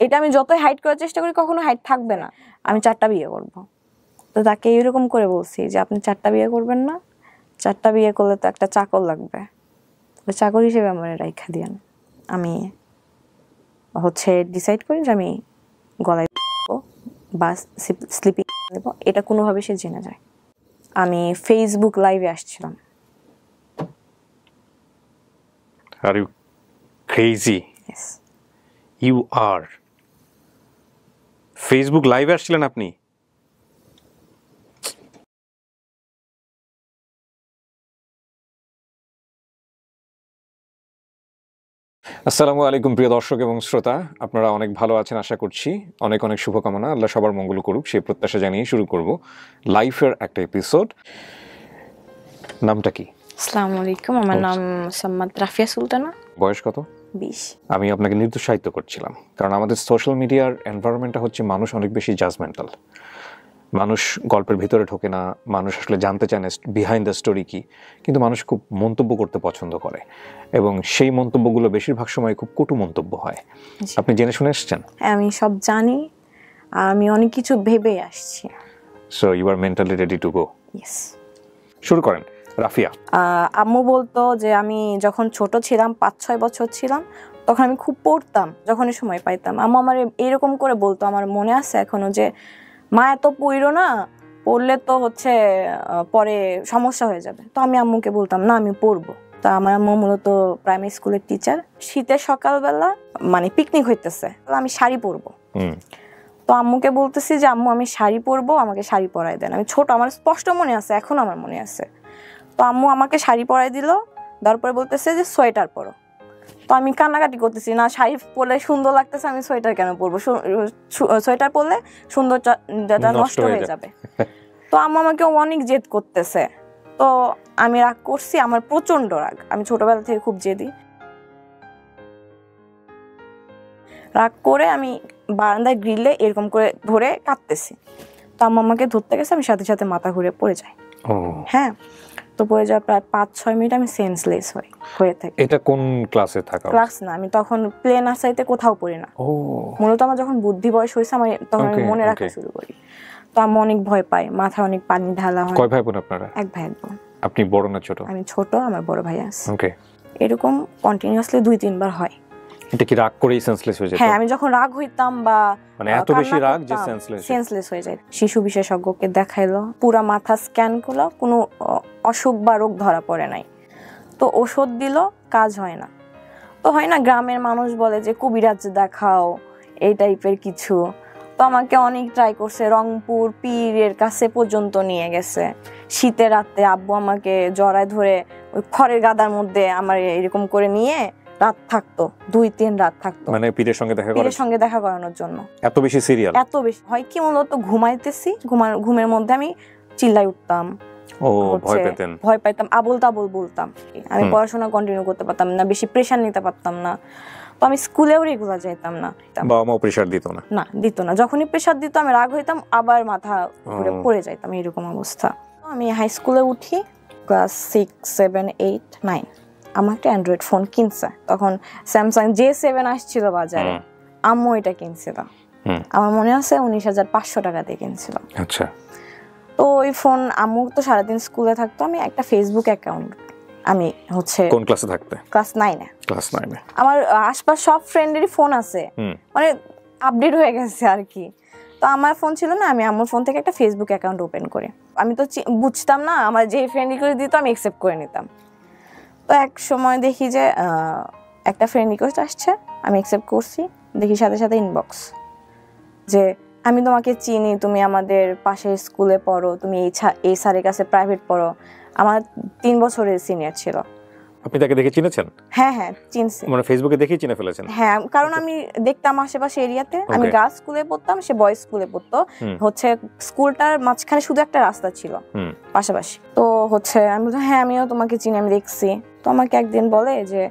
এটা আমি যতই হাইড করার চেষ্টা করি কখনো হাইড থাকবে না। আমি 4টা বিয়ে করব। তো তাকে এরকম করে বলছি যে আপনি 4টা বিয়ে করবেন না, 4টা বিয়ে করলে তো একটা চাকর লাগবে, ওই চাকর হিসেবে আমার রাইখা দিয়েন। আমি ডিসাইড করি যে আমি গলায় বা স্লিপিং দেবো, এটা কোনোভাবে সে জেনে যায়। আমি ফেসবুক লাইভে আসছিলাম। Are you crazy? Yes. You are. Facebook লাইভে আসছিলেন আপনি? আসসালামু আলাইকুম প্রিয় দর্শক এবং শ্রোতা, আপনারা অনেক ভালো আছেন আশা করছি। অনেক অনেক শুভকামনা, আল্লাহ সবার মঙ্গল করুক সেই প্রত্যাশা জানিয়ে শুরু করব লাইফের একটা এপিসোড। নামটা কি? আসসালামু আলাইকুম, আমার নাম সাম্মাদ রাফিয়া সুলতানা। বয়স কত? 20। আমি আপনাকে নিরুৎসাহিত করছিলাম, কারণ আমাদের সোশ্যাল মিডিয়ার এনভায়রনমেন্টটা হচ্ছে মানুষ অনেক বেশি জাজমেন্টাল। মানুষ গল্পের ভিতরে ঢোকে না, মানুষ আসলে জানতে চায় না বিহাইন্ড দ্য স্টোরি কি, কিন্তু মানুষ খুব মন্তব্য করতে পছন্দ করে এবং সেই মন্তব্যগুলো বেশিরভাগ সময় খুব কটু মন্তব্য হয়। আপনি জেনে শুনে এসছেন? আমি সব জানি, আমি অনেক কিছু ভেবে আসছি। So you are mentally ready to go? Yes. শুরু করেন রাফিয়া। আম্মু বলতো যে আমি যখন ছোট ছিলাম, 5-6 বছর ছিলাম, তখন আমি খুব পড়তাম, যখনই সময় পাইতাম। আম্মু আমার এরকম করে বলতো, আমার মনে আছে এখনো, যে মা এত পড়ো না, পড়লে তো পরে সমস্যা হয়ে যাবে। তো আমি আম্মুকে বলতাম না আমি পড়বো। তা আমার আম্মু মূলত প্রাইমারি স্কুলের টিচার। শীতের সকালবেলা পিকনিক হইতেছে, আমি শাড়ি পরবো। তো আম্মুকে বলতেছি যে আম্মু আমি শাড়ি পরবো, আমাকে শাড়ি পরাই দেন। আমি ছোট, আমার স্পষ্ট মনে আছে, এখন আমার মনে আছে। তো আম্মু আমাকে শাড়ি পরাই দিল, তারপরে বলতেছে যে সোয়েটার পরো। তো আমি কান্নাকাটি করতেছি, না শাড়ি পরলে সুন্দর লাগতেছে, আমি সোয়েটার কেন পরবো? সোয়েটার পরলে সৌন্দর্যটা নষ্ট হয়ে যাবে। তো আম্মু আমাকে অনেক জেদ করতেছে। তো আমি রাগ করছি, আমার প্রচন্ড রাগ, আমি ছোটবেলা থেকে খুব জেদি। রাগ করে আমি বারান্দায় গ্রিলে এরকম করে ধরে কাঁদতেছি। তো আম্মু আমাকে ধরতে গেছে, আমি সাথে সাথে মাথা ঘুরে পড়ে যাই। হ্যাঁ, তো পড়ে যাওয়ার প্রায় 5-6 মিনিট আমি সেন্সলেস হয়ে থাকি। এটা কোন ক্লাসে থাকা? ক্লাস না, আমি তখন প্লে নার্সারিতে কোথাও পড়ি না। মূলত আমার যখন বুদ্ধি বয়স হয়েছে, আমি তখন মনে রাখা শুরু করি। তো আমি অনেক ভয় পাই, মাথায় অনেক পানি ঢালা হয়। কয় ভাই বোন আপনারা? 1 ভাই 1 বোন। আপনি বড় না ছোট? আমি ছোট, আমার বড় ভাই আছে। ওকে। এরকম কন্টিনিউয়াসলি 2-3 বার হয়। এটা কি রাগ করেই সেন্সলেস হয়ে যেত? হ্যাঁ, আমি যখন রাগ হইতাম বা এত বেশি রাগ যে সেন্সলেস হয়ে যায়। শিশু বিশেষজ্ঞকে দেখাইলো, পুরা মাথা স্ক্যান করলো, কোনো অসুখ বা রোগ ধরা পড়ে নাই। তো ওষুধ দিল, কাজ হয় না। তো হয় না, গ্রামের মানুষ বলে যে কবিরাজ দেখাও, এই টাইপের কিছু। তো আমাকে অনেক ট্রাই করছে, রংপুর পীরের কাছে পর্যন্ত নিয়ে গেছে। শীতের রাতে আব্বু আমাকে জড়ায় ধরে ওই খড়ের গাদার মধ্যে আমার এরকম করে নিয়ে রাত থাকতো, 2-3 রাত থাকতো, পীরের সঙ্গে দেখা করানোর জন্য। এত বেশি সিরিয়াল, এত বেশি হয় কি, মূলত ঘুমাইতেছি, ঘুমের মধ্যে আমি চিল্লাই উঠতাম, ভয় পাইতাম, আবল তাবল বলতাম। আমি পড়াশোনা কন্টিনিউ করতে পারতাম না, বেশি প্রেশার নিতে পারতাম না। তো আমি স্কুলেও রেগুলার যেতাম না। বাবা মা প্রেশার দিত না। যখনই প্রেশার দিত আমি রাগ হইতাম, আবার মাথা ঘুরে পড়ে যাইতাম, এরকম অবস্থা। আমি হাই স্কুলে উঠি, ক্লাস 6, 7, 8, 9। আমার একটা অ্যান্ড্রয়েড ফোন কিনছে, তখন স্যামসাং J7 আসছিল বাজারে। আম্মু এটা কিনছিল, আমার মনে আছে 19,500 টাকা দিয়ে কিনছিল। আচ্ছা। তো ওই ফোন, আম্মু তো সারাদিন স্কুলে থাকতো, আমি একটা ফেসবুক অ্যাকাউন্ট, আমি কোন ক্লাসে থাকতে? ক্লাস 9-এ। ক্লাস 9-এ আমার আশপাশ সব ফ্রেন্ডেরই ফোন আছে, আপডেট হয়ে গেছে আর কি। তো আমার ফোন ছিল না, আমি আম্মুর ফোন থেকে একটা ফেসবুক অ্যাকাউন্ট ওপেন করি। আমি তো বুঝতাম না, আমার যে ফ্রেন্ড রিকোয়েস্ট দিত আমি অ্যাকসেপ্ট করে নিতাম। তো এক সময় দেখি যে একটা ফ্রেন্ড রিকোয়েস্ট আসছে, আমি অ্যাকসেপ্ট করছি। দেখি সাথে সাথে ইনবক্স, যে আমি তোমাকে চিনি, তুমি আমাদের পাশের স্কুলে পড়ো, তুমি এই স্যারের কাছে প্রাইভেট পড়ো। আমার 3 বছরের সিনিয়র ছিল। আপনি তাকে দেখে চিনেছেন? হ্যাঁ, চিনছি। ফেসবুকে দেখেই চিনে ফেলেছেন? হ্যাঁ, কারণ আমি দেখতাম আশেপাশে এরিয়াতে, আমি গার্লস স্কুলে পড়তাম, সে বয়েজ স্কুলে পড়তো। স্কুলটার মাঝখানে শুধু একটা রাস্তা ছিল পাশাপাশি। তো আমি বললাম হ্যাঁ, আমিও তোমাকে চিনি, আমি দেখছি। তো আমাকে একদিন বলে যে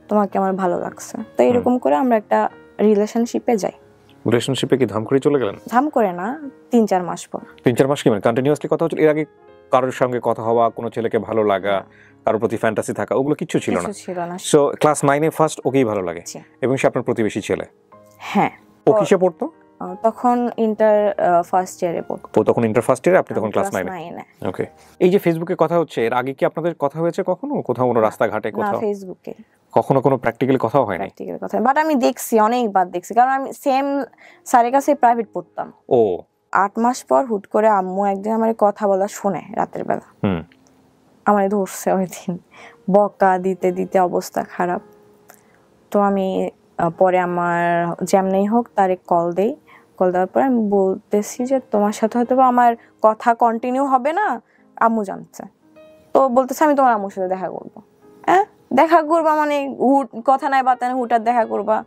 তোমাকে আমার ভালো লাগছে। তো এরকম করে আমরা একটা রিলেশনশিপে যাই। রিলেশনশিপে কি ধাম করে চলে গেলেন? ধাম করে না, 3-4 মাস পর। 3-4 মাস কি কন্টিনিউয়াসলি কথা হচ্ছিল? এর আগে কারোর সঙ্গে কথা হওয়া, কোনো ছেলেকে ভালো লাগা, কারোর প্রতি ফ্যান্টাসি থাকা, ওগুলো কিছু ছিল না? ছিল না। সো ক্লাস 9-এ ফার্স্ট ওকেই ভালো লাগে, এবং সে আপনার প্রতিবেশী ছেলে? হ্যাঁ। ও কিসে পড়তো? তখন ইন্টার ফার্স্ট ইয়ারে পড়তো। ও তখন ইন্টার ফার্স্ট ইয়ারে, আপনি তখন ক্লাস ক্লাস 9 এ। 9 এ। ওকে। এই যে ফেসবুকে কথা হচ্ছে, এর আগে কি আপনাদের কথা হয়েছে কখনো কোথাও, কোনো রাস্তাঘাটে না, কোথাও? ফেসবুকে কখনো কোনো প্র্যাকটিক্যালি কথাও হয়নি? প্র্যাকটিক্যাল কথা, বাট আমি দেখছি, অনেকবার দেখছি, কারণ আমি সেম স্যারের কাছে প্রাইভেট পড়তাম। ও 8 মাস পর হুট করে আম্মু একদিন আমার কথা বলা শুনে রাতের বেলা, হুম। আমার ধরছে ওই দিন, বকা দিতে দিতে অবস্থা খারাপ। তো আমি পরে আমার যেমনি হোক তারে কল দেই। কল দেওয়ার পরে আমি বলতেছি যে তোমার সাথে হয়তো বা আমার কথা কন্টিনিউ হবে না, আম্মু জানছে। তো বলতেছে আমি তোমার আম্মুর সাথে দেখা করবো। হ্যাঁ, দেখা করবা মানে হুট, কথা নাই বাতা নাই, হুট আর দেখা করবা।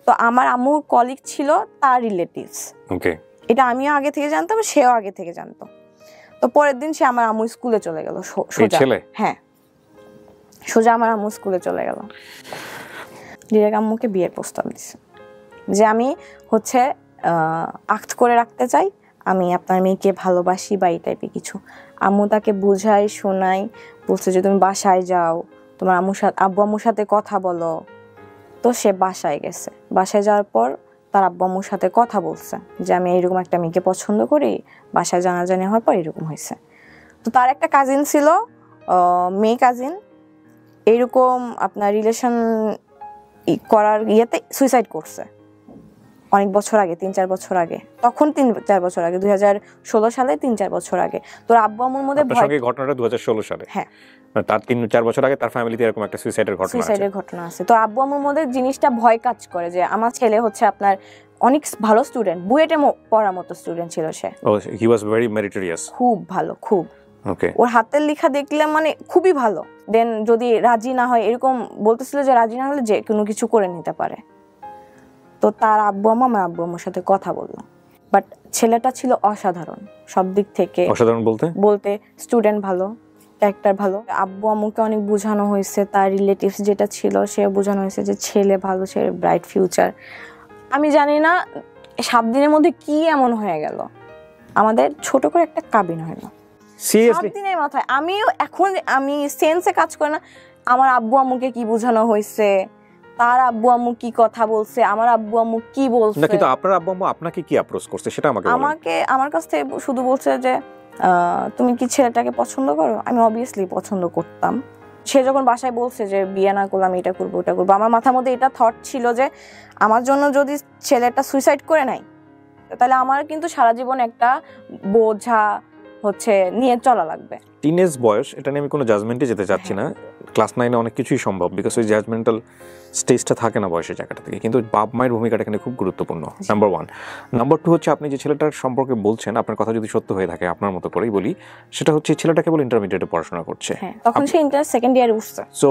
তো আমার আম্মুর কলিগ ছিল তার রিলেটিভস, ওকে। এটা আমিও আগে থেকে জানতাম, সেও আগে থেকে জানতো। তো পরের দিন সে আমার আম্মু স্কুলে চলে গেল সোজা। হ্যাঁ, সোজা আমার আম্মু স্কুলে চলে গেল, ডিরেক্ট আম্মুকে বিয়ের প্রস্তাব দিছে যে আমি হচ্ছে আক্ট করে রাখতে চাই, আমি আপনার মেয়েকে ভালোবাসি বা এই টাইপের কিছু। আম্মু তাকে বুঝাই শোনাই, বলছে যে তুমি বাসায় যাও, তোমার আব্বু আম্মুর সাথে কথা বলো। তো সে বাসায় গেছে, বাসায় যাওয়ার পর তার আব্বু আম্মুর সাথে কথা বলছে যে আমি এইরকম একটা মেয়েকে পছন্দ করি, বাসায় জানাজানি হওয়ার পর এরকম হয়েছে। তো তার একটা কাজিন ছিল, মেয়ে কাজিন, এইরকম আপনার রিলেশন করার ইয়েতে সুইসাইড করছে অনেক বছর আগে, 3-4 বছর আগে। তখন 3-4 বছর আগে, 2016 সালে, 3-4 বছর আগে। তোর আব্বু আম্মুর মধ্যে আপনার সঙ্গে ঘটনাটা 2016 সালে? হ্যাঁ, তার 3-4 বছর আগে তার ফ্যামিলিতে এরকম একটা সুইসাইডের ঘটনা আছে। তো আব্বু আম্মুর মধ্যে জিনিসটা ভয় কাজ করে যে আমার ছেলে হচ্ছে আপনার অনেক ভালো স্টুডেন্ট, বুয়েটে পড়ার মতো স্টুডেন্ট ছিল সে। ও হি ওয়াজ ভেরি মেরিটোরিয়াস। খুব ভালো, খুব। ওকে। ওর হাতের লেখা দেখলে মানে খুবই ভালো। দেন যদি রাজি না হয়, এরকম বলতেছিল যে রাজি না হলে যে কোনো কিছু করে নিতে পারে। তো তার আব্বু আম্মু আমার আব্বু আম্মুর সাথে কথা বললো, বাট ছেলেটা ছিল অসাধারণ সব দিক থেকে। অসাধারণ বলতে স্টুডেন্ট ভালো, ক্যারেক্টার ভালো। আব্বু আম্মুকে অনেক বোঝানো হয়েছে, তার রিলেটিভস যেটা ছিল সে বোঝানো হয়েছে যে ছেলে ভালো, ছেলে ব্রাইট ফিউচার। আমি জানি না 7 দিনের মধ্যে কি এমন হয়ে গেল, আমাদের ছোট করে একটা কাবিন হলো। সিরিয়াসলি 7 দিনের মাথায়। আমি সেন্সে কাজ করে না, আমার আব্বু আম্মুকে কি বোঝানো হয়েছে, তার আব্বু আম্মু কি কথা বলছে, আমার আব্বু আম্মু কি বলছে। না, কিন্তু আপনার আব্বু আম্মু আপনাকে কি অ্যাপ্রোচ করছে সেটা আমাকে বলেন। আমার কাছ থেকে শুধু বলছে যে তুমি কি ছেলেটাকে পছন্দ করো? আমি অবভিয়াসলি পছন্দ করতাম। সে যখন বাসায় বলছে যে বিয়ে না করলাম, এটা করবো ওটা করবো, আমার মাথার মধ্যে এটা থট ছিল যে আমার জন্য যদি ছেলেটা সুইসাইড করে নাই, তাহলে আমার কিন্তু সারা জীবন একটা বোঝা হচ্ছে নিয়ে চলা লাগবে। টিনেজ বয়স, এটা নিয়ে আমি কোনো জাজমেন্টে যেতে চাচ্ছি না। ক্লাস 9 এ অনেক কিছুই সম্ভব, বিকজ ওই জাজমেন্টাল স্টেজটা থাকে না বয়সের জায়গাটা থেকে। কিন্তু বাপ মায়ের ভূমিকাটা এখানে খুব গুরুত্বপূর্ণ, নাম্বার 1। নাম্বার 2 হচ্ছে, আপনি যে ছেলেটার সম্পর্কে বলছেন, আপনার কথা যদি সত্য হয়ে থাকে, আপনার মতো করেই বলি, সেটা হচ্ছে ছেলেটা কেবল ইন্টারমিডিয়েটে পড়াশোনা করছে। হ্যাঁ, তখন সে ইন্টার সেকেন্ড ইয়ারে উঠছে। সো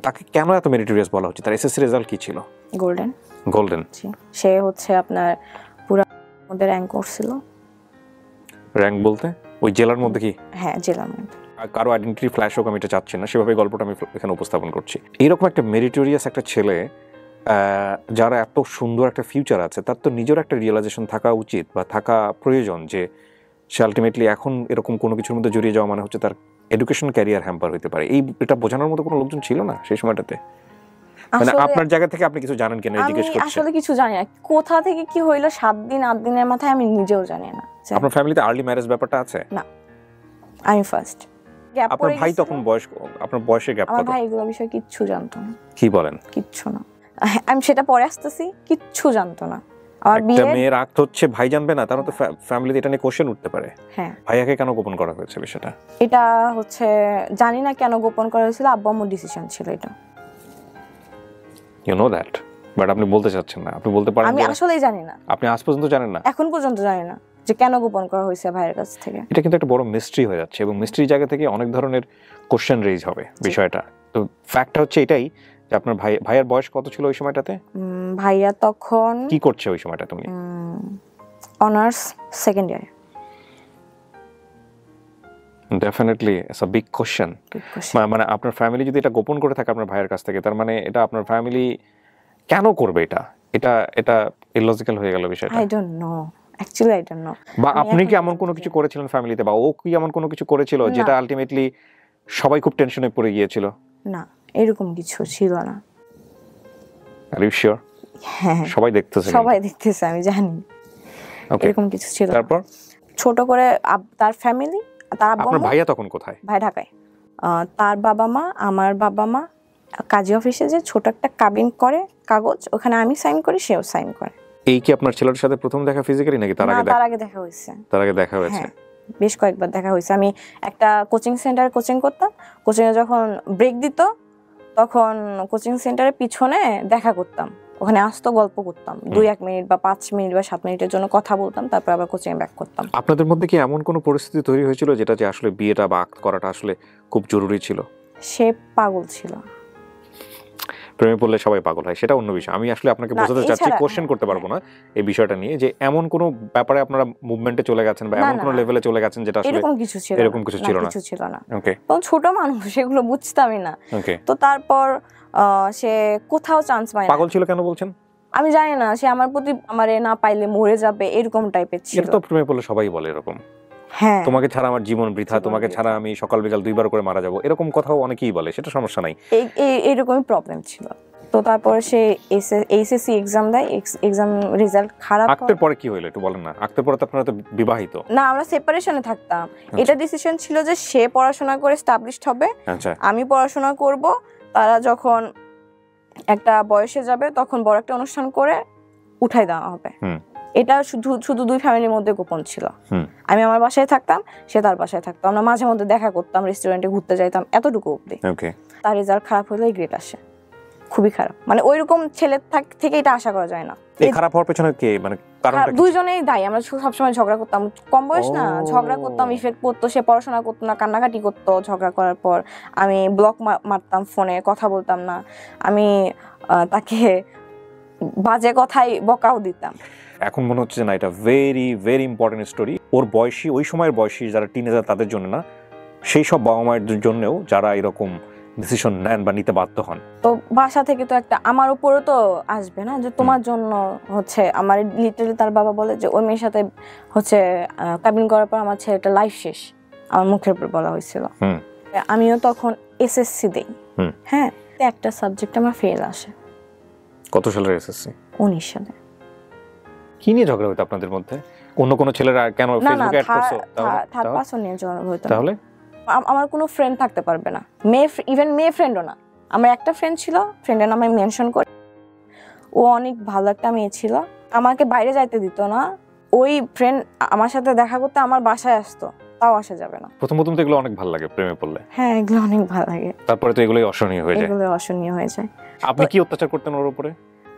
তাকে কেন এত মেরিটোরিয়াস বলা হচ্ছে? তার এসএসসি রেজাল্ট কি ছিল? গোল্ডেন। সে হচ্ছে আপনার পুরো মধ্যে র্যাঙ্ক করছিল। র্যাঙ্ক বলতে ওই জেলার মধ্যে কি? হ্যাঁ, জেলার মধ্যে। কারো আইডেন্টিটি ফ্ল্যাশ হোক, আমি এটা চাচ্ছি না, সেভাবে গল্পটা আমি এখানে উপস্থাপন করছি। এইরকম একটা মেরিটোরিয়াস একটা ছেলে, যারা এত সুন্দর একটা ফিউচার আছে, তার তো নিজের একটা রিয়েলাইজেশন থাকা উচিত বা থাকা প্রয়োজন যে সে আলটিমেটলি এখন এরকম কোনো কিছুর মধ্যে জড়িয়ে যাওয়া মানে হচ্ছে তার এডুকেশন ক্যারিয়ার হ্যাম্পার হতে পারে। এটা বোঝানোর মতো কোনো লোকজন ছিল না সেই সময়টাতে? মানে আপনার জায়গা থেকে আপনি কিছু জানেন কিনা জিজ্ঞেস করছি। আসলে কিছু জানি না, কোথা থেকে কি হইলো 7 দিন 8 দিনের মাথায়, আমি নিজেও জানি না। আপনার ফ্যামিলিতে আর্লি ম্যারেজ ব্যাপারটা আছে? না, আমি ফার্স্ট। আপনার ভাই তখন বয়স, আপনার বয়সের গ্যাপ কত? আমার ভাই এগুলো বিষয়ে কিচ্ছু জানতো না। কি বলেন? কিচ্ছু না, আমি সেটা পরে আসতেছি, কিচ্ছু জানতো না। আমার বিয়ে মেয়ের আক্ত হচ্ছে ভাই জানবে না, তারও তো ফ্যামিলিতে এটা নিয়ে কোশ্চেন উঠতে পারে। হ্যাঁ, ভাইয়াকে কেন গোপন করা হয়েছে বিষয়টা? এটা হচ্ছে জানি না কেন গোপন করা হয়েছিল, আব্বু আম্মুর ডিসিশন ছিল এটা। ইউ নো দ্যাট, বাট আপনি বলতে চাচ্ছেন না। আপনি বলতে পারেন আমি আসলেই জানি না। আপনি আজ পর্যন্ত জানেন না? এখন পর্যন্ত জানি না যে কেন গোপন করা হয়েছে ভাইয়ের কাছ থেকে। এটা কিন্তু একটা বড় মিস্ট্রি হয়ে যাচ্ছে, এবং মিস্ট্রির জায়গা থেকে অনেক ধরনের কোশ্চেন রেজ হবে বিষয়টা। তো ফ্যাক্টটা হচ্ছে এটাই যে আপনার ভাইয়ের বয়স কত ছিল ওই সময়টাতে? ভাইয়া তখন কি করছে ওই সময়টা? তুমি অনার্স সেকেন্ড ইয়ারে। Definitely it's a big question. মানে আপনার ফ্যামিলি যদি এটা গোপন করে থাকে আপনার ভাইয়ের কাছ থেকে, তার মানে এটা আপনার ফ্যামিলি কেন করবে? এটা ইলজিক্যাল হয়ে গেল বিষয়টা। I don't know, actually I don't know. বা আপনি কি এমন কোনো কিছু করেছিলেন ফ্যামিলিতে, বা ও কি এমন কোনো কিছু করেছিল যেটা আলটিমেটলি সবাই খুব টেনশনে পড়ে গিয়েছিল? না, এরকম কিছু ছিল না। Are you sure? হ্যাঁ সবাই দেখতেছে সবাই দেখতেছে, আমি জানি ওকে এরকম কিছু ছিল না। তারপর ছোট করে তার ফ্যামিলি, তার আব্বু আপনার আম্মু, ভাইয়া তখন কোথায়? ভাই ঢাকায়। তার বাবা মা, আমার বাবা মা কাজী অফিসে যে ছোট একটা কাবিন করে কাগজ, ওখানে আমি সাইন করি, সেও সাইন করে। এই কি আপনার ছেলের সাথে প্রথম দেখা ফিজিক্যালি নাকি তার না, আগে তার আগে দেখা হয়েছে। তার আগে দেখা হয়েছে? হ্যাঁ, বেশ কয়েকবার দেখা হয়েছে। আমি একটা কোচিং সেন্টারে কোচিং করতাম, কোচিংয়ে যখন ব্রেক দিত তখন কোচিং সেন্টারের পিছনে দেখা করতাম, ওখানে আসতো, গল্প করতাম 2-1 মিনিট বা 5 মিনিট বা 7 মিনিটের জন্য কথা বলতাম, তারপর আবার কোচিংয়ে ব্যাক করতাম। আপনাদের মধ্যে কি এমন কোনো পরিস্থিতি তৈরি হয়েছিল যেটা যে আসলে বিয়েটা বা আক্ট করাটা আসলে খুব জরুরি ছিল? সে পাগল ছিল। প্রেমে পড়লে সবাই পাগল হয়, সেটা অন্য বিষয়। আমি আসলে আপনাকে না, বোঝাতে চাচ্ছি, এছাড়া কোশ্চেন করতে পারবো না এই বিষয়টা নিয়ে, যে এমন কোনো ব্যাপারে আপনারা মুভমেন্টে চলে গেছেন বা না, এমন না, কোনো না। লেভেলে চলে গেছেন যেটা আসলে এরকম কিছু ছিল এরকম কিছু ছিল না? কিছু ছিল না। ওকে তখন ছোট মানুষ, সেগুলো বুঝতামই না। ওকে তো তারপর সে কোথাও চান্স পায় না। পাগল ছিল কেন বলছেন? আমি জানি না, সে আমার প্রতি আমারে না পাইলে মরে যাবে এরকম টাইপের ছিল। এটা তো প্রেমে পড়লে সবাই বলে এরকম, হ্যাঁ, তোমাকে ছাড়া আমার জীবন বৃথা, জীবন তোমাকে বৃথা। ছাড়া আমি সকাল বিকাল 2বার করে মারা যাবো, এরকম কথাও অনেকেই বলে, সেটা সমস্যা নাই। এইরকমই প্রবলেম ছিল। তো তারপর সে এইচএসসি এক্সাম দেয়, এক্সাম রেজাল্ট খারাপ আক্তের পরে কি হইলো একটু বলেন না? আক্তের পরে তো আপনারা তো বিবাহিত। না, আমরা সেপারেশনে থাকতাম। এটা ডিসিশন ছিল যে সে পড়াশোনা করে এস্টাবলিশড হবে, আচ্ছা আমি পড়াশোনা করব। তারা যখন একটা বয়সে যাবে তখন বড় একটা অনুষ্ঠান করে উঠাই দেওয়া হবে। এটা শুধু শুধু 2 ফ্যামিলির মধ্যে গোপন ছিল। আমি আমার বাসায় থাকতাম, সে তার বাসায় থাকতো, আমরা মাঝে মধ্যে দেখা করতাম, রেস্টুরেন্টে ঘুরতে যাইতাম, এতটুকু অবধি। ওকে তার রেজাল্ট খারাপ হলেই গ্রেড আসে, খুবই খারাপ। মানে ওইরকম ছেলে থেকে এটা আশা করা যায় না। এই খারাপ হওয়ার পেছনে কে, মানে কারণটা কি? দুইজনেই দায়ী। আমরা সবসময় ঝগড়া করতাম, কম বয়স না, ঝগড়া করতাম, ইফেক্ট পড়তো। সে পড়াশোনা করতো না, কান্নাকাটি করতো ঝগড়া করার পর। আমি ব্লক মারতাম, ফোনে কথা বলতাম না। আমি তাকে বাজে কথাই বকাও দিতাম। এখন মনে হচ্ছে যে না, এটা ভেরি ভেরি ইম্পর্টেন্ট স্টোরি। ওর বয়সী, ওই সময়ের বয়সী যারা টিনেজার, তাদের জন্য না, সেই সব বাবা মায়ের জন্যও যারা এরকম ডিসিশন নেন বা নিতে বাধ্য হন। তো বাসা থেকে তো একটা আমার উপরও তো আসবে না, যে তোমার জন্য হচ্ছে আমার লিটারালি তার বাবা বলে যে ওই মেয়ের সাথে হচ্ছে কাবিন করার পর আমার ছেলেটা লাইফ শেষ, আমার মুখের উপর বলা হয়েছিল। আমিও তখন এসএসসি দেই। হ্যাঁ, একটা সাবজেক্ট আমার ফেল আসে। কত সালের এসএসসি? 19 সালে। কি নিয়ে ঝগড়া হতো আপনাদের মধ্যে? অন্য কোনো ছেলেরা কেন ফেসবুকে অ্যাড করছো? থার্ড পারসন নিয়ে ঝগড়া হতো। তাহলে আমার কোনো ফ্রেন্ড থাকতে পারবে না, ইভেন মেয়ে ফ্রেন্ডও না। আমার একটা ফ্রেন্ড ছিল, ফ্রেন্ডের নাম আমি মেনশন করি। ও অনেক ভালো একটা মেয়ে ছিল, আমাকে বাইরে যাইতে দিত না। ওই ফ্রেন্ড আমার সাথে দেখা করতে আমার বাসায় আসতো, তাও আসা যাবে না। প্রথম তো এগুলো অনেক ভালো লাগে প্রেমে পড়লে। হ্যাঁ, এগুলো অনেক ভালো লাগে। তারপরে তো এগুলোই অসহনীয় হয়ে যায়। এগুলো অসহনীয় হয়ে যায়। আপনি কি অত্যাচার করতেন ওর উপরে?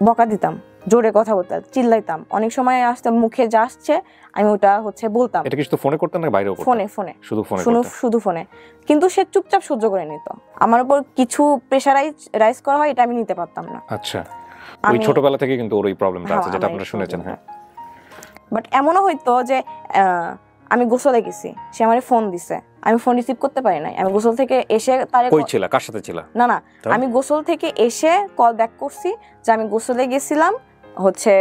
বকা দিতাম, জোরে কথা বলতাম, চিল্লাইতাম। অনেক সময় আসতে মুখে যা আসছে আমি ওটা হচ্ছে বলতাম। এটা কি শুধু ফোনে করতেন না বাইরেও করতেন? ফোনে শুধু ফোনে? শুধু ফোনে। কিন্তু সে চুপচাপ সহ্য করে নিত। আমার উপর কিছু রাইজ করা হয়, এটা আমি নিতে পারতাম না। আচ্ছা, ওই ছোটবেলা থেকে কিন্তু ওর এই প্রবলেমটা আছে, যেটা আপনারা শুনেছেন। হ্যাঁ, বাট এমনও হয়তো যে আমি গোসলে গেছি, সে আমারে ফোন দিছে, আমি ফোন রিসিভ করতে পারি নাই। আমি গোসল থেকে এসে তারে কই ছিল, কার সাথে ছিল? না, আমি গোসল থেকে এসে কল ব্যাক করছি যে আমি গোসলে গেছিলাম, হচ্ছে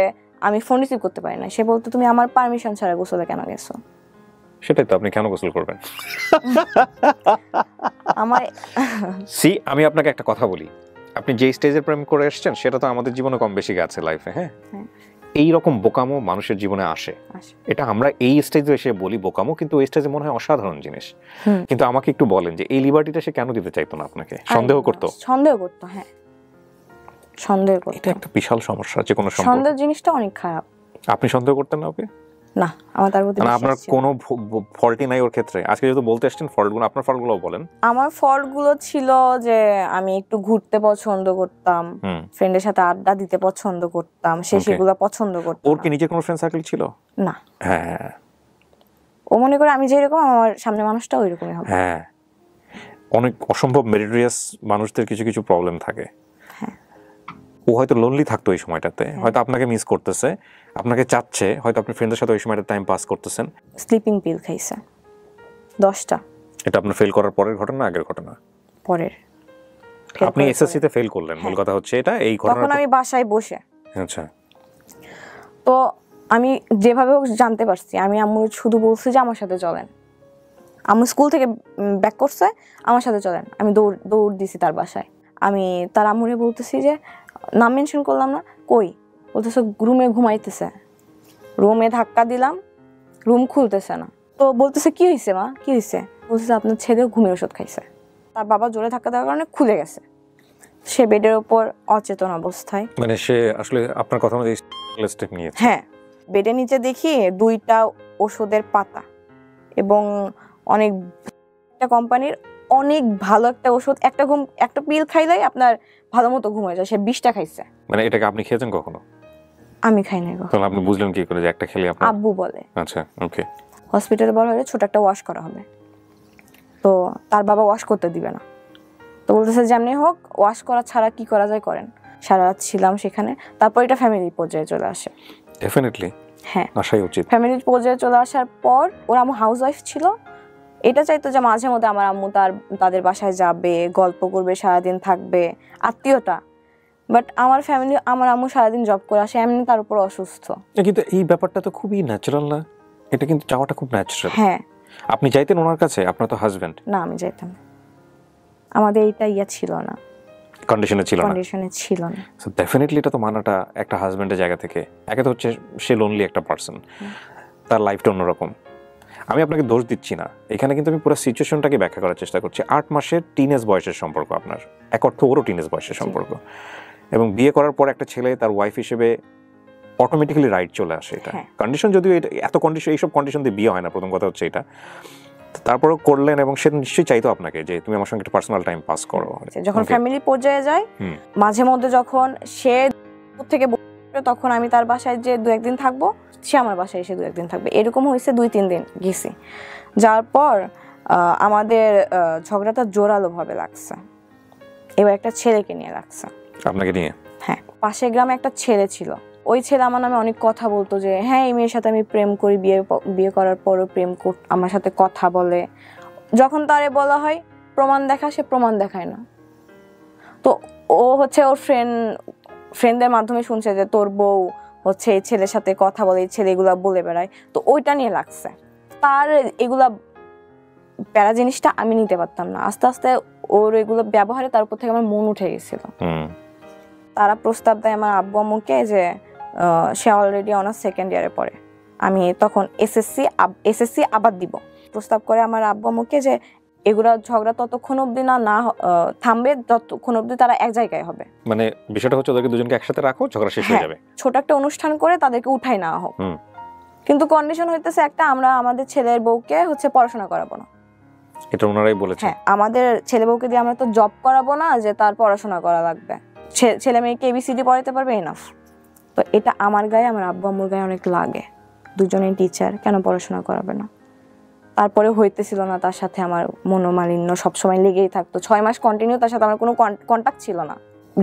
আমি ফোন রিসিভ করতে পারি না। সে বলতো তুমি আমার পারমিশন ছাড়া গোসলে কেন গেছো? সেটাই তো, আপনি কেন গোসল করবেন? আমার আমি আপনাকে একটা কথা বলি, আপনি যে স্টেজের প্রেম করে এসেছেন সেটা তো আমাদের জীবনে কম বেশি গেছে লাইফে। হ্যাঁ, এইরকম বোকামো মানুষের জীবনে আসে। এটা আমরা এই স্টেজে এসে বলি বোকামো, কিন্তু ওই স্টেজে মনে হয় অসাধারণ জিনিস। কিন্তু আমাকে একটু বলেন যে এই লিবার্টিটা সে কেন দিতে চাইতো না আপনাকে? সন্দেহ করতো? হ্যাঁ, সন্দেহ করতো। এটা একটা বিশাল সমস্যা, যে কোনো সম্পর্ক। সন্দেহ জিনিসটা অনেক খারাপ। আপনি সন্দেহ করতেন না ওকে? না, আমার তার প্রতি বিশ্বাস ছিল। আপনার কোনো ফল্টই নাই ওর ক্ষেত্রে? আজকে যেহেতু বলতে আসছেন ফল্টগুলো, আপনার ফল্টগুলোও বলেন। আমার ফল্টগুলো ছিল যে আমি একটু ঘুরতে পছন্দ করতাম, ফ্রেন্ডের সাথে আড্ডা দিতে পছন্দ করতাম, সে সেগুলো পছন্দ করতো। ওর কি নিজের কোনো ফ্রেন্ড সার্কেল ছিল? না। হ্যাঁ, ও মনে করে আমি যেরকম আমার সামনে মানুষটা ওইরকমই হবে। হ্যাঁ, অনেক অসম্ভব মেরিটোরিয়াস মানুষদের কিছু কিছু প্রবলেম থাকে। ও হয়তো লোনলি থাকতো এই সময়টাতে, হয়তো আপনাকে মিস করতেছে, আপনাকে চাচ্ছে, হয়তো আপনি ফ্রেন্ডের সাথে ওই সময়টা টাইম পাস করতেছেন। স্লিপিং পিল খাইছে 10টা। এটা আপনার ফেল করার পরের ঘটনা, আগের ঘটনা? পরের। আপনি এসএসসি তে ফেল করলেন, মূল কথা হচ্ছে এটা। এই ঘটনা তখন আমি বাসায় বসে, আচ্ছা, তো আমি যেভাবে জানতে পারছি, আমি আম্মু শুধু বলছি যে আমার সাথে চলেন। আম্মু স্কুল থেকে ব্যাক করছে, আমার সাথে চলেন। আমি দৌড় দিছি তার বাসায়। আমি তার আম্মুরে বলতেছি যে নাম মেনশন করলাম না, কই বলতেছে রুমে ঘুমাইতেছে, রুমে ধাক্কা দিলাম, রুম খুলতেছে না। তো বলতেছে কি হয়েছে মা, কি হয়েছে? বলতেছে আপনার ছেলে ঘুমের ওষুধ খাইছে। তার বাবা জোরে ধাক্কা দেওয়ার কারণে খুলে গেছে। সে বেডের উপর অচেতন অবস্থায়। মানে সে আসলে আপনার কথা অনুযায়ী স্টেপ নিয়েছে? হ্যাঁ, বেডের নিচে দেখি 2টা ওষুধের পাতা এবং অনেক একটা কোম্পানির অনেক ভালো একটা ওষুধ, একটা পিল খাইলেই আপনার ভালো মতো ঘুম হয়ে যায়। সে 20টা খাইছে। মানে এটাকে আপনি খেয়েছেন কখনো? আমি খাই নাই গো। তাহলে আপনি বুঝলেন কি করে যে একটা খেলে আপনার? আব্বু বলে। আচ্ছা, ওকে। হসপিটালে বলা হলে ছোট একটা ওয়াশ করা হবে, তো তার বাবা ওয়াশ করতে দিবে না। তো বলতেছে যেমনি হোক ওয়াশ করা ছাড়া কি করা যায় করেন। সারা রাত ছিলাম সেখানে। তারপর এটা ফ্যামিলি পর্যায়ে চলে আসে। ডেফিনেটলি হ্যাঁ, আসাই উচিত। ফ্যামিলি পর্যায়ে চলে আসার পর ওর আম্মু হাউস ওয়াইফ ছিল। এটা চাইতো যে মাঝে মধ্যে আমার আম্মু তাদের বাসায় যাবে, গল্প করবে, সারাদিন থাকবে, আত্মীয়তা। বাট আমার আম্মু সারাদিন জব করে আসে, এমনি তার উপর অসুস্থ। কিন্তু এই ব্যাপারটা তো খুবই ন্যাচারাল না? এটা কিন্তু চাওয়াটা খুব ন্যাচারাল। হ্যাঁ, আপনি চাইতেন ওনার কাছে? আপনার তো হাজবেন্ড। না, আমি যাইতাম না। আমাদের এইটা ছিল না, কন্ডিশনে ছিল না। কন্ডিশনে ছিল না। সো ডেফিনেটলি এটা তো মানাটা একটা হাজবেন্ডের জায়গা থেকে, একে তো হচ্ছে সে লোনলি একটা পার্সন, তার লাইফটা অন্যরকম। আমি আপনাকে দোষ দিচ্ছি না, এখানে কিন্তু আমি পুরো সিচুয়েশনটাকে ব্যাখ্যা করার চেষ্টা করছি। 8 মাসের টিনেজ বয়সের সম্পর্ক আপনার, এক অর্থ ওরও টিনেজ বয়সের সম্পর্ক, এবং বিয়ে করার পর একটা ছেলে তার ওয়াইফ হিসেবে অটোমেটিক্যালি রাইট চলে আসে। এটা কন্ডিশন, যদিও এটা এত কন্ডিশন, এইসব কন্ডিশন দিয়ে বিয়ে হয় না, প্রথম কথা হচ্ছে এটা। তারপরেও করলেন, এবং সে নিশ্চয়ই চাইতো আপনাকে যে তুমি আমার সঙ্গে একটা পার্সোনাল টাইম পাস করো। যখন ফ্যামিলি পর্যায়ে যায়, মাঝে মধ্যে যখন সে থেকে তখন আমি তার বাসায় যে 2-1 দিন থাকবো, সে আমার বাসায় এসে 2-1 দিন থাকবে। এরকম হয়েছে 2-3 দিন গেছি। যার পর আমাদের ঝগড়াটা জোরালো ভাবে লাগছে। এবার একটা ছেলেকে নিয়ে লাগছে। আপনাকে নিয়ে? হ্যাঁ, পাশের গ্রামে একটা ছেলে ছিল। ওই ছেলে আমার নামে অনেক কথা বলতো যে হ্যাঁ এই মেয়ের সাথে আমি প্রেম করি, বিয়ে করার পরও আমার সাথে কথা বলে। যখন তারে বলা হয় প্রমাণ দেখা, সে প্রমাণ দেখায় না। তো ও হচ্ছে ওর ফ্রেন্ডদের মাধ্যমে শুনছে যে তোর বউ হচ্ছে এই ছেলের সাথে কথা বলে, এই ছেলে এগুলা বলে বেড়ায়। তো ওইটা নিয়ে লাগছে। তার এগুলা প্যারা জিনিসটা আমি নিতে পারতাম না। আস্তে আস্তে ওর এগুলো ব্যবহারে তার উপর থেকে আমার মন উঠে গেছিল। তারা প্রস্তাব দেয় আমার আব্বু আম্মুকে যে সে অলরেডি অনার্স 2nd ইয়ারে পড়ে, আমি তখন এসএসসি আবার দিব। প্রস্তাব করে আমার আব্বু আম্মুকে যে এগুলা ঝগড়া ততক্ষণ অবধি না থামবে যতক্ষণ অবধি তারা এক জায়গায় হবে। মানে বিষয়টা হচ্ছে ওদেরকে দুজনকে একসাথে রাখো, ঝগড়া শেষ হয়ে যাবে। ছোট একটা অনুষ্ঠান করে তাদেরকে উঠাই নেওয়া হোক। কিন্তু কন্ডিশন হইতেছে একটা, আমরা আমাদের ছেলের বউকে হচ্ছে পড়াশোনা করাবো না। এটা ওনারাই বলেছে? হ্যাঁ, আমাদের ছেলে বউকে দিয়ে আমরা তো জব করাবো না যে তার পড়াশোনা করা লাগবে। ছেলে মেয়েকে ABCD পড়াতে পারবে, এনাফ। তো এটা আমার গায়ে, আমার আব্বু আম্মুর গায়ে অনেক লাগে। দুজনেই টিচার, কেন পড়াশোনা করাবে না? তারপরে হইতেছিল না তার সাথে আমার মনোমালিন্য সবসময় লেগেই থাকতো। 6 মাস কন্টিনিউ তার সাথে আমার কোনো কন্টাক্ট ছিল না।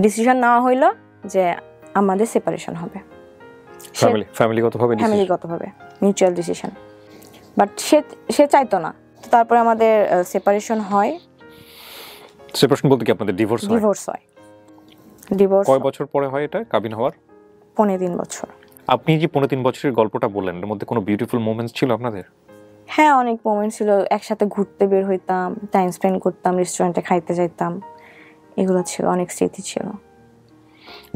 ডিসিশন নেওয়া হইলো যে আমাদের সেপারেশন হবে, ফ্যামিলিগতভাবে মিউচুয়াল ডিসিশন। বাট সে চাইতো না। তারপরে আমাদের সেপারেশন হয়। সেপারেশন বলতে কি আপনাদের ডিভোর্স হয়? ডিভোর্স কয় বছর পরে হয় এটা, কাবিন হওয়ার? 3.5 বছর। আপনি যে 3.5 বছরের গল্পটা বললেন, এর মধ্যে কোনো বিউটিফুল মোমেন্টস ছিল আপনাদের? হ্যাঁ, অনেক মোমেন্ট ছিল। একসাথে ঘুরতে বের হইতাম, টাইম স্পেন্ড করতাম, রেস্টুরেন্টে খাইতে যাইতাম, এগুলো ছিল, অনেক স্মৃতি ছিল।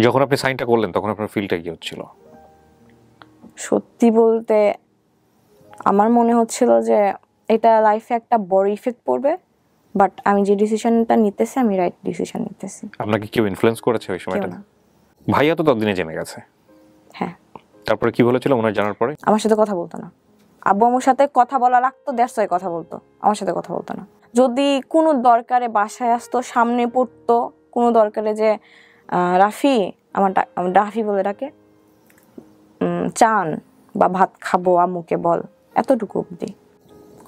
যখন আপনি সাইনটা করলেন তখন আপনার ফিলটা কি হচ্ছিল? সত্যি বলতে আমার মনে হচ্ছিল যে এটা লাইফে একটা বড় ইফেক্ট পড়বে, বাট আমি যে ডিসিশনটা নিতেছি আমি রাইট ডিসিশন নিতেছি। আপনাকে কেউ ইনফ্লুয়েন্স করেছে ওই সময়টা? ভাইয়া তো ততদিনে জেনে গেছে। হ্যাঁ। তারপরে কি বলেছিল ওনার জানার পরে? আমার সাথে কথা বলতো না। আব্বু আম্মুর সাথে কথা বলা রাখতো, দ্যাটস ওয়াই কথা বলতো, আমার সাথে কথা বলতো না। যদি কোনো দরকারে বাসায় আসতো, সামনে পড়তো, কোনো দরকারে যে রাফি, আমার রাফি বলে ডাকে, চান বা ভাত খাবো আম্মুকে বল, এতটুকু অবধি,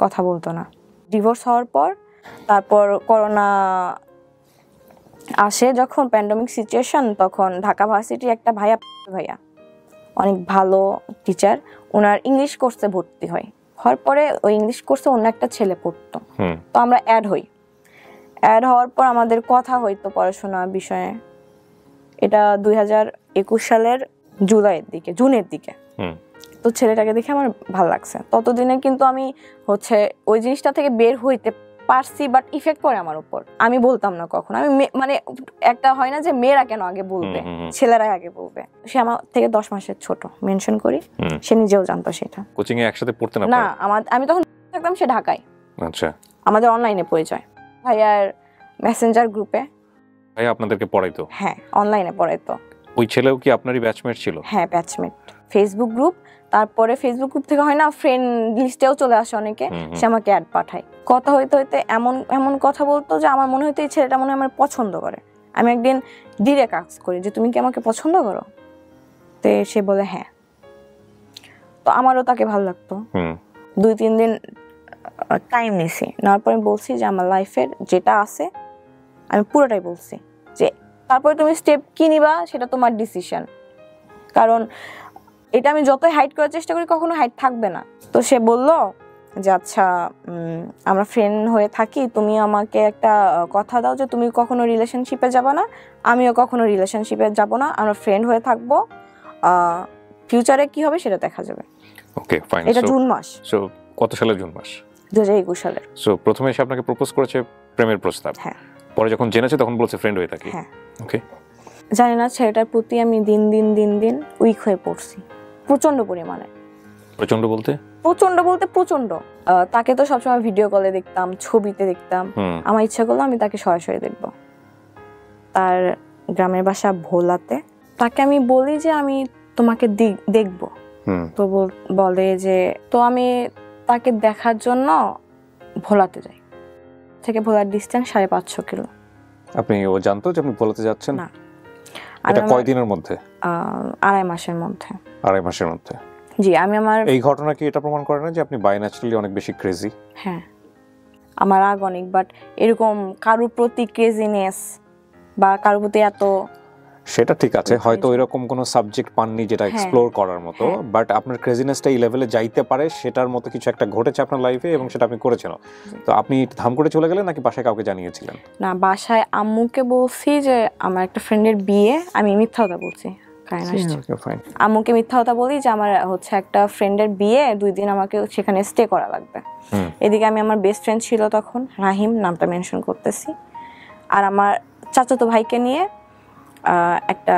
কথা বলতো না। ডিভোর্স হওয়ার পর তারপর করোনা আসে, যখন প্যান্ডেমিক সিচুয়েশন, তখন ঢাকা ভার্সিটির একটা ভাইয়া অনেক ভালো টিচার, ওনার ইংলিশ কোর্সে ভর্তি হওয়ার পরে ওই ইংলিশ কোর্সে অন্য একটা ছেলে পড়তো। তো আমরা অ্যাড হওয়ার পর আমাদের কথা হইতো পড়াশোনা বিষয়ে। এটা 2021 সালের জুনের দিকে। তো ছেলেটাকে দেখে আমার ভালো লাগছে। ততদিনে কিন্তু আমি হচ্ছে ওই জিনিসটা থেকে বের হইতে পারছি, বাট ইফেক্ট পড়ে আমার উপর। আমি বলতাম না কখন, আমি মানে একটা হয় না যে মেয়েরা কেন আগে বলবে, ছেলেরাই আগে বলবে। সে আমার থেকে 10 মাসের ছোট, মেনশন করি, সে নিজেও জানতো সেটা। কোচিং এ একসাথে পড়তে না? না, আমি তখন থাকতাম, সে ঢাকায়। আচ্ছা, আমাদের অনলাইনে পরিচয়, ভাইয়ার মেসেঞ্জার গ্রুপে। ভাইয়া আপনাদেরকে পড়াইতো? হ্যাঁ, অনলাইনে পড়াইতো। ওই ছেলেও কি আপনারই ব্যাচমেট ছিল? হ্যাঁ, ব্যাচমেট। ফেসবুক গ্রুপ, তারপরে ফেসবুক গ্রুপ থেকে হয় না ফ্রেন্ড লিস্টেও চলে আসে অনেকে, সে আমাকে অ্যাড পাঠায়। কথা হইতে হইতে এমন এমন কথা বলতো যে আমার মনে হইতো এই ছেলেটা মনে হয় আমার পছন্দ করে। আমি একদিন ডিরেক্ট আস্ক করি যে তুমি কি আমাকে পছন্দ করো? তো সে বলে হ্যাঁ। তো আমারও তাকে ভালো লাগতো। 2-3 দিন টাইম নিছি, নেওয়ার পরে বলছি যে আমার লাইফের যেটা আছে আমি পুরোটাই বলছি, যে তারপরে তুমি স্টেপ কি নিবা সেটা তোমার ডিসিশন। কারণ এটা আমি যতই হাইড করার চেষ্টা করি কখনো হাইড থাকবে না। তো সে বলল যে আচ্ছা আমরা ফ্রেন্ড হয়ে থাকি, তুমি আমাকে একটা কথা দাও যে তুমি কখনো রিলেশনশিপে যাবে না, আমিও কখনো রিলেশনশিপে যাব না, আমরা ফ্রেন্ড হয়ে থাকবো, ফিউচারে কি হবে সেটা দেখা যাবে। ওকে, ফাইন। এটা জুন মাস। সো কত সালের জুন মাস? 2021 সালের। সো প্রথমে এসে আপনাকে প্রপোজ করেছে, প্রেমের প্রস্তাব। হ্যাঁ। পরে যখন জেনেছে তখন বলেছে ফ্রেন্ড হয়ে থাকি। হ্যাঁ। ওকে। জানি না, ছেলেটার প্রতি আমি দিন দিন উইক হয়ে পড়ছি প্রচন্ড পরিমাণে। প্রচন্ড বলতে? প্রচন্ড। তাকে তো সবসময় ভিডিও কলে দেখতাম, ছবিতে দেখতাম। আমার ইচ্ছা করলো আমি তাকে সরাসরি দেখব। তার গ্রামের বাসা ভোলাতে। তাকে আমি বলি যে আমি তোমাকে দেখব। তো বলে যে, তো আমি তাকে দেখার জন্য ভোলাতে যাই। থেকে ভোলার ডিস্টেন্স 550 কিলো। আপনি ও জানতো যে আপনি ভোলাতে যাচ্ছেন? না। এটা কয় দিনের মধ্যে? 2.5 মাসের মধ্যে। 2.5 মাসের মধ্যে? জি। আমি আমার এই ঘটনা কি এটা প্রমাণ করে না যে আপনি বাই ন্যাচারালি অনেক বেশি ক্রেজি? হ্যাঁ, আমার রাগ অনেক, বাট এরকম কারোর প্রতি ক্রেজিনেস বা কারোর প্রতি এত, সেটা ঠিক আছে, হয়তো এরকম কোনো সাবজেক্ট পাননি যেটা এক্সপ্লোর করার মতো, বাট আপনার ক্রেজিনেসটা এই লেভেলে যাইতে পারে সেটার মতো কিছু একটা ঘটেছে আপনার লাইফে এবং সেটা আপনি করেছেন। তো আপনি ধাম করে চলে গেলেন নাকি বাসায় কাউকে জানিয়েছিলেন? না, বাসায় আম্মুকে বলছি যে আমার একটা ফ্রেন্ডের বিয়ে, আমি মিথ্যা কথা বলছি, আম্মুকে মিথ্যা কথা বলি যে আমার হচ্ছে একটা ফ্রেন্ডের বিয়ে, 2 দিন আমাকে সেখানে স্টে করা লাগবে। এদিকে আমি আমার বেস্ট ফ্রেন্ড ছিল তখন, রাহিম, নামটা মেনশন করতেছি, আর আমার চাচাতো ভাইকে নিয়ে একটা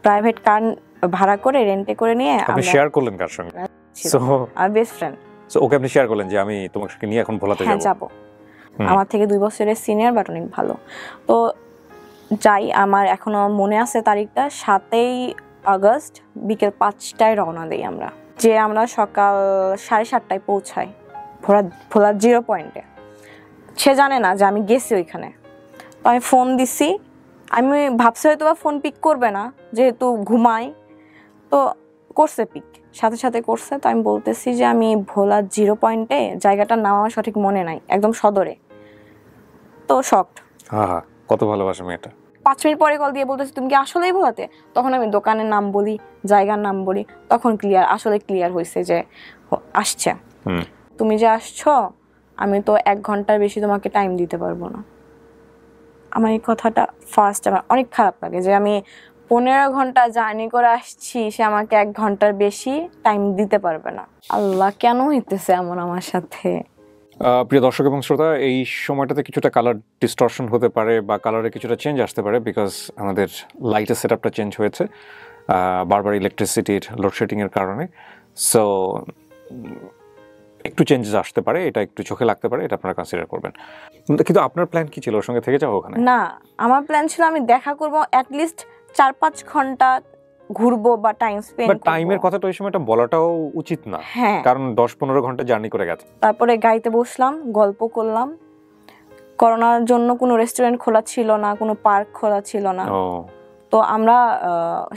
প্রাইভেট কার ভাড়া করে রেন্টে করে নিয়ে আপনি শেয়ার করলেন কার সঙ্গে? সো আমার বেস্ট ফ্রেন্ড। সো ওকে আপনি শেয়ার করলেন যে আমি তোমাকে নিয়ে এখন ভোলাতে যাব? হ্যাঁ, যাব। আমার থেকে 2 বছরের সিনিয়র, বাট অনেক ভালো। তো যাই, আমার এখনো মনে আছে তারিখটা, 7ই আগস্ট বিকেল 5টায় রওনা দিই আমরা। যে আমরা সকাল 7:30টায় পৌঁছাই ভোলার 0 পয়েন্টে। সে জানে না যে আমি গেছি ওইখানে। তো আমি ফোন দিছি, আমি ভাবছি হয়তো বা ফোন পিক করবে না যেহেতু ঘুমাই, তো করছে পিক, সাথে করছে। তো আমি বলতেছি যে আমি ভোলার 0 পয়েন্টে, জায়গাটার নাম আমার সঠিক মনে নাই, একদম সদরে। তো শকড। হ্যাঁ, কত ভালোবাসা মেয়েটা। 5 মিনিট পরে কল দিয়ে বলতেছে তুমি কি আসলেই ভোলাতে? তখন আমি দোকানের নাম বলি, জায়গার নাম বলি, তখন আসলে ক্লিয়ার হয়েছে যে আসছে। তুমি যে আসছো, আমি তো 1 ঘন্টার বেশি তোমাকে টাইম দিতে পারবো না। আমার এই কথাটা ফার্স্ট আমার অনেক খারাপ লাগে যে আমি 15 ঘন্টা জার্নি করে আসছি, সে আমাকে 1 ঘন্টার বেশি টাইম দিতে পারবে না। আল্লাহ, কেন হইতেছে এমন আমার সাথে? প্রিয় দর্শক এবং শ্রোতা, এই সময়টাতে কিছুটা কালার ডিস্টরশন হতে পারে বা কালারে কিছুটা চেঞ্জ আসতে পারে, বিকজ আমাদের লাইটের সেটআপটা চেঞ্জ হয়েছে বারবার ইলেকট্রিসিটির লোডশেডিংয়ের কারণে। সো একটু চেঞ্জেস আসতে পারে, এটা একটু চোখে লাগতে পারে, এটা আপনারা কনসিডার করবেন। কিন্তু আপনার প্ল্যান কি ছিল? ওর সঙ্গে থেকে যাও ওখানে? না, আমার প্ল্যান ছিল আমি দেখা করব, অ্যাট লিস্ট 4-5 ঘন্টা ঘুরবো বা টাইম স্পেন্ড করব। টাইমের কথাটা ওই সময়টা বলাটাও উচিত না, কারণ 10-15 ঘন্টা জার্নি করে গেছে। তারপরে গাড়িতে বসলাম, গল্প করলাম। করোনার জন্য কোনো রেস্টুরেন্ট খোলা ছিল না, কোনো পার্ক খোলা ছিল না। তো আমরা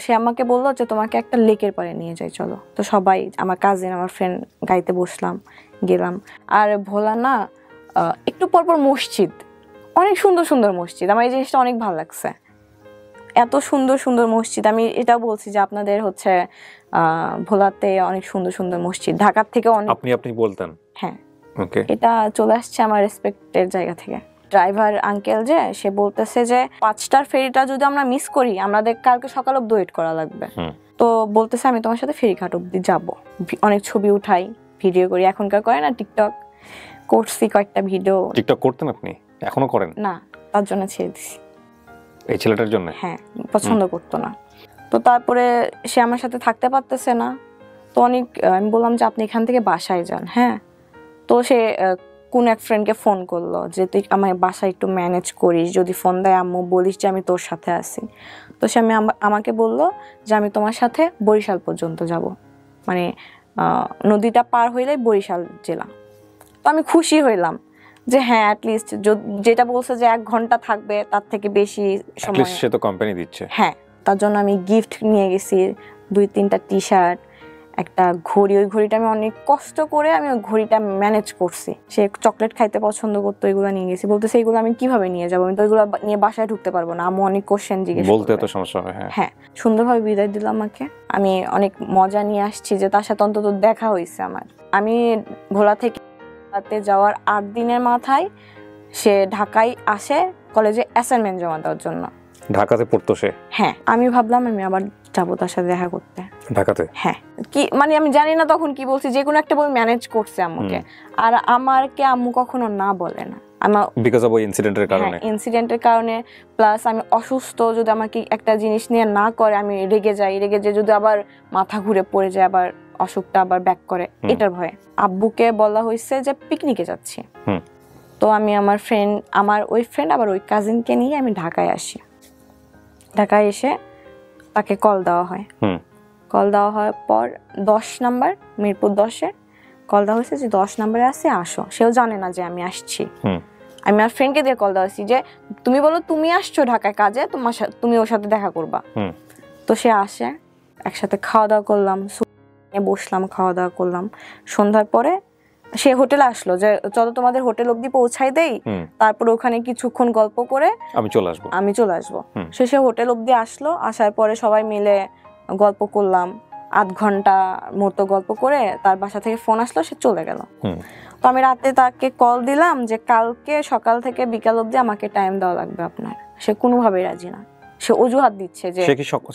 সে আমাকে বললো যে তোমাকে একটা লেকের পাড়ে নিয়ে যাই, চলো। তো সবাই, আমার কাজিন, আমার ফ্রেন্ড, গাড়িতে বসলাম, গেলাম। আর ভোলা না, একটু পরপর মসজিদ, অনেক সুন্দর মসজিদ। আমার এই জিনিসটা অনেক ভালো লাগছে, এত সুন্দর মসজিদ। আমি এটাও বলছি যে আপনাদের হচ্ছে ভোলাতে অনেক সুন্দর মসজিদ, ঢাকার থেকে অনেক। আপনি বলতেন? হ্যাঁ, ওকে। এটা চলে আসছে আমার রেসপেক্টের জায়গা থেকে। ড্রাইভার আঙ্কেল যে, সে বলতেছে যে 5টার ফেরিটা যদি আমরা মিস করি, আমাদের কালকে সকাল অবধি ওয়েট করা লাগবে। তো বলতেছে আমি তোমার সাথে ফেরিঘাট অবধি যাব, অনেক ছবি উঠাই, ভিডিও করি, এখনকার করে না টিকটক, করছি কয়েকটা ভিডিও। টিকটক করতেন আপনি? এখনো করেন? না, তার জন্য ছেড়ে দিছি। এই ছেলেটার জন্য? হ্যাঁ, পছন্দ করতো না। তো তারপরে সে আমার সাথে থাকতে পারতেছে না, তো অনেক আমি বললাম যে আপনি এখান থেকে বাসায় যান। হ্যাঁ, তো সে কোন এক ফ্রেন্ডকে ফোন করলো যে তুই আমার বাসায় একটু ম্যানেজ করিস, যদি ফোন দেয় আম্মু বলিস যে আমি তোর সাথে আছি। তো সে আমাকে বললো যে আমি তোমার সাথে বরিশাল পর্যন্ত যাব, মানে নদীটা পার হইলেই বরিশাল জেলা। তো আমি খুশি হইলাম যে হ্যাঁ অ্যাটলিস্ট যেটা বলছে যে 1 ঘন্টা থাকবে তার থেকে বেশি সময় সে তো কোম্পানি দিচ্ছে। হ্যাঁ, তার জন্য আমি গিফট নিয়ে গেছি 2-3টা টি-শার্ট, একটা ঘড়ি। ওই ঘড়িটা আমি অনেক কষ্ট করে আমি ওই ঘড়িটা ম্যানেজ করছি। সে চকলেট খাইতে পছন্দ করতো, এগুলো নিয়ে গেছি। বলতেছে এগুলো আমি কিভাবে নিয়ে যাবো, আমি তো এগুলো নিয়ে বাসায় ঢুকতে পারবো না, আম্মু অনেক কোশ্চেন জিজ্ঞেস করবে, বলতে তো সমস্যা হয়। হ্যাঁ, সুন্দরভাবে বিদায় দিল আমাকে। আমি অনেক মজা নিয়ে আসছি যে তার সাথে অন্তত দেখা হয়েছে আমার। আমি ভোলা থেকে যাওয়ার 8 দিনের মাথায় সে ঢাকায় আসে কলেজে অ্যাসাইনমেন্ট জমা দেওয়ার জন্য। ঢাকাতে পড়তো সে? হ্যাঁ। আমি ভাবলাম আমি আবার যাবো তার সাথে দেখা করতে ঢাকাতে। হ্যাঁ, কি মানে আমি জানি না তখন কি বলছি, যে কোনো একটা বই ম্যানেজ করছে আম্মুকে। আর আমারকে আম্মু কখনো না বলে না, আমার বিকজ অফ ওই ইনসিডেন্টের কারণে। ইনসিডেন্টের কারণে, প্লাস আমি অসুস্থ, যদি আমাকে একটা জিনিস নিয়ে না করে আমি রেগে যাই, যদি আবার মাথা ঘুরে পড়ে যায়, আবার অসুখটা আবার ব্যাক করে, এটার ভয়ে আব্বুকে বলা হয়েছে যে পিকনিকে যাচ্ছি। তো আমি আমার ওই ফ্রেন্ড আবার ওই কাজিনকে নিয়ে আমি ঢাকায় আসি। ঢাকায় এসে তাকে কল দেওয়া হয়। কল দেওয়া হওয়ার পর 10 নাম্বার মিরপুর 10-এ কল দেওয়া হয়েছে যে 10 নাম্বারে আছে, আসো। সেও জানে না যে আমি আসছি। আমি আমার ফ্রেন্ডকে দিয়ে কল দেওয়া হয়েছি যে তুমি বলো তুমি আসছো ঢাকায় কাজে, তুমি ওর সাথে দেখা করবা। তো সে আসে, একসাথে খাওয়া দাওয়া করলাম, বসলাম, খাওয়া দাওয়া করলাম। সন্ধ্যার পরে সে হোটেলে আসলো যে চলো তোমাদের হোটেল অব্দি পৌঁছাই দেই, তারপর ওখানে কিছুক্ষণ গল্প করে আমি চলে আসবো। সে হোটেল অব্দি আসলো, আসার পরে সবাই মিলে গল্প করলাম, 8 ঘন্টা মতো গল্প করে তার বাসা থেকে ফোন আসলো, সে চলে গেল। তো আমি রাতে তাকে কল দিলাম যে কালকে সকাল থেকে বিকাল অব্দি আমাকে টাইম দেওয়া লাগবে আপনার। সে কোনোভাবেই রাজি না, সে অজুহাত দিচ্ছে যে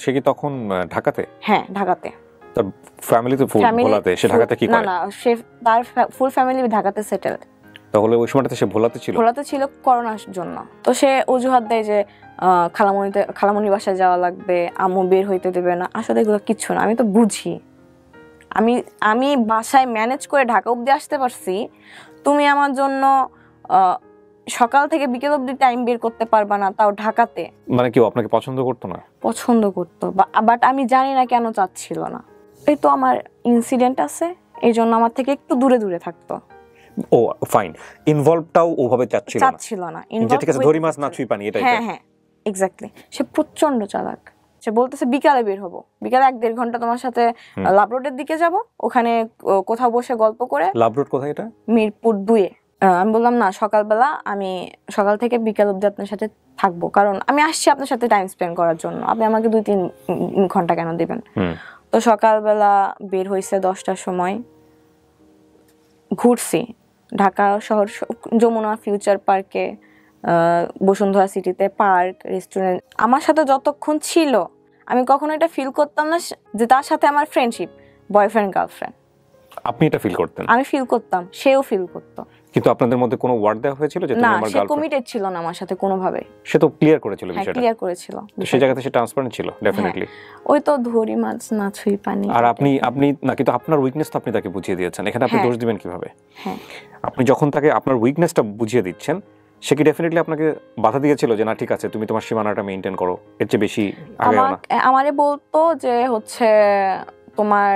সে কি তখন ঢাকাতে? হ্যাঁ, ঢাকাতে। তার ফ্যামিলি তো ভোলাতে, সে ঢাকাতে কি করে? না, সে তার ফুল ফ্যামিলি ঢাকাতে সেটেলড। তাহলে ওই সময়টাতে সে ভোলাতে ছিল করোনার জন্য। তো সে অজুহাত দেয় যে খালামণির বাসায় যাওয়া লাগবে, আম্মু বের হইতে দেবে না। আসলে এগুলো কিচ্ছু না, আমি তো বুঝি। আমি বাসায় ম্যানেজ করে ঢাকা অব্দি আসতে পারছি, তুমি আমার জন্য সকাল থেকে বিকেল অব্দি টাইম বের করতে পারবা না, তাও ঢাকাতে। মানে কি আপনাকে পছন্দ করতো না? পছন্দ করতো, বাট আমি জানি না কেন চাচ্ছিল না। এই তো আমার ইনসিডেন্ট আছে, এই জন্য আমার থেকে একটু দূরে দূরে থাকতো। ও ফাইন, ইনভলভটাও ওভাবে চাচ্ছিল না। ঠিক আছে, ধরি মাছ না ছুঁই পানি, এটাই। হ্যাঁ, এক্স্যাক্টলি। সে প্রচন্ড চালাক। সে বলতেছে বিকালে বের হবো, বিকালে 1-1.5 ঘন্টা তোমার সাথে লাভ রোডের দিকে যাব, ওখানে কোথাও বসে গল্প করে। লাভ রোড কোথায় এটা? মিরপুর 2-এ। আমি বললাম না, সকালবেলা আমি সকাল থেকে বিকাল অব্দি আপনার সাথে থাকবো, কারণ আমি আসছি আপনার সাথে টাইম স্পেন্ড করার জন্য, আপনি আমাকে 2-3 ঘন্টা কেন দিবেন। তো সকালবেলা বের হয়েছে 10টার সময়, ঘুরছি ঢাকা শহর, যমুনা ফিউচার পার্কে, বসুন্ধরা সিটিতে, পার্ক, রেস্টুরেন্ট। আমার সাথে যতক্ষণ ছিল আমি কখনো এটা ফিল করতাম না যে তার সাথে আমার ফ্রেন্ডশিপ, বয়ফ্রেন্ড গার্লফ্রেন্ড। আপনি এটা ফিল করতেন? আমি ফিল করতাম, সেও ফিল করতো। কিন্তু আপনাদের মধ্যে কোনো ওয়ার্ড দেওয়া হয়েছিল যে তুমি আমার গার্লফ্রেন্ড? না, সে কমিটেড ছিল না আমার সাথে কোনোভাবে। সে তো ক্লিয়ার করেছিল বিষয়টা। হ্যাঁ, ক্লিয়ার করেছিল। সেই জায়গাতে সে ট্রান্সপারেন্ট ছিল ডেফিনেটলি। ওই তো ধরি মাছ না ছুঁই পানি। আর আপনি না, কিন্তু আপনার উইকনেস তো আপনি তাকে বুঝিয়ে দিয়েছেন, এখানে আপনি দোষ দিবেন কিভাবে? হ্যাঁ, আপনি যখন তাকে আপনার উইকনেসটা বুঝিয়ে দিচ্ছেন, সে কি ডেফিনেটলি আপনাকে বাধা দিয়েছিল যে না ঠিক আছে তুমি তোমার সীমানাটা মেইনটেইন করো, এর চেয়ে বেশি আগাও না? আমারে বলতো যে হচ্ছে তোমার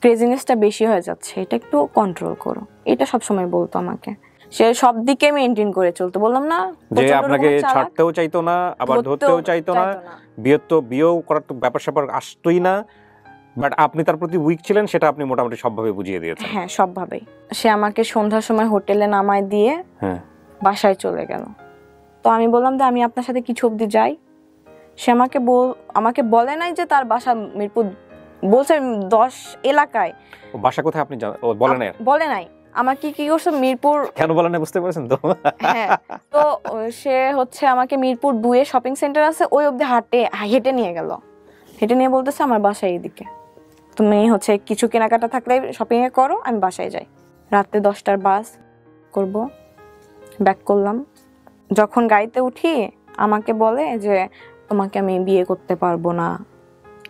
ক্রেজিনেসটা বেশি হয়ে যাচ্ছে, এটা একটু কন্ট্রোল করো, এটা সব সময় বলতো আমাকে। সে সব দিকে মেইনটেইন করে চলতো, বললাম না যে আপনাকে ছাড়তেও চাইতো না, আবার ধরতেও চাইতো না, বিয়েও করার তো ব্যাপার স্যাপার আসতোই না, বাট আপনি তার প্রতি উইক ছিলেন, সেটা আপনি মোটামুটি সবভাবে বুঝিয়ে দিয়েছেন। হ্যাঁ, সবভাবেই। সে আমাকে সন্ধ্যার সময় হোটেলে নামায় দিয়ে বাসায় চলে গেল। তো আমি বললাম যে আমি আপনার সাথে কিছু অবধি যাই। সে আমাকে বলে নাই যে তার বাসা মিরপুর, বলছে 10 এলাকায়। বাসা কোথায় আপনি বলে নাই। আমার কি করছে মিরপুর, কেন বলে না বুঝতে পারছেন তো? হ্যাঁ, তো সে হচ্ছে আমাকে মিরপুর 2-এ শপিং সেন্টার আছে, ওই অবধি হেঁটে নিয়ে গেল। হেঁটে নিয়ে বলতেছে আমার বাসা এইদিকে, তুমি হচ্ছে কিছু কেনাকাটা থাকলে শপিং এ করো, আমি বাসায় যাই। রাতে 10টার বাস, করব। ব্যাক করলাম। যখন গাড়িতে উঠি আমাকে বলে যে তোমাকে আমি বিয়ে করতে পারবো না,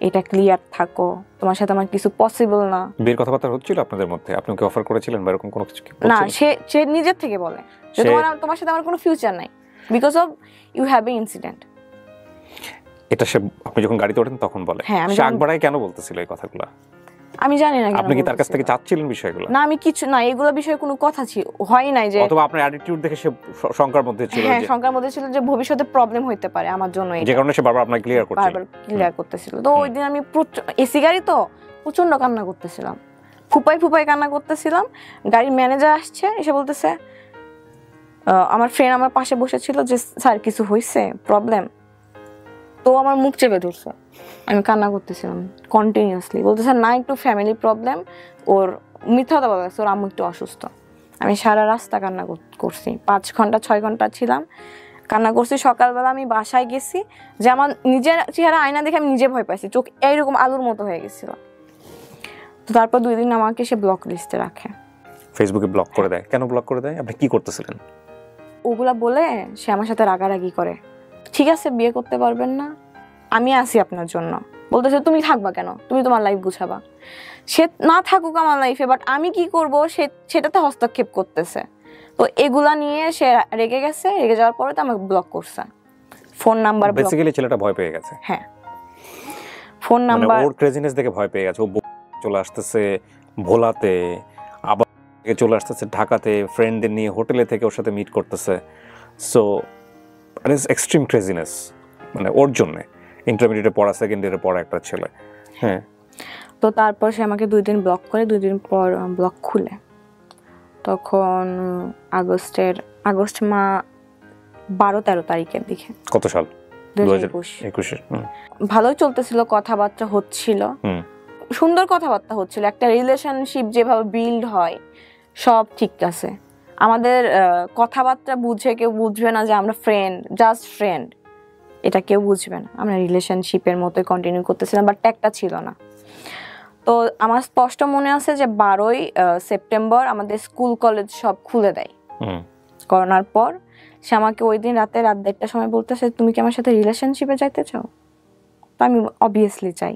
এটা ক্লিয়ার থাকো, তোমার সাথে আমার কিছু পসিবল না। বিয়ের কথাবার্তা হচ্ছিল আপনাদের মধ্যে? আপনি কি অফার করেছিলেন বা এরকম কোনো কিছু না, সে নিজের থেকে বলে যে তোমার সাথে আমার কোনো ফিউচার নাই, because of you have a incident. এটা সে আপনি যখন গাড়িতে ওঠেন তখন বলে? হ্যাঁ, সে আগবাড়ায় কেন বলতেছিল এই কথাগুলো? আমি জানি না। আপনি কি তার কাছ থেকে চাচ্ছিলেন বিষয়গুলো? না, আমি কিছু না, এগুলো বিষয়ে কোনো কথা হয় নাই। যে অথবা আপনার অ্যাটিটিউড দেখে সে শঙ্কার মধ্যে ছিল? হ্যাঁ, শঙ্কার মধ্যে ছিল যে ভবিষ্যতে প্রবলেম হইতে পারে আমার জন্য, যে কারণে সে বারবার আপনাকে ক্লিয়ার করতেছিল। তো ওই দিন আমি এসি গাড়ি তো প্রচন্ড কান্না করতেছিলাম, ফুপাই কান্না করতেছিলাম। গাড়ির ম্যানেজার আসছে, এসে বলতেছে, আমার ফ্রেন্ড আমার পাশে বসেছিল, যে স্যার কিছু হয়েছে, প্রবলেম? তো আমার মুখ চেপে ধরছে, আমি কান্না করতেছিলাম কন্টিনিউয়াসলি। বলতেছে না, একটু ফ্যামিলি প্রবলেম, ওর মিথ্যা কথা বলা, ওর আম্মু একটু অসুস্থ। আমি সারা রাস্তা কান্না করছি, 5 ঘন্টা 6 ঘন্টা ছিলাম, কান্না করছি। সকালবেলা আমি বাসায় গেছি, যে আমার নিজের চেহারা আয়না দেখে আমি নিজে ভয় পাইছি, চোখ এইরকম আলুর মতো হয়ে গেছিল। তো তারপর 2 দিন আমাকে সে ব্লক লিস্টে রাখে, ফেসবুকে ব্লক করে দেয়। কেন ব্লক করে দেয়? আপনি কি করতেছিলেন? ওগুলা বলে সে আমার সাথে রাগারাগি করে। ঠিক আছে, বিয়ে করতে পারবেন না, আমি আছি আপনার জন্য। বলতেছে তুমি থাকবা কেন, তুমি তোমার লাইফ গুছাবা। সে না থাকুক আমার লাইফে, বাট আমি কি করব সেটাতে হস্তক্ষেপ করতেছে। তো এগুলা নিয়ে সে রেগে গেছে, রেগে যাওয়ার পরে তো আমাকে ব্লক করছে, ফোন নাম্বার ব্লক। বেসিক্যালি ছেলেটা ভয় পেয়ে গেছে। হ্যাঁ, ফোন নাম্বার, ওর ক্রেজিনেস দেখে ভয় পেয়ে গেছে। ও চলে আসতেছে ভোলাতে, আবার চলে আসতেছে ঢাকাতে, ফ্রেন্ডদের নিয়ে হোটেলে থেকে ওর সাথে মিট করতেছে। সো এক্সট্রিম ক্রেজিনেস, মানে ওর জন্য ইন্টারমিডিয়েটে পড়া, সেকেন্ড ইয়ারে পড়া একটা ছেলে। হ্যাঁ, তো তারপর সে আমাকে 2 দিন ব্লক করে, 2 দিন পর ব্লক খুলে। তখন আগস্ট 12-13 তারিখের দিকে। কত সাল? 2021। ভালোই চলতেছিল, কথাবার্তা হচ্ছিল, সুন্দর কথাবার্তা হচ্ছিল। একটা রিলেশনশিপ যেভাবে বিল্ড হয় সব ঠিক আছে। আমাদের কথাবার্তা বুঝে কেউ বুঝবে না যে আমরা ফ্রেন্ড, জাস্ট ফ্রেন্ড, এটা কেউ বুঝবে না। আমরা রিলেশনশিপের মতোই কন্টিনিউ করতেছিলাম, বাট ট্যাগটা ছিল না। তো আমার স্পষ্ট মনে আছে যে 12ই সেপ্টেম্বর আমাদের স্কুল কলেজ সব খুলে দেয় করোনার পর। সে আমাকে ওই দিন রাত 1:30টার সময় বলতেছে, তুমি কি আমার সাথে রিলেশনশিপে যাইতে চাও? তো আমি অবভিয়াসলি চাই।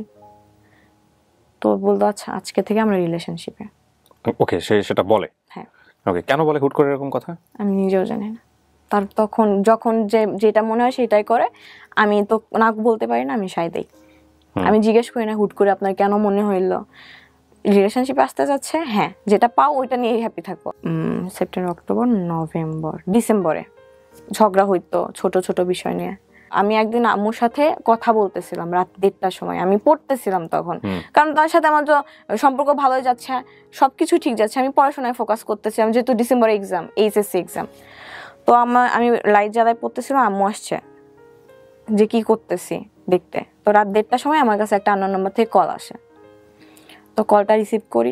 তো বলতো আচ্ছা, আজকে থেকে আমরা রিলেশনশিপে। ওকে, সেটা বলে? হ্যাঁ। ওকে, কেন বলে হুট করে এরকম কথা? আমি নিজেও জানি না। তার তখন যখন যেটা মনে হয় সেটাই করে। আমি তো না বলতে পারি না, আমি সায় দেই। আমি জিজ্ঞেস করি না হুট করে আপনার কেন মনে হইলো রিলেশনশিপে আসতে যাচ্ছে। হ্যাঁ, যেটা পাও ওইটা নিয়েই হ্যাপি থাকো। সেপ্টেম্বর, অক্টোবর, নভেম্বর, ডিসেম্বরে ঝগড়া হইতো ছোট ছোট বিষয় নিয়ে। আমি একদিন আম্মুর সাথে কথা বলতেছিলাম রাত 1:30টার সময়, আমি পড়তেছিলাম তখন, কারণ তার সাথে আমার তো সম্পর্ক ভালোই যাচ্ছে, সবকিছু ঠিক যাচ্ছে, আমি পড়াশোনায় ফোকাস করতেছিলাম, যেহেতু ডিসেম্বরে এক্সাম, এইচএসসি এক্সাম। তো আমি লাইট জ্বালায় পড়তেছিলাম, আম্মু আসছে যে কি করতেছি দেখতে। তো রাত 1:30টার সময় আমার কাছে একটা আননোন নাম্বার থেকে কল আসে। তো কলটা রিসিভ করি,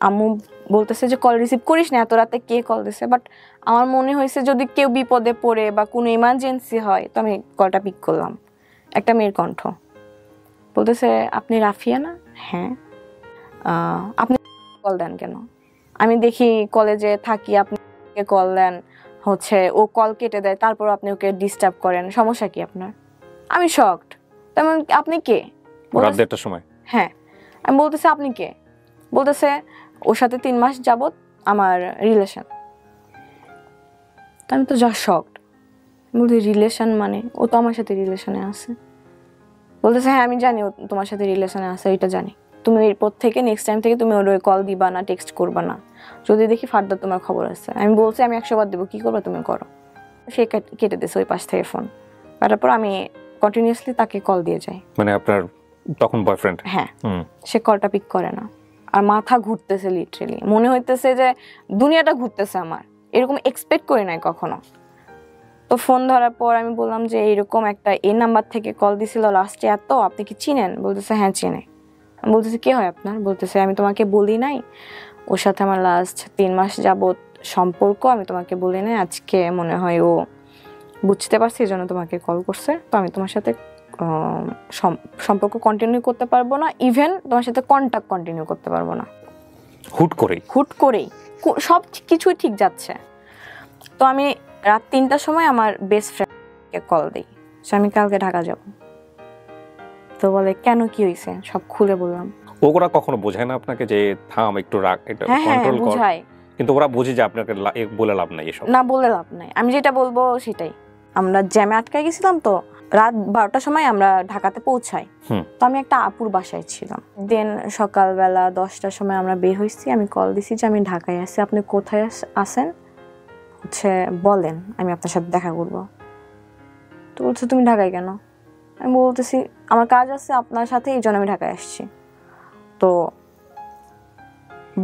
আম্মু বলতেছে যে কল রিসিভ করিস না, এত রাতে কে কল দিছে। বাট আমার মনে হয়েছে যদি কেউ বিপদে পড়ে বা কোনো ইমার্জেন্সি হয়, তো আমি কলটা পিক করলাম। একটা মেয়ের কণ্ঠ, বলতেছে আপনি রাফিয়া না? হ্যাঁ। আপনি কল দেন কেন? আমি দেখি কলেজে থাকি, আপনি কল দেন, হচ্ছে ও কল কেটে দেয়, তারপর আপনি ওকে ডিস্টার্ব করেন, সমস্যা কি আপনার? আমি শকড। তেমন আপনি কে? রাত 1:30টার সময়? হ্যাঁ। আমি বলতেছে আপনি কে? বলতেছে ওর সাথে 3 মাস যাবত আমার রিলেশন। আমি তো যা শকড। বলতে রিলেশন মানে? ও তো আমার সাথে রিলেশনে আছে। বলতেছে হ্যাঁ আমি জানি ও তোমার সাথে রিলেশনে আছে, এটা জানি। তুমি এরপর থেকে নেক্সট টাইম থেকে তুমি ওর কল দিবা না, টেক্সট করবা না, যদি দেখি ফার্দার তোমার খবর আছে। আমি বলছি আমি 100 বার দেবো, কি করবা তুমি করো। সে কেটে দিয়েছে ওই পাশ থেকে ফোন। তারপর আমি কন্টিনিউয়াসলি তাকে কল দিয়ে যাই। মানে আপনার তখন বয়ফ্রেন্ড? হ্যাঁ। সে কলটা পিক করে না, আর মাথা ঘুরতেছে, লিটারেলি মনে হইতেছে যে দুনিয়াটা ঘুরতেছে আমার, এরকম এক্সপেক্ট করি নাই কখনো। তো ফোন ধরার পর আমি বললাম যে এইরকম একটা এই নাম্বার থেকে কল দিছিল লাস্টে, এত আপনি কি চিনেন? বলতেছে হ্যাঁ চিনে। আমি বলতেছি কে হয় আপনার? বলতেছে আমি তোমাকে বলি নাই, ওর সাথে আমার লাস্ট 3 মাস যাবত সম্পর্ক, আমি তোমাকে বলি নাই, আজকে মনে হয় ও বুঝতে পারছি, এই জন্য তোমাকে কল করছে। তো আমি তোমার সাথে সম্পর্ক কন্টিনিউ করতে পারবো না, ইভেন তোমার সাথে কন্টাক্ট কন্টিনিউ করতে পারবো না। হুট করেই সব কিছুই ঠিক যাচ্ছে। তো আমি রাত 3টার সময় আমার বেস্ট ফ্রেন্ডকে কল দিই, আমি কালকে ঢাকা যাব। তো বলে কেন, কি হয়েছে, সব খুলে বললাম। ওরা কখনো বোঝায় না আপনাকে যে থাম একটু রাখ, এটা কন্ট্রোল কর? বুঝায়, কিন্তু ওরা বুঝে যে আপনাকে বলে লাভ নাই এসব। না বলে লাভ নাই, আমি যেটা বলবো সেটাই। আমরা জ্যামে আটকায় গেছিলাম, তো রাত 12টার সময় আমরা ঢাকাতে পৌঁছাই। তো আমি একটা আপুর বাসায় ছিলাম। দেন সকালবেলা 10টার সময় আমরা বের হয়েছি, আমি কল দিছি যে আমি ঢাকায় আছি, আপনি কোথায় আছেন হচ্ছে বলেন, আমি আপনার সাথে দেখা করবো। তো বলছে তুমি ঢাকায় কেন? আমি বলতেছি আমার কাজ আছে আপনার সাথে, এই জন্য আমি ঢাকায় আসছি। তো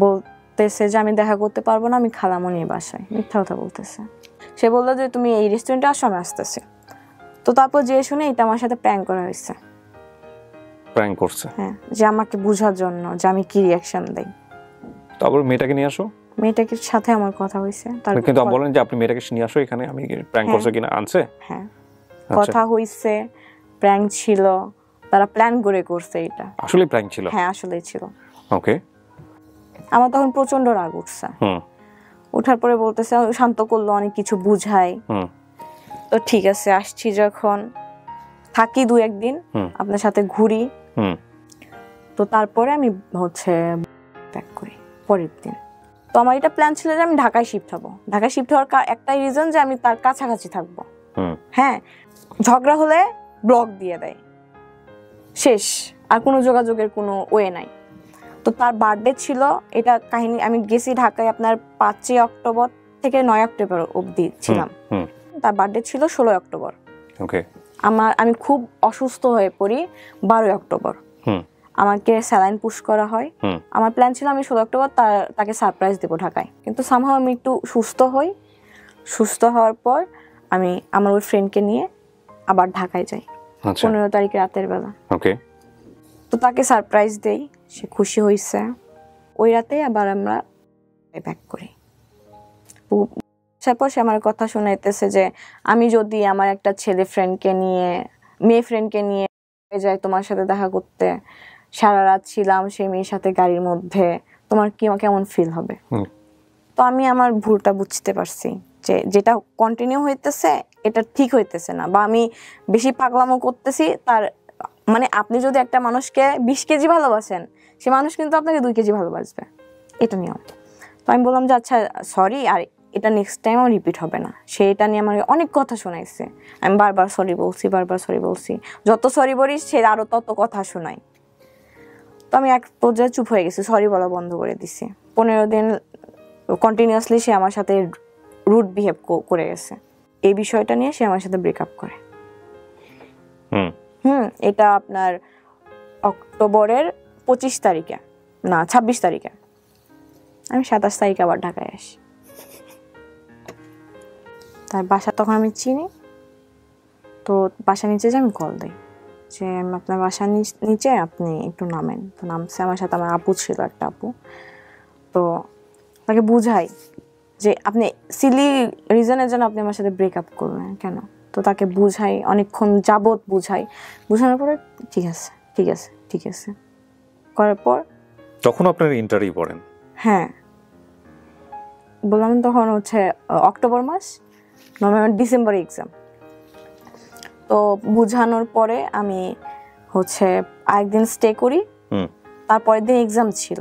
বলতেছে যে আমি দেখা করতে পারবো না, আমি খালামণির বাসায়। মিথ্যা কথা বলতেছে। সে বললো যে তুমি এই রেস্টুরেন্টে আসো, আমি আসতেছি। তো তারপর যে শুনে এটা আমার সাথে প্র্যাঙ্ক করা হয়েছে। প্র্যাঙ্ক করছে? হ্যাঁ, যে আমাকে বোঝার জন্য যে আমি কি রিয়াকশন দেই। তারপর মেয়েটাকে নিয়ে আসো? মেয়েটাকে সাথে আমার কথা হয়েছে। কিন্তু বলেন যে আপনি মেয়েটাকে নিয়ে আসো এখানে, আমি প্র্যাঙ্ক করছে কিনা আনছে? হ্যাঁ, কথা হইছে, প্র্যাঙ্ক ছিল, তারা প্ল্যান করে করছে এটা। আসলে প্র্যাঙ্ক ছিল? হ্যাঁ, আসলেই ছিল। ওকে। আমার তখন প্রচন্ড রাগ উঠছে। ওঠার পরে বলতেছে, শান্ত করলো, অনেক কিছু বুঝাই। তো ঠিক আছে, আসছি যখন, থাকি 2-1 দিন, আপনার সাথে ঘুরি। তো তারপরে আমি হচ্ছে ব্যাক করি পরের দিন। তো আমার এটা প্ল্যান ছিল যে আমি ঢাকায় শিফট হব। ঢাকায় শিফট হওয়ার একটাই রিজন যে আমি তার কাছাকাছি থাকবো। হ্যাঁ, ঝগড়া হলে ব্লক দিয়ে দেয়, শেষ, আর কোনো যোগাযোগের কোনো ওয়ে নাই। তো তার বার্থডে ছিল, এটা কাহিনী, আমি গেছি ঢাকায় আপনার 5ই অক্টোবর থেকে 9 অক্টোবর অবধি ছিলাম। তার বার্থডে ছিল 16 অক্টোবর। ওকে। আমি খুব অসুস্থ হয়ে পড়ি 12 অক্টোবর। আমাকে স্যালাইন পুশ করা হয়। আমার প্ল্যান ছিল আমি 16 অক্টোবর তাকে সারপ্রাইজ দেবো ঢাকায়, কিন্তু সামহাও আমি একটু সুস্থ হই। সুস্থ হওয়ার পর আমি আমার ওই ফ্রেন্ডকে নিয়ে আবার ঢাকায় যাই 15 তারিখে রাতের বেলা। ওকে। তো তাকে সারপ্রাইজ দেই, সে খুশি হয়েছে। ওই রাতে আবার আমরা ব্যাক করি। তারপর সে আমার কথা শোনাইতেছে যে আমি যদি আমার একটা ছেলে ফ্রেন্ডকে নিয়ে, মেয়ে ফ্রেন্ডকে নিয়ে যাই তোমার সাথে দেখা করতে, সারা রাত ছিলাম সেই মেয়ের সাথে গাড়ির মধ্যে, তোমার কেমন ফিল হবে? তো আমি আমার ভুলটা বুঝতে পারছি যে যেটা কন্টিনিউ হইতেছে এটা ঠিক হইতেছে না, বা আমি বেশি পাগলামো করতেছি। তার মানে আপনি যদি একটা মানুষকে 20 কেজি ভালোবাসেন, সে মানুষ কিন্তু আপনাকে 2 কেজি ভালোবাসবে, এটা নিয়ম। তো আমি বললাম যে আচ্ছা সরি, আর এটা নেক্সট টাইম রিপিট হবে না। সে এটা নিয়ে আমার অনেক কথা শোনাইছে, আমি বারবার সরি বলছি। যত সরি বলি সে আরো তত কথা শোনায়। তো আমি এক পর্যায়ে চুপ হয়ে গেছি, সরি বলা বন্ধ করে দিছি। 15 দিন কন্টিনিউয়াসলি সে আমার সাথে রুড বিহেভ করে গেছে। এই বিষয়টা নিয়ে সে আমার সাথে ব্রেকআপ করে। এটা আপনার অক্টোবরের 25 তারিখে, না 26 তারিখে। আমি 27 তারিখে আবার ঢাকায় আসি। তার বাসা তখন আমি চিনি। তো বাসা নিচে যে আমি কল দিই যে আমি আপনার বাসার নিচে, আপনি একটু নামেন। তো নামছে, আমার সাথে আমার আপু ছিল, একটা আপু। তো তাকে বুঝাই যে আপনি সিলি রিজনের জন্য আপনি আমার সাথে ব্রেকআপ করলেন কেন। তো তাকে বুঝাই, অনেকক্ষণ যাবত বুঝানোর পরে ঠিক আছে করার পর তখন আপনার ইন্টারভিউ পড়েন? হ্যাঁ, বললাম তখন হচ্ছে অক্টোবর মাস, নভেম্বর ডিসেম্বরে এক্সাম। তো বুঝানোর পরে আমি হচ্ছে আরেকদিন স্টে করি, তারপরের দিন এক্সাম ছিল।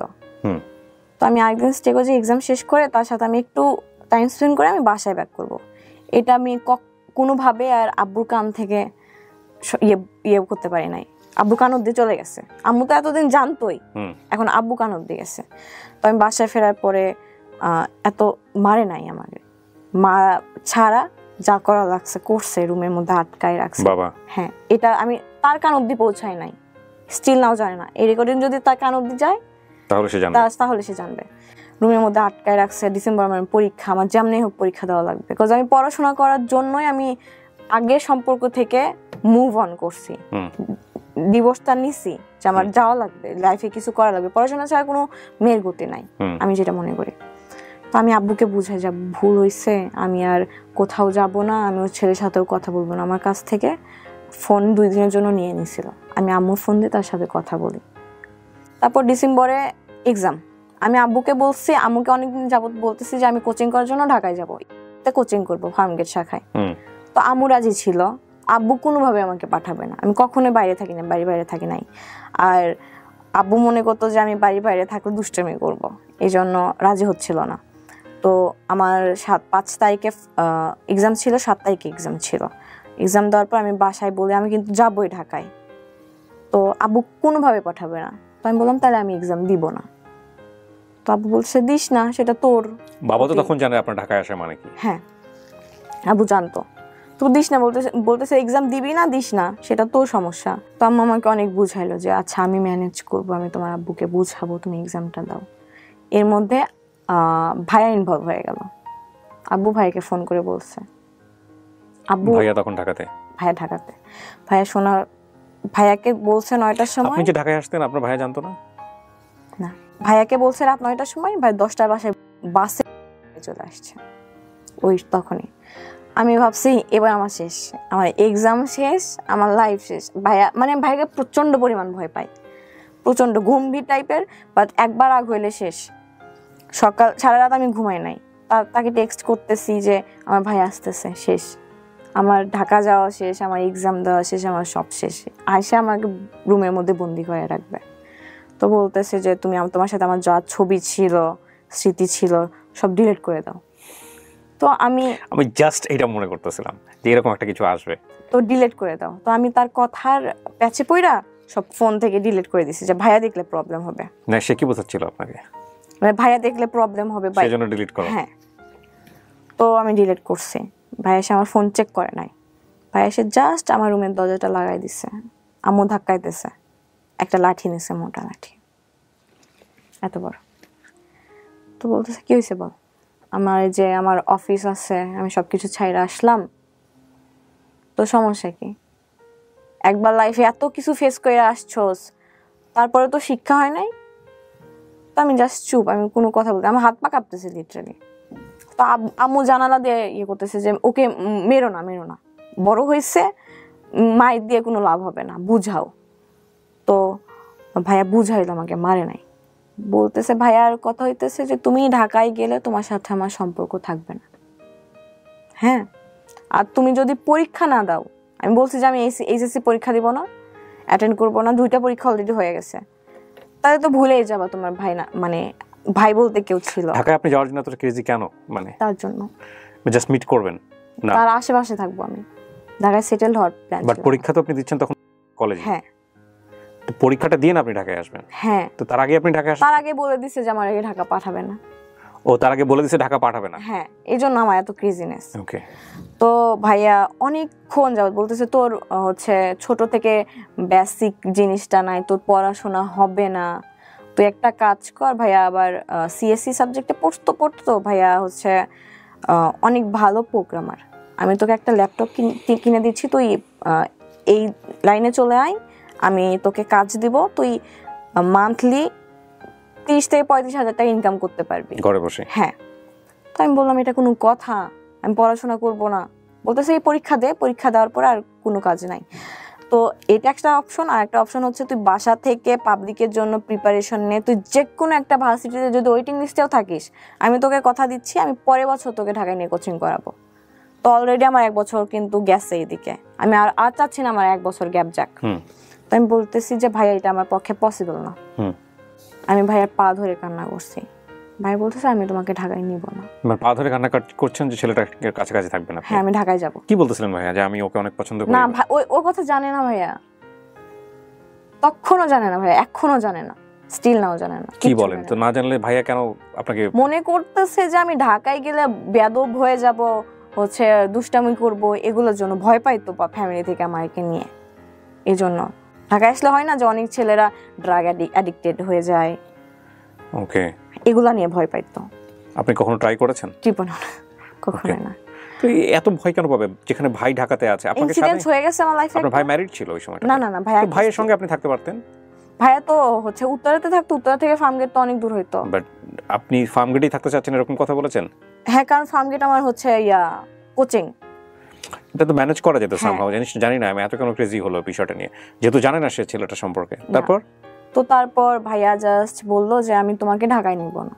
তো আমি আরেকদিন স্টে করি, এক্সাম শেষ করে তার সাথে আমি একটু টাইম স্পেন্ড করে আমি বাসায় ব্যাক করব। এটা আমি কোনোভাবে আর আব্বুর কান থেকে ইয়ে করতে পারি নাই। আব্বু কান অব্দি চলে গেছে, আম্মু তো এতদিন জানতোই, এখন আব্বু কান অব্দি গেছে। তো আমি বাসায় ফেরার পরে এত মারে নাই আমাকে, মারা ছাড়া যা করা লাগছে করছে, রুমের মধ্যে আটকায় রাখছে। হ্যাঁ, এটা আমি তার কান অব্দি পৌঁছাই নাই, স্টিল নাও জানে না। এই রেকর্ডিং যদি তার কান অব্দি যায় তাহলে সে জানবে। রুমের মধ্যে আটকায় রাখছে। ডিসেম্বর আমার পরীক্ষা, আমার যেমনি হোক পরীক্ষা দেওয়া লাগবে, বিকজ আমি পড়াশোনা করার জন্যই আমি আগের সম্পর্ক থেকে মুভ অন করছি, ডিভোর্সটা নিছি যে আমার যাওয়া লাগবে, লাইফে কিছু করা লাগবে, পড়াশোনা ছাড়া কোনো মেয়ের গতি নাই, আমি যেটা মনে করি। তো আমি আব্বুকে বুঝাই যে ভুল হয়েছে, আমি আর কোথাও যাব না, আমি ওর ছেলের সাথেও কথা বলবো না। আমার কাছ থেকে ফোন 2 দিনের জন্য নিয়ে নিছিল, আমি আম্মুর ফোন দিয়ে তার সাথে কথা বলি। তারপর ডিসেম্বরে এক্সাম, আমি আব্বুকে বলছি, আম্মুকে অনেকদিন যাবত বলতেছি যে আমি কোচিং করার জন্য ঢাকায় যাব। ফার্মগেটতে কোচিং করবো, ফার্মগেট শাখায়। তো আম্মু রাজি ছিল, আব্বু কোনোভাবে আমাকে পাঠাবে না, আমি কখনোই বাইরে থাকি না, বাইরে থাকি নাই। আর আব্বু মনে করতো যে আমি বাইরে থাকলে দুষ্টামি করবো, এই জন্য রাজি হচ্ছিল না। তো আমার 5 তারিখে এক্সাম ছিল, 7 তারিখে এক্সাম ছিল। এক্সাম দেওয়ার পর আমি বাসায় বলি আমি কিন্তু যাবোই ঢাকায়, তো আব্বু কোনোভাবে পাঠাবে না। তো আমি বললাম তাহলে আমি এক্সাম দিব না। তো আব্বু বলছে দিস না, সেটা তোর। বাবা তো তখন জানে আপনার ঢাকায় আসা মানে কি? হ্যাঁ, আব্বু জানতো। তো দিস না বলতেছে এক্সাম দিবি না, দিস না, সেটা তোর সমস্যা। তো আম্মা আমাকে অনেক বুঝাইলো যে আচ্ছা আমি ম্যানেজ করবো, আমি তোমার আব্বুকে বুঝাবো, তুমি এক্সামটা দাও। এর মধ্যে ভাইয়া ইনভলভ হয়ে গেল। আব্বু ভাইকে ফোন করে বলছে, আব্বু ভাইয়া তখন ঢাকাতে? ভাইয়া ঢাকাতে। ভাইয়াকে বলছে 9টার সময়। আপনি যে ঢাকায় আসতেন আপনার ভাইয়া জানতো না? না, ভাইয়াকে বলছে রাত 9টার সময়, ভাই 10টার বাসে চলে আসছে। ওই তখনই আমি ভাবছি এবার আমার শেষ, আমার এক্সাম শেষ, আমার লাইফ শেষ। ভাইয়াকে প্রচন্ড পরিমাণ ভয় পাই, প্রচন্ড গম্ভীর টাইপের, বাট একবার আগ হইলে শেষ। সকাল সারা রাত আমি ঘুমাই নাই, তাকে টেক্সট করতেছি যে আমার ভাই আসতেছে, শেষ, আমার ঢাকা যাওয়া শেষ, আমার এক্সাম দেওয়া শেষ, আমার সব শেষ। আয়সা আমাকে রুমের মধ্যে বন্দি করে রাখবে। তো বলতেছে যে তুমি তোমার সাথে আমার যা ছবি ছিল, স্মৃতি ছিল, সব ডিলিট করে দাও। তো আমি জাস্ট এটা মনে করতেছিলাম যে এরকম একটা কিছু আসবে, তো ডিলিট করে দাও। তো আমি তার কথার প্যাচে পইরা সব ফোন থেকে ডিলিট করে দিছি, যে ভাইয়া দেখলে প্রবলেম হবে। না সে কি বোঝাচ্ছিল আপনাকে? ভাইয়া দেখলে প্রবলেম হবে, সেজন্য ডিলিট করো? হ্যাঁ। তো আমি ডিলিট করছি। ভাইয়া এসে আমার ফোন চেক করে নাই, ভাইয়া এসে জাস্ট আমার রুমের দরজাটা লাগাই দিছে। আম্মু ধাক্কাইতেছে, একটা লাঠি নিছে, মোটা লাঠি, এত বড়। তো বলতেছে কি হয়েছে বল। আমার অফিস আছে, আমি সবকিছু ছাইরা আসলাম, তো সমস্যা কি? একবার লাইফে এত কিছু ফেস করে আসছোস, তারপরে তো শিক্ষা হয় নাই। তো আমি জাস্ট চুপ, আমি কোনো কথা বলতে, আমার হাত পা কাঁপতেছে লিটারালি। তো আম্মু জানালা দিয়ে ইয়ে করতেছে যে ওকে মেরো না, বড় হয়েছে, মায়ের দিয়ে কোনো লাভ হবে না, বুঝাও। তো ভাইয়া বুঝাইলো, আমাকে মারে নাই। বলতেছে ভাইয়ার কথা হইতেছে যে তুমি ঢাকায় গেলে তোমার সাথে আমার সম্পর্ক থাকবে না। হ্যাঁ, আর তুমি যদি পরীক্ষা না দাও, আমি বলছি যে আমি এইচএসসি পরীক্ষা দিব না, অ্যাটেন্ড করবো না, 2টা পরীক্ষা অলরেডি হয়ে গেছে, তাহলে তো ভুলেই যাবা তোমার ভাই না, ভাই বলতে কেউ ছিল। ঢাকায় আপনি যাওয়ার জন্য এত ক্রেজি কেন? তার জন্য জাস্ট মিট করবেন না? তার আশেপাশে থাকবো আমি, ঢাকায় সেটেল হওয়ার প্ল্যান। বাট পরীক্ষা তো আপনি দিচ্ছেন তখন কলেজে। হ্যাঁ, তো পরীক্ষাটা দিয়ে আপনি ঢাকায় আসবেন? হ্যাঁ। তো তার আগে আপনি ঢাকায় আসবেন? তার আগে বলে দিছে যে আমার ঢাকা পাঠাবে না। ও তার আগে বলে দিছে ঢাকা পাঠাবে না? হ্যাঁ, এই জন্য আমার এত ক্রেজিনেস। ওকে। তো ভাইয়া অনেকক্ষণ যাবত বলতেছে তোর ছোট থেকে বেসিক জিনিসটা নাই, তোর পড়াশোনা হবে না, তুই একটা কাজ কর। ভাইয়া আবার সিএসসি সাবজেক্টে পড়তো। ভাইয়া অনেক ভালো প্রোগ্রামার, আমি তোকে একটা ল্যাপটপ কিনে দিচ্ছি, তুই এই লাইনে চলে আয়, আমি তোকে কাজ দিব, তুই মান্থলি 30 থেকে 35 হাজার টাকা ইনকাম করতে পারবি ঘরে বসে। হ্যাঁ। তো আমি বললাম এটা কোনো কথা, আমি পড়াশোনা করব না। বলতেছে এই পরীক্ষা দে, পরীক্ষা দেওয়ার পর আর কোনো কাজ নাই। তো এটা একটা অপশন। আর একটা অপশন হচ্ছে তুই বাসা থেকে পাবলিকের জন্য প্রিপারেশন নে, তুই যে কোনো একটা ভার্সিটিতে যদি ওয়েটিং লিস্টেও থাকিস, আমি তোকে কথা দিচ্ছি আমি পরের বছর তোকে ঢাকায় নিয়ে কোচিং করাবো। তো অলরেডি আমার 1 বছর কিন্তু গেছে এইদিকে, আমি আর চাচ্ছি না আমার 1 বছর গ্যাপ যাক। তো আমি বলতেছি যে ভাইয়া এটা আমার পক্ষে পসিবল না। আমি ভাইয়ার পা ধরে কান্না করছি। ভাই বলতেছে আমি তোমাকে ঢাকায় নিব না। মানে পা ধরে কান্না করছেন যে ছেলেটার কাছাকাছি থাকবে না? হ্যাঁ, আমি ঢাকায় যাব। কি বলতেছিলেন ভাইয়া যে আমি ওকে অনেক পছন্দ করি? না ভাই, ওই কথা জানে না ভাইয়া, তখনও জানে না ভাইয়া, এখনো জানে না, স্টিল নাও জানে না। কি বলেন? তো না জানলে ভাইয়া কেন আপনাকে? মনে করতেছে যে আমি ঢাকায় গেলে বেয়াদব হয়ে যাব, দুষ্টামি করব, এগুলোর জন্য ভয় পাইতো ফ্যামিলি থেকে আমাকে নিয়ে। এই জন্য ঢাকায় আসলে হয় না যে অনেক ছেলেরা ড্রাগ অ্যাডিক্টেড হয়ে যায়, ওকে, এগুলা নিয়ে ভয় পাইতো। আপনি কখনো ট্রাই করেছেন? কখনো না। তো এত ভয় কেন পাবে যেখানে ভাই ঢাকাতে আছে? আপনাকে ইনসিডেন্ট হয়ে গেছে আমার লাইফে। আপনার ভাই ম্যারিড ছিল ওই সময়টা? না, ভাইয়ের সঙ্গে আপনি থাকতে পারতেন। ভাইয়া তো উত্তরাতে থাকতো, উত্তরা থেকে ফার্মগেট তো অনেক দূর হইতো। বাট আপনি ফার্মগেটেই থাকতে চাচ্ছেন এরকম কথা বলেছেন? হ্যাঁ, কারণ ফার্মগেট আমার কোচিং, এটা তো ম্যানেজ করা যেত সামহাউ। জানি না আমি এত কেন ক্রেজি হলো বিষয়টা নিয়ে, যেহেতু জানে না সে ছেলেটা সম্পর্কে। তারপর ভাইয়া জাস্ট বললো যে আমি তোমাকে ঢাকায় নিব না।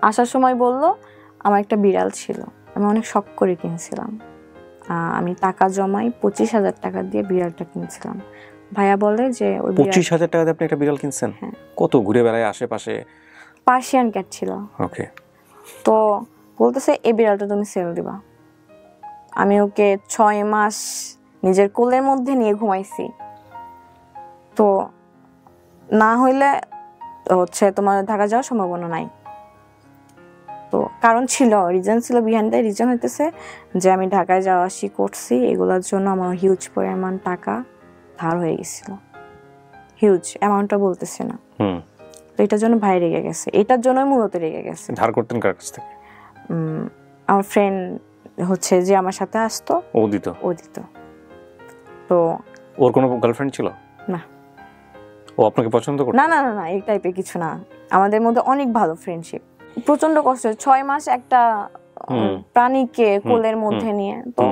আসার সময় বললো আমার একটা বিড়াল ছিল, আমি অনেক শখ করে কিনছিলাম। আমি টাকা জমাই 25,000 টাকা দিয়ে বিড়ালটা কিনছিলাম। ভাইয়া বলে যে 25,000 টাকা দিয়ে আপনি একটা বিড়াল কিনছেন? হ্যাঁ। কত ঘুরে বেড়ায় আশেপাশে? পার্সিয়ান ক্যাট ছিল। ওকে। তো বলতেছে এই বিড়ালটা তুমি সেল দিবা। আমি ওকে 6 মাস নিজের কোলের মধ্যে নিয়ে ঘুমাইছি। তো না হইলে হচ্ছে তোমার ঢাকা যাওয়ার সম্ভাবনা নাই। তো কারণ ছিল, রিজন ছিল, বিহাইন্ড দ্য রিজন হইতেছে যে আমি ঢাকায় যাওয়া আসি করছি, এগুলোর জন্য আমার হিউজ পরিমাণ টাকা ধার হয়ে গেছিল। হিউজ অ্যামাউন্টটা বলতেছে না। তো এটার জন্য ভাই রেগে গেছে, এটার জন্যই মূলত রেগে গেছে। ধার করতেন কার কাছ থেকে? আমার ফ্রেন্ড হচ্ছে যে আমার সাথে আসতো, ও দিত। তো ওর কোনো গার্লফ্রেন্ড ছিল না? ও আপনাকে পছন্দ করতো? না না না না, এই টাইপের কিছু না। আমাদের মধ্যে অনেক ভালো ফ্রেন্ডশিপ। প্রচন্ড কষ্ট, 6 মাস একটা প্রাণীকে কোলের মধ্যে নিয়ে। তো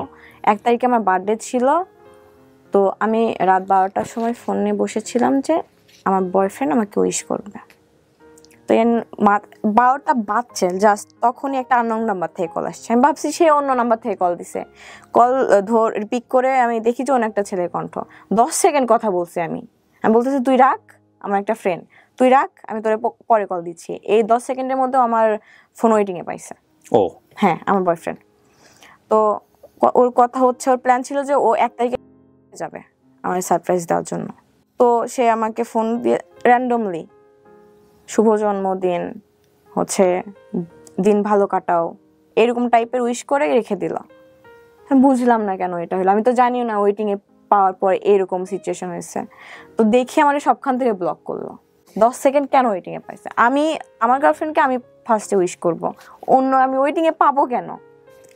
1 তারিখে আমার বার্থডে ছিল। তো আমি রাত 12টার সময় ফোন নিয়ে বসেছিলাম যে আমার বয়ফ্রেন্ড আমাকে উইশ করবে। তো 12টা বাজছে জাস্ট, তখনই একটা আননোন নাম্বার থেকে কল আসছে। আমি ভাবছি সে অন্য নাম্বার থেকে কল দিছে। কল পিক করে আমি দেখি যে অন্য একটা ছেলের কণ্ঠ। 10 সেকেন্ড কথা বলছি আমি বলতেছি তুই রাখ, আমার একটা ফ্রেন্ড, তুই রাখ, আমি তোরে পরে কল দিচ্ছি। এই 10 সেকেন্ডের মধ্যে আমার ফোন ওয়েটিংয়ে পাইছে। ও হ্যাঁ, আমার বয়ফ্রেন্ড। তো ওর কথা হচ্ছে, ওর প্ল্যান ছিল যে ও 1 তারিখে যাবে আমার সারপ্রাইজ দেওয়ার জন্য। তো সে আমাকে ফোন দিয়ে র্যান্ডমলি শুভ জন্মদিন, হচ্ছে দিন ভালো কাটাও, এরকম টাইপের উইশ করে রেখে দিল। আমি বুঝলাম না কেন এটা হলো, আমি তো জানিও না ওয়েটিংয়ে পাওয়ার পর এরকম সিচুয়েশন হয়েছে। তো দেখি আমার সবখান থেকে ব্লক করলো। 10 সেকেন্ড কেন ওয়েটিংয়ে পাইছে? আমি আমার গার্লফ্রেন্ডকে আমি ফার্স্টে উইশ করব, অন্য আমি ওয়েটিংয়ে পাবো কেন?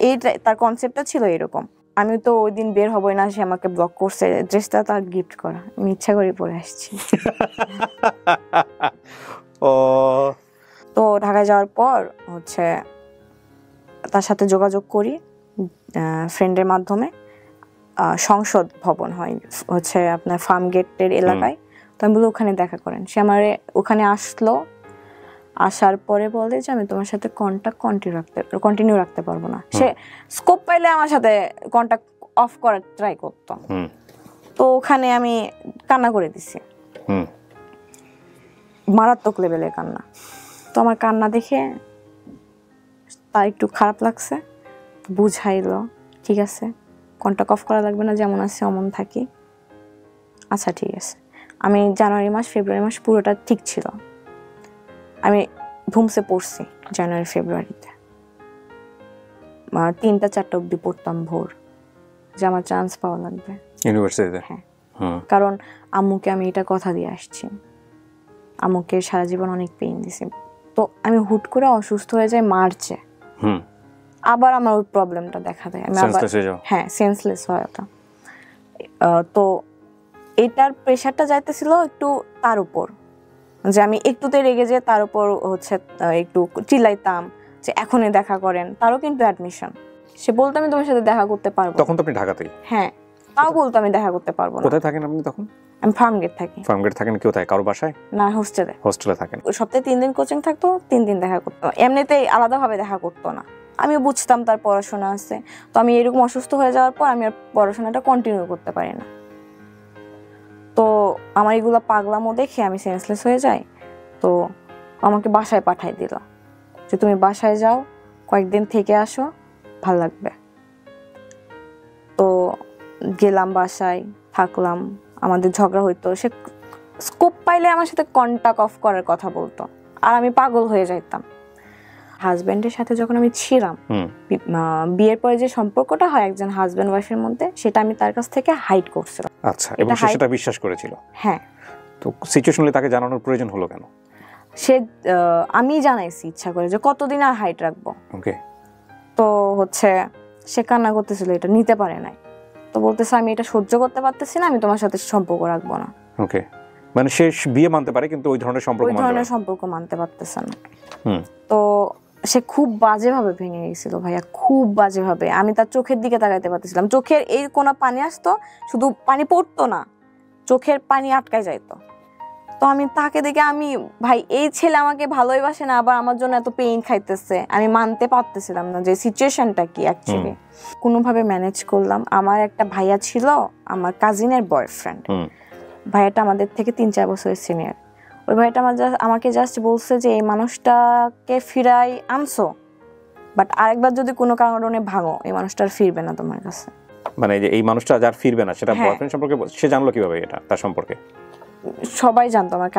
এইটা তার কনসেপ্টটা ছিল এরকম। আমি তো ওই দিন বের হবই না, সে আমাকে ব্লক করছে। ড্রেসটা তার গিফট করা, আমি ইচ্ছা করে পরে আসছি। ও তো ঢাকায় যাওয়ার পর হচ্ছে তার সাথে যোগাযোগ করি ফ্রেন্ডের মাধ্যমে। সংসদ ভবন হয় হচ্ছে আপনার ফার্ম গেটের এলাকায়। তো আমি বলি ওখানে দেখা করেন। সে আমার ওখানে আসলো। আসার পরে বলে যে আমি তোমার সাথে কন্ট্যাক্ট কন্টিনিউ রাখতে পারবো না। সে স্কোপ পাইলে আমার সাথে কন্ট্যাক্ট অফ করার ট্রাই করতো। তো ওখানে আমি কান্না করে দিছি, মারাত্মক লেভেলের কান্না। তো আমার কান্না দেখে তার একটু খারাপ লাগছে, বুঝাইলো ঠিক আছে কন্ট্যাক্ট অফ করা লাগবে না, যেমন আছে অমন থাকি। আচ্ছা ঠিক আছে। আমি জানুয়ারি মাস ফেব্রুয়ারি মাস পুরোটা ঠিক ছিল। আমি ধুমসে পড়ছি জানুয়ারি ফেব্রুয়ারিতে, 3টা 4টা অব্দি পড়তাম ভোর, যে আমার চান্স পাওয়া লাগবে ইউনিভার্সিটিতে। হ্যাঁ, কারণ আম্মুকে আমি এটা কথা দিয়ে আসছি, আম্মুকে সারা জীবন অনেক পেইন দিছি। তো আমি হুট করে অসুস্থ হয়ে যাই মার্চে। আবার আমার ওই প্রবলেমটা দেখা দেয়, আমি আবার হ্যাঁ সেন্সলেস হয় ওটা। তো এটার প্রেশারটা যাইতেছিল একটু তার উপর, যে আমি একটুতে রেগে যে তার উপর হচ্ছে একটু চিল্লাইতাম যে এখনই দেখা করেন। তারও কিন্তু অ্যাডমিশন। সে বলতো আমি তোমার সাথে দেখা করতে পারবো। তখন তো আপনি ঢাকাতেই? হ্যাঁ, তাও বলতো আমি দেখা করতে পারবো না। কোথায় থাকেন আপনি তখন? আমি ফার্ম গেট থাকি। ফার্ম গেট থাকেন কোথায়? কারো বাসায়? না, হোস্টেলে। হোস্টেলে থাকেন। সপ্তাহে 3 দিন কোচিং থাকতো, 3 দিন দেখা করতো। এমনিতেই আলাদাভাবে দেখা করতো না। আমিও বুঝতাম তার পড়াশোনা আছে। তো আমি এরকম অসুস্থ হয়ে যাওয়ার পর আমি আর পড়াশোনাটা কন্টিনিউ করতে পারি না। তো আমার এগুলো পাগলামো দেখে আমি সেন্সলেস হয়ে যাই। তো আমাকে বাসায় পাঠাই দিল যে তুমি বাসায় যাও, কয়েকদিন থেকে আসো, ভাল লাগবে। তো গেলাম বাসায়, থাকলাম, আমাদের ঝগড়া হইতো। সে স্কোপ পাইলে আমার সাথে কন্ট্যাক্ট অফ করার কথা বলতো, আর আমি পাগল হয়ে যাইতাম। হাজব্যান্ডের সাথে যখন আমি ছিলাম, বিয়ের পরে যে সম্পর্কটা হয় একজন হাজব্যান্ড ওয়াইফের মধ্যে, সেটা আমি তার কাছ থেকে হাইড করছিলাম। আচ্ছা, এবং সে সেটা বিশ্বাস করেছিল? হ্যাঁ। তো সিচুয়েশনালি তাকে জানানোর প্রয়োজন হলো কেন? সে আমি জানাইছি ইচ্ছা করে যে কতদিন আর হাইট রাখবো। ওকে। তো হচ্ছে সে কান্না করতেছিল, এটা নিতে পারে নাই। তো বলতেছে আমি এটা সহ্য করতে পারতেছি না, আমি তোমার সাথে সম্পর্ক রাখবো না। ওকে, মানে সে বিয়ে মানতে পারে কিন্তু ওই ধরনের সম্পর্ক মানতে পারতেছে না। তো সে খুব বাজেভাবে ভেঙে গেছিল ভাইয়া, খুব বাজেভাবে। আমি তার চোখের দিকে তাকাইতে পারতেছিলাম। চোখের এই কোনা পানি আসতো, শুধু পানি পড়তো না, চোখের পানি আটকায় যাইতো। তো আমি তাকে দেখে আমি ভাই এই ছেলে আমাকে ভালোই বাসে না, আবার আমার জন্য এত পেইন খাইতেছে, আমি মানতে পারতেছিলাম না যে সিচুয়েশনটা কি অ্যাকচুয়ালি। কোনোভাবে ম্যানেজ করলাম। আমার একটা ভাইয়া ছিল, আমার কাজিনের বয়ফ্রেন্ড। ভাইয়াটা আমাদের থেকে 3-4 বছরের সিনিয়র। ওই ভাইয়াটা আমাকে জাস্ট বলছে যে এই মানুষটাকে ফিরাই আনছো, বাট আরেকবার যদি কোনো কারণে ভাঙো এই মানুষটা আর ফিরবে না তোমার কাছে। মানে যে এই মানুষটা যার ফিরবে না সেটা বয়ফ্রেন্ড সম্পর্কে সে জানলো কিভাবে এটা তার সম্পর্কে? সবাই জানতো, আমার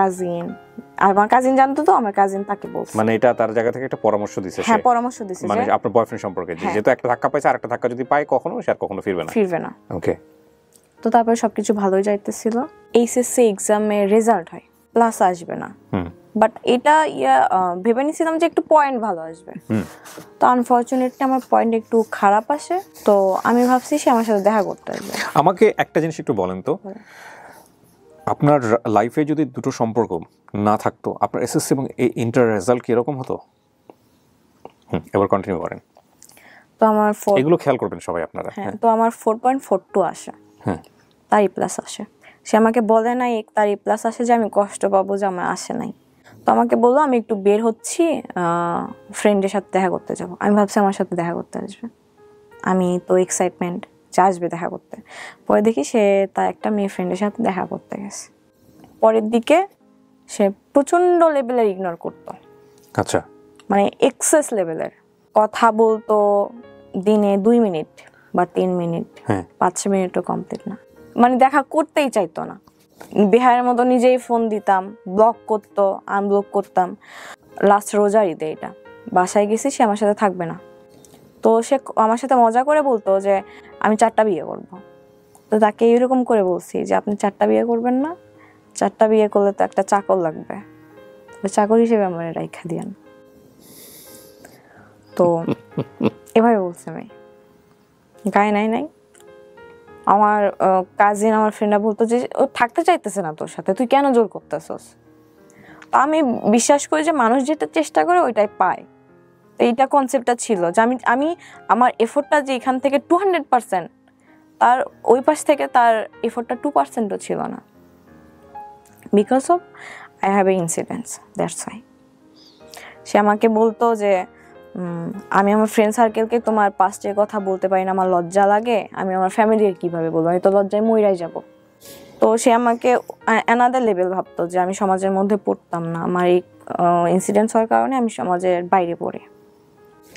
কাজিন জানতো, তো আমার কাজিন তাকে বলছে। মানে এটা তার জায়গা থেকে একটা পরামর্শ দিছে সে? হ্যাঁ, পরামর্শ দিছে মানে আপনার বয়ফ্রেন্ড সম্পর্কে যেহেতু একটা ধাক্কা পাইছে, আরেকটা ধাক্কা যদি পায় কখনো, সে আর কখনো ফিরবে না। ওকে। তো তারপরে সবকিছু ভালোই যাইতেছিল। এইচএসসি এক্সামের রেজাল্ট হয়, প্লাস আসবে না, বাট এটা ভেবে নিছিলাম যে একটু পয়েন্ট ভালো আসবে। তো আনফরচুনেটলি আমার পয়েন্ট একটু খারাপ আসে। তো আমি ভাবছি সে আমার সাথে দেখা করতে আসবে। আমাকে একটা জিনিস একটু বলেন তো, আপনার লাইফে যদি দুটো সম্পর্ক না থাকতো, আপনার এসএসসি এবং ইন্টার রেজাল্ট কি এরকম হতো? এবার কন্টিনিউ করেন। তো আমার এগুলো খেয়াল করবেন সবাই আপনারা। হ্যাঁ, তো আমার 4.42 আসে, তারই প্লাস আসে। সে আমাকে বলে নাই তারই প্লাস আসে যে আমি কষ্ট পাবো যে আমার আসে নাই। তো আমাকে বললো আমি একটু বের হচ্ছি, ফ্রেন্ডের সাথে দেখা করতে যাব। আমি ভাবছি আমার সাথে দেখা করতে আসবে, আমি তো এক্সাইটমেন্ট যে আসবে দেখা করতে। পরে দেখি সে তার একটা মেয়ে ফ্রেন্ডের সাথে দেখা করতে গেছে। পরের দিকে সে প্রচন্ড লেভেলের ইগনোর করতো। আচ্ছা, মানে এক্সেস লেভেলের কথা বলতো, দিনে 2 মিনিট বা 3 মিনিট, 5 মিনিটও কমপ্লিট না। মানে দেখা করতেই চাইতো না। বিহারের মতো নিজেই ফোন দিতাম, ব্লক করতো, আনব্লক করতাম। লাস্ট রোজার ঈদে এটা বাসায় গেছি, সে আমার সাথে থাকবে না। তো সে আমার সাথে মজা করে বলতো যে আমি 4টা বিয়ে করব। তো তাকে এরকম করে বলছি যে আপনি 4টা বিয়ে করবেন না, 4টা বিয়ে করলে তো একটা চাকর লাগবে, চাকর হিসেবে আমার রাইখা দিয়ান। তো এভাবে বলছে, আমি গায়ে নাই। আমার কাজিন, আমার ফ্রেন্ডরা বলতো যে ও থাকতে চাইতেছে না তোর সাথে, তুই কেন জোর করতেছস? তো আমি বিশ্বাস করি যে মানুষ যেটা চেষ্টা করে ওইটাই পায়। তো এইটা কনসেপ্টটা ছিল যে আমি আমার এফোর্টটা যে এখান থেকে 200%, তার ওই পাশ থেকে তার এফোর্টটা 2%ও ছিল না। Because of I have a incidents, that's why. সে আমাকে বলতো যে আমি আমার ফ্রেন্ড সার্কেলকে তোমার পাস্টের কথা বলতে পারি না, আমার লজ্জা লাগে, আমি আমার ফ্যামিলির কিভাবে বলবো, আমি তো লজ্জায় মইরাই যাব। তো সে আমাকে অ্যানাদার লেভেল ভাবতো যে আমি সমাজের মধ্যে পড়তাম না, আমার এই ইনসিডেন্টস হওয়ার কারণে আমি সমাজের বাইরে পড়ি।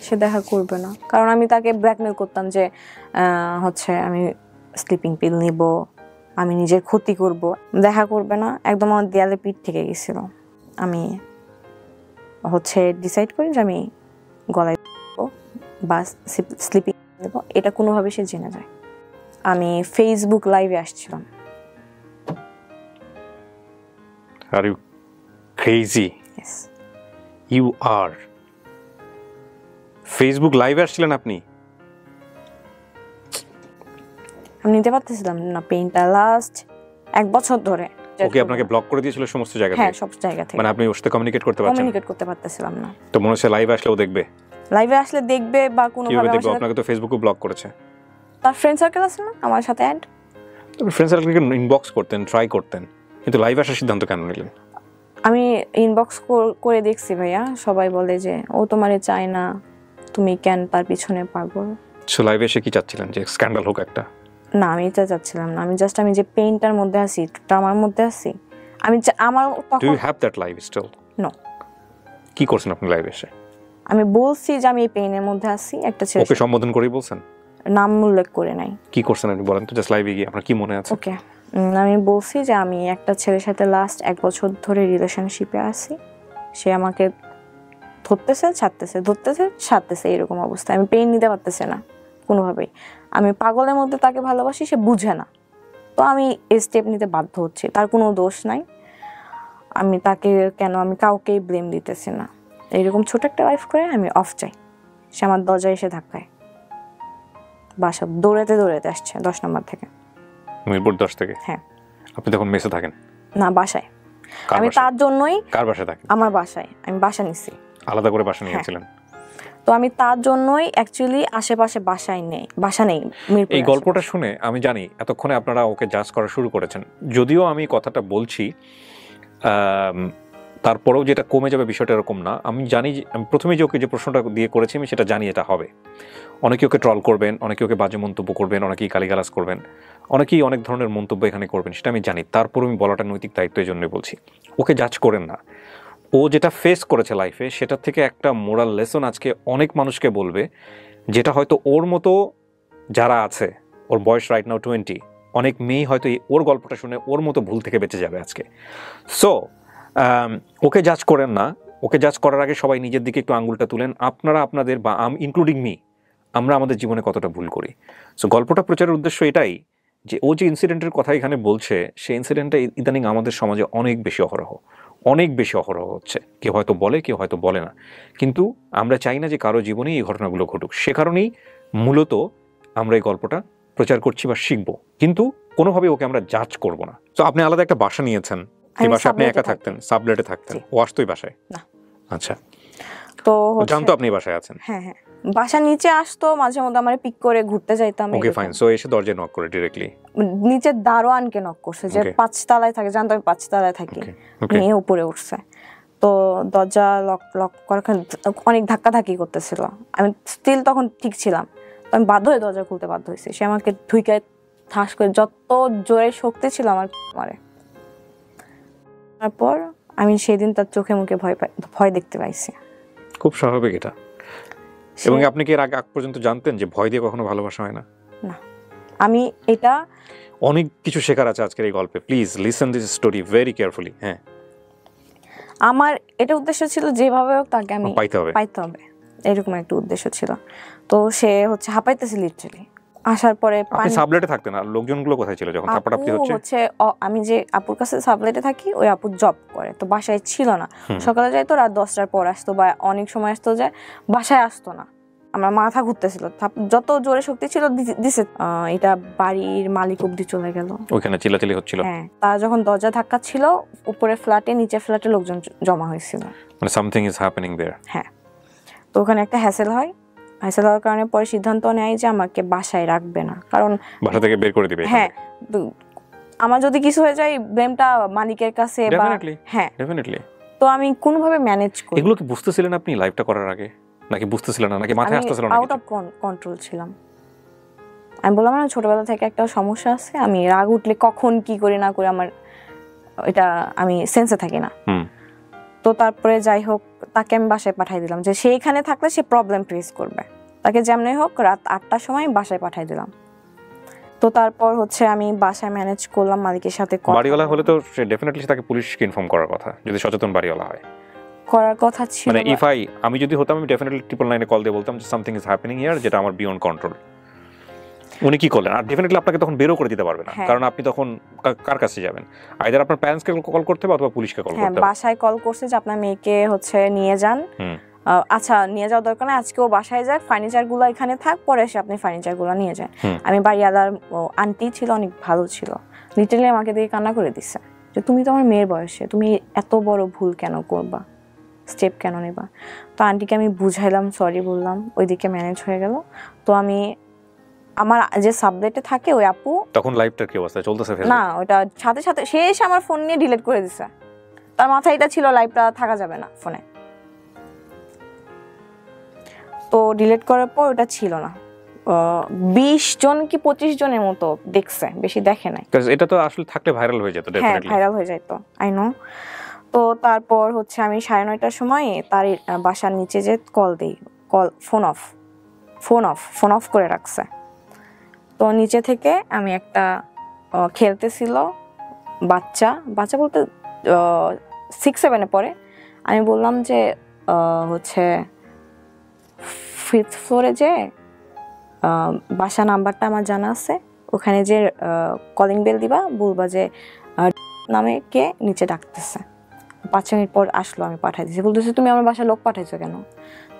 সে দেখা করবে না, কারণ আমি তাকে ব্ল্যাকমেল করতাম যে হচ্ছে আমি স্লিপিং পিল নিব, আমি নিজের ক্ষতি করব। দেখা করবে না, একদম আমার দেয়ালে পিঠ থেকে গেছিল। আমি হচ্ছে ডিসাইড করি যে আমি গলায় বা স্লিপিং নেব, এটা কোনোভাবে সে জেনে যায়। আমি ফেসবুক লাইভে আসছিলাম। Are you crazy? Yes. You are. Facebook লাইভে আসছিলেন আপনি? আমি নিতে পারতেছিলাম না পেইনটা লাস্ট 1 বছর ধরে। ওকে আপনাকে ব্লক করে দিয়েছিল সমস্ত জায়গা থেকে? হ্যাঁ, সব জায়গা থেকে। মানে আপনি ওর সাথে কমিউনিকেট করতে পারতেছিলাম না। তো মনে হচ্ছে লাইভে আসলে ও দেখবে? লাইভে আসলে দেখবে বা কোনোভাবে দেখবে? আপনাকে তো ফেসবুকে ব্লক করেছে। তার ফ্রেন্ড সার্কেল আছে না আমার সাথে অ্যাড, তো ফ্রেন্ড সার্কেলকে ইনবক্স করতেন, ট্রাই করতেন, কিন্তু লাইভে আসার সিদ্ধান্ত কেন নিলেন? আমি ইনবক্স করে দেখছি ভাইয়া, সবাই বলে যে ও তোমারে চায় না, তুমি কেন তার পিছনে পাগল। সো লাইভে এসে কি চাচ্ছিলেন, যে স্ক্যান্ডাল হোক একটা? না, আমি এটা চাচ্ছিলাম না। আমি যে পেইনটার মধ্যে আছি, ট্রমার মধ্যে আছি, আমার do you have that live still? No. কি করছেন আপনি লাইভে এসে? আমি বলছি যে আমি এই পেইনের মধ্যে আছি, একটা ছেলে। ওকে সম্বোধন করেই বলছেন? নাম উল্লেখ করে নাই। কি করছেন আপনি বলেন তো, জাস্ট লাইভে গিয়ে আপনার কি মনে আছে? ওকে, আমি বলছি যে আমি একটা ছেলের সাথে লাস্ট 1 বছর ধরে রিলেশনশিপে আছি। সে আমাকে ধরতেছে ছাড়তেছে, এরকম অবস্থা। আমি পেইন নিতে পারতেছি না কোনোভাবেই। আমি পাগলের মধ্যে তাকে ভালোবাসি, সে বুঝে না। তো আমি এই স্টেপ নিতে বাধ্য হচ্ছি, তার কোনো দোষ নাই। আমি তাকে আমি কাউকেই ব্লেম দিতেছি না। এইরকম ছোট একটা লাইফ করে আমি অফ চাই। সে আমার দরজায় এসে ধাক্কায়, বাসা দৌড়াতে আসছে 10 নম্বর থেকে। মিরপুর 10 থেকে? হ্যাঁ। আপনি তখন মেসে থাকেন? না, বাসায়। আমি তার জন্যই। কার বাসায় থাকেন? আমার বাসায়। আমি বাসা নিছি, আলাদা করে বাসা নিয়েছিলেন? তো আমি তার জন্যই অ্যাকচুয়ালি আশেপাশে বাসা নেই। এই গল্পটা শুনে আমি জানি এতক্ষণে আপনারা ওকে জাজ করা শুরু করেছেন, যদিও আমি কথাটা বলছি তারপরেও যেটা কমে যাবে বিষয়টা এরকম না। আমি জানি যে আমি প্রথমেই যে ওকে যে প্রশ্নটা দিয়ে করেছি আমি সেটা জানি এটা হবে। অনেকে ওকে ট্রল করবেন, অনেকে ওকে বাজে মন্তব্য করবেন, অনেকেই গালিগালাজ করবেন, অনেকেই অনেক ধরনের মন্তব্য এখানে করবেন, সেটা আমি জানি। তারপর আমি বলাটা নৈতিক দায়িত্ব, এই জন্যই বলছি ওকে জাজ করেন না। ও যেটা ফেস করেছে লাইফে সেটা থেকে একটা মোরাল লেসন আজকে অনেক মানুষকে বলবে, যেটা হয়তো ওর মতো যারা আছে, ওর বয়স রাইট নাও 20, অনেক মেয়ে হয়তো ওর গল্পটা শুনে ওর মতো ভুল থেকে বেঁচে যাবে আজকে। সো ওকে জাজ করেন না। ওকে জাজ করার আগে সবাই নিজের দিকে একটু আঙুলটা তুলেন। আপনারা আপনাদের, বা ইনক্লুডিং মি, আমরা আমাদের জীবনে কতটা ভুল করি। সো গল্পটা প্রচারের উদ্দেশ্য এটাই যে ও যে ইনসিডেন্টের কথা এখানে বলছে, সেই ইনসিডেন্টটা ইদানিং আমাদের সমাজে অনেক বেশি অহরহ হচ্ছে। কেউ হয়তো বলে, কেউ হয়তো বলে না, কিন্তু আমরা চাই না যে কারো জীবনে এই ঘটনাগুলো ঘটুক। সে কারণেই মূলত আমরা এই গল্পটা প্রচার করছি বা শিখবো, কিন্তু কোনোভাবে ওকে আমরা জাজ করব না। তো আপনি আলাদা একটা বাসা নিয়েছেন, এই বাসায় আপনি একা থাকতেন, সাবলেটে থাকতেন, ও আসতো এই বাসায়? না। আচ্ছা, তো জানতো আপনি বাসায় আছেন? হ্যাঁ, বাসা নিচে আসতো মাঝে মধ্যে, আমার পিক করে ঘুরতে যাইতাম। Okay fine. সো এসে দরজায় নক করে ডিরেক্টলি নিচের দারোয়ানকে নক করছে, যে 5 তলায় থাকে, জানতো আমি 5 তলায় থাকি, নিয়ে উপরে উঠছে। তো দরজা লক করার অনেক ধাক্কাধাক্কি করতেছিল, আমি স্টিল তখন ঠিক ছিলাম, তো আমি বাধ্য হয়ে দরজা খুলতে বাধ্য হয়েছি। সে আমাকে ঢুকে ঠাস করে, যত জোরে শক্তি ছিল আমার মারে। তারপর আমি সেদিন তার চোখে মুখে ভয় দেখতে পাইছি। খুব স্বাভাবিক এটা। এবং আপনি কি এর আগে পর্যন্ত জানতেন যে ভয় দিয়ে কখনো ভালোবাসা হয় না? না, আমি এটা অনেক কিছু শেখার আছে আজকের এই গল্পে। Please listen this story very carefully. হ্যাঁ, আমার এটা উদ্দেশ্য ছিল যেভাবে হোক তাকে আমি পাইতে হবে, এরকম একটা উদ্দেশ্য ছিল। তো সে হাঁপাইতেছিল লিটারালি। আসার পরে আপনি সাবলেটে থাকতেন, আর লোকজনগুলো কোথায় ছিল যখন থাপড়াপড়ি হচ্ছে? আমি যে আপুর কাছে সাবলেটে থাকি, ওই আপু জব করে, তো বাসায় ছিল না। সকালে যাইতো, রাত 10টার পর আসতো, বা অনেক সময় আসতো যে বাসায় আসতো না। আমার মাথা ঘুরতেছিল, যত জোরে শক্তি ছিল দিছে, এটা বাড়ির মালিক অব্দি চলে গেল। ওখানে চিল্লাচিল্লি হচ্ছিল। হ্যাঁ, তার যখন দরজা ধাক্কা ছিল, উপরে ফ্ল্যাটে, নিচে ফ্ল্যাটে লোকজন জমা হয়েছিল, মানে সামথিং ইজ হ্যাপেনিং দেয়ার। হ্যাঁ, তো ওখানে একটা হ্যাসেল হওয়ার কারণে পরে সিদ্ধান্ত নেয় যে আমাকে বাসায় রাখবে না, কারণ বাসা থেকে বের করে দিবে। হ্যাঁ, আমার যদি কিছু হয়ে যায় ব্লেমটা মালিকের কাছে, বা হ্যাঁ ডেফিনেটলি। তো আমি কোনোভাবে ম্যানেজ করি। এগুলো কি বুঝতেছিলেন আপনি লাইফটা করার আগে, নাকি বুঝতেছিলেন না, নাকি মাথায় আসতেছিল না? আউট অফ কন্ট্রোল ছিলাম। আমি বললাম না, ছোটবেলা থেকে একটা সমস্যা আছে, আমি রাগ উঠলে কখন কি করি না করি, আমার এটা আমি সেন্সে থাকি না। তো তারপরে যাই হোক, তাকে আমি বাসায় পাঠিয়ে দিলাম, যে সে এখানে থাকলে সে প্রবলেম ফেস করবে। তাকে যেমনি হোক রাত 8টার সময় বাসায় পাঠিয়ে দিলাম। তো তারপর আমি বাসায় ম্যানেজ করলাম, মালিকের সাথে বাড়িওয়ালা হলে তো সে ডেফিনেটলি তাকে পুলিশকে ইনফর্ম করার কথা, যদি সচেতন বাড়িওয়ালা হয়। করার কথা ছিল, মানে আমি যদি হতাম, আমি ডেফিনেটলি 999 কল দিয়ে বলতাম যে সামথিং ইজ হ্যাপেনিং হিয়ার, যেটা আমার বিয়ন্ড কন্ট্রোল। উনি কি করলেন? আর ডেফিনেটলি আপনাকে তখন বেরও করে দিতে পারবে না, কারণ আপনি তখন কার কাছে যাবেন? আইদার আপনার প্যারেন্টসকে কল করতে হবে অথবা পুলিশকে কল করতে হবে। বাসায় কল করছে যে আপনার মেয়েকে নিয়ে যান। আচ্ছা, নিয়ে যাওয়ার দরকার নেই, আজকে ও বাসায় যাক, ফার্নিচারগুলো এখানে থাক, পরে এসে আপনি ফার্নিচারগুলো নিয়ে যান। আমি বাড়িওয়ালার আন্টি ছিল, অনেক ভালো ছিল, লিটারালি আমাকে দেখে কান্না করে দিচ্ছে যে তুমি তো আমার মেয়ের বয়সে, তুমি এত বড় ভুল কেন করবা, স্টেপ কেন নেবা? তো আন্টিকে আমি বুঝাইলাম, সরি বললাম, ওইদিকে ম্যানেজ হয়ে গেল। তো আমি আমার যে সাবলেটে থাকে ওই আপু, তখন লাইভটা কি অবস্থা চলতেছে? না, ওটা সাথে সাথে সে এসে আমার ফোন নিয়ে ডিলিট করে দিছে। তার মাথায় এটা ছিল লাইভটা থাকা যাবে না ফোনে। তো ডিলিট করার পর ওটা ছিল না, 20 জন কি 25 জনের মতো দেখছে, বেশি দেখে নাই। এটা তো আসলে থাকলে ভাইরাল হয়ে যেত, হ্যাঁ, ভাইরাল হয়ে যেত, আই নো। তো তারপর আমি 9:30টার সময় তার বাসার নিচে যে কল দেই, ফোন অফ করে রাখছে। তো নিচে থেকে আমি একটা খেলতেছিল বাচ্চা বলতে 6-7-এ পড়ে। আমি বললাম যে 5th ফ্লোরে যে বাসা নাম্বারটা আমার জানা আছে, ওখানে যে কলিং বেল দিবা, বলবা যে নামে কে নিচে ডাকতেছে। 5 মিনিট পর আসলো, আমি পাঠাই দিয়েছি। বলতেছে তুমি আমার বাসায় লোক পাঠাইছো কেন?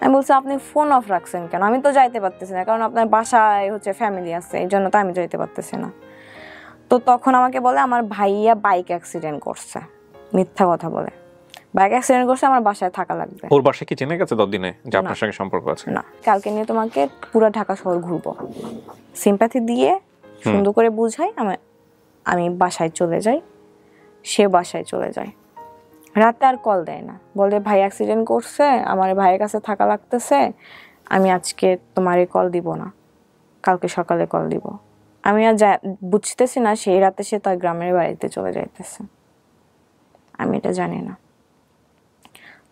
আমি বলছি আপনি ফোন অফ রাখছেন কেন? আমি তো যাইতে পারতেছি না, কারণ আপনার বাসায় ফ্যামিলি আছে, এই জন্য তো আমি যাইতে পারতেছি না। তো তখন আমাকে বলে আমার ভাইয়া বাইক অ্যাক্সিডেন্ট করছে, মিথ্যা কথা বলে। বাইক অ্যাক্সিডেন্ট করছে, আমার বাসায় থাকা লাগবে। ওর বাসায় কি জেনে গেছে 10 দিনে যে আপনার সঙ্গে সম্পর্ক আছে? না, কালকে নিয়ে তোমাকে পুরো ঢাকা শহর ঘুরবো, সিম্প্যাথি দিয়ে সুন্দর করে বুঝাই, আমি বাসায় চলে যাই, সে বাসায় চলে যায়। রাতে আর কল দেয় না, বলে ভাই অ্যাক্সিডেন্ট করছে, আমার ভাইয়ের কাছে থাকা লাগতেছে, আমি আজকে তোমারে কল দিব না, কালকে সকালে কল দিব। আমি আর বুঝতেছি না সেই রাতে সে তার গ্রামের বাড়িতে চলে যাইতেছে, আমি এটা জানি না।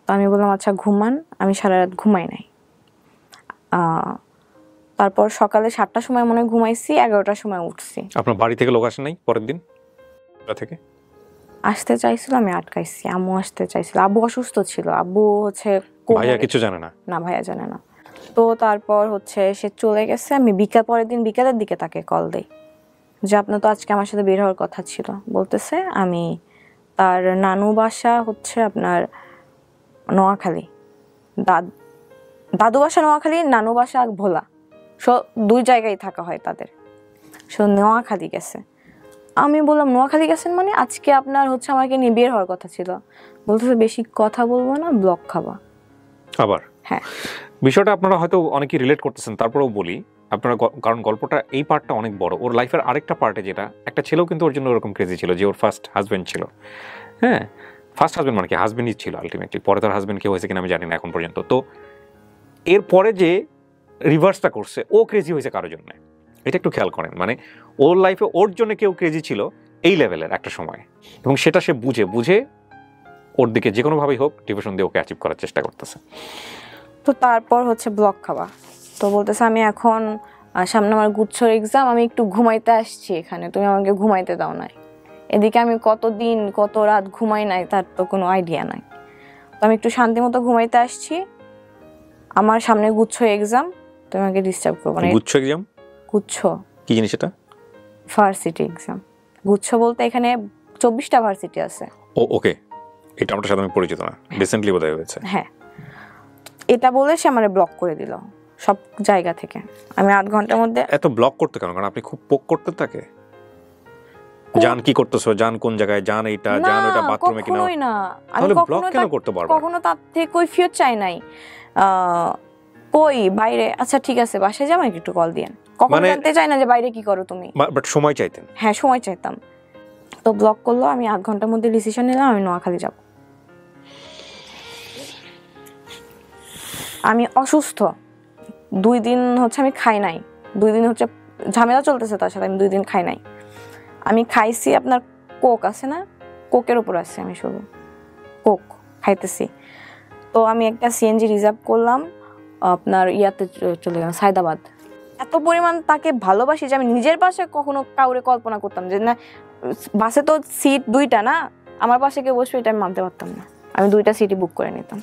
তো আমি বললাম আচ্ছা ঘুমান, আমি সারা রাত ঘুমাই নাই। তারপর সকালে 7টার সময় মনে হয় ঘুমাইছি, 11টার সময় উঠছি। আপনার বাড়ি থেকে লোক আসে নাই পরের দিন থেকে? আসতে চাইছিল, আমি আটকাইছি। আম্মু আসতে চাইছিল, আব্বু অসুস্থ ছিল, আব্বু হচ্ছে ভাইয়া কিছু জানে না? না, ভাইয়া জানে না। তো তারপর হচ্ছে সে চলে গেছে, আমি পরের দিন বিকালের দিকে তাকে কল দেই যে আপনার তো আজকে আমার সাথে বের হওয়ার কথা ছিল। বলতেছে আমি তার নানু বাসা হচ্ছে আপনার নোয়াখালী, দাদু বাসা নোয়াখালী, নানু বাসা ভোলা, দুই জায়গায় থাকা হয় তাদের। নোয়াখালী গেছে। আমি বললাম নোয়াখালী গেছেন মানে? আজকে আপনার হচ্ছে আমাকে নিয়ে বের হওয়ার কথা ছিল। বলতেছে বেশি কথা বলবো না, ব্লক খাবা। আবার হ্যাঁ, বিষয়টা আপনারা হয়তো অনেকেই রিলেট করতেছেন, তারপরেও বলি আপনারা, কারণ গল্পটা এই পার্টটা অনেক বড়। ওর লাইফের আরেকটা পার্টে যেটা, একটা ছেলেও কিন্তু ওর জন্য ওরকম ক্রেজি ছিল, যে ওর ফার্স্ট হাজবেন্ড ছিল। হ্যাঁ, ফার্স্ট হাজবেন্ড মানে কি, হাজবেন্ডই ছিল আলটিমেটলি। পরে তার হাজবেন্ড কেউ হয়েছে কিনা আমি জানি না এখন পর্যন্ত। তো এরপরে যে রিভার্সটা করছে, ও ক্রেজি হয়েছে কারোর জন্য, এটা একটু খেয়াল করেন। মানে ওর লাইফে ওর জন্য কেউ ক্রেজি ছিল এই লেভেলের একটা সময়, এবং সেটা সে বুঝে ওর দিকে যে কোনোভাবেই হোক ডিভিশন দিয়ে ওকে অ্যাচিভ করার চেষ্টা করতেছে। তো তারপর হচ্ছে ব্লক খাওয়া। তো বলতেছে আমি এখন সামনে আমার গুচ্ছর এক্সাম, আমি একটু ঘুমাইতে আসছি এখানে, তুমি আমাকে ঘুমাইতে দাও নাই। এদিকে আমি কতদিন কত রাত ঘুমাই নাই তার তো কোনো আইডিয়া নাই। তো আমি একটু শান্তি মতো ঘুমাইতে আসছি, আমার সামনে গুচ্ছ এক্সাম, তুমি আমাকে ডিস্টার্ব করবো না। গুচ্ছ এক্সাম? গুচ্ছ কি জিনিস এটা? Varsity exam. গুচ্ছ বলতে এখানে 24টা ভার্সিটি আছে। ও ওকে, এটা আমার সাথে আমি পরিচিত না, রিসেন্টলি বোধহয় হয়েছে। হ্যাঁ, এটা বলে সে আমারে ব্লক করে দিল সব জায়গা থেকে। আমি 8 ঘন্টার মধ্যে। এত ব্লক করতে কেন? কারণ আপনি খুব পোক করতে থাকে, জান কি করতেছো, জান কোন জায়গায়, জান এইটা, জান ওটা, বাথরুমে কিনা। কখনোই না, আমি তাহলে ব্লক কেন করতে পারবো? কখনো তার থেকে কৈফিয়ত চাই নাই। কই বাইরে, আচ্ছা ঠিক আছে বাসায় যাও, আমাকে একটু কল দিয়েন। কখনো জানতে চাই না যে বাইরে কি করো তুমি। বাট সময় চাইতেন? হ্যাঁ, সময় চাইতাম। তো ব্লক করলো। আমি 8 ঘন্টার মধ্যে ডিসিশন নিলাম আমি নোয়াখালী যাব। আমি অসুস্থ, 2 দিন হচ্ছে আমি খাই নাই, 2 দিন হচ্ছে ঝামেলা চলতেছে তার সাথে, আমি 2 দিন খাই নাই। আমি খাইছি আপনার কোক আছে না, কোকের উপর আছে, আমি শুধু কোক খাইতেছি। তো আমি একটা সিএনজি রিজার্ভ করলাম, আপনার ইয়াতে চলে গেলাম সায়দাবাদ। এত পরিমাণ তাকে ভালোবাসি যে আমি নিজের পাশে কখনো কাউরে কল্পনা করতাম যে না, বাসে তো সিট 2টা না, আমার পাশে কেউ বসবে এটা আমি মানতে পারতাম না। আমি 2টা সিটই বুক করে নিতাম।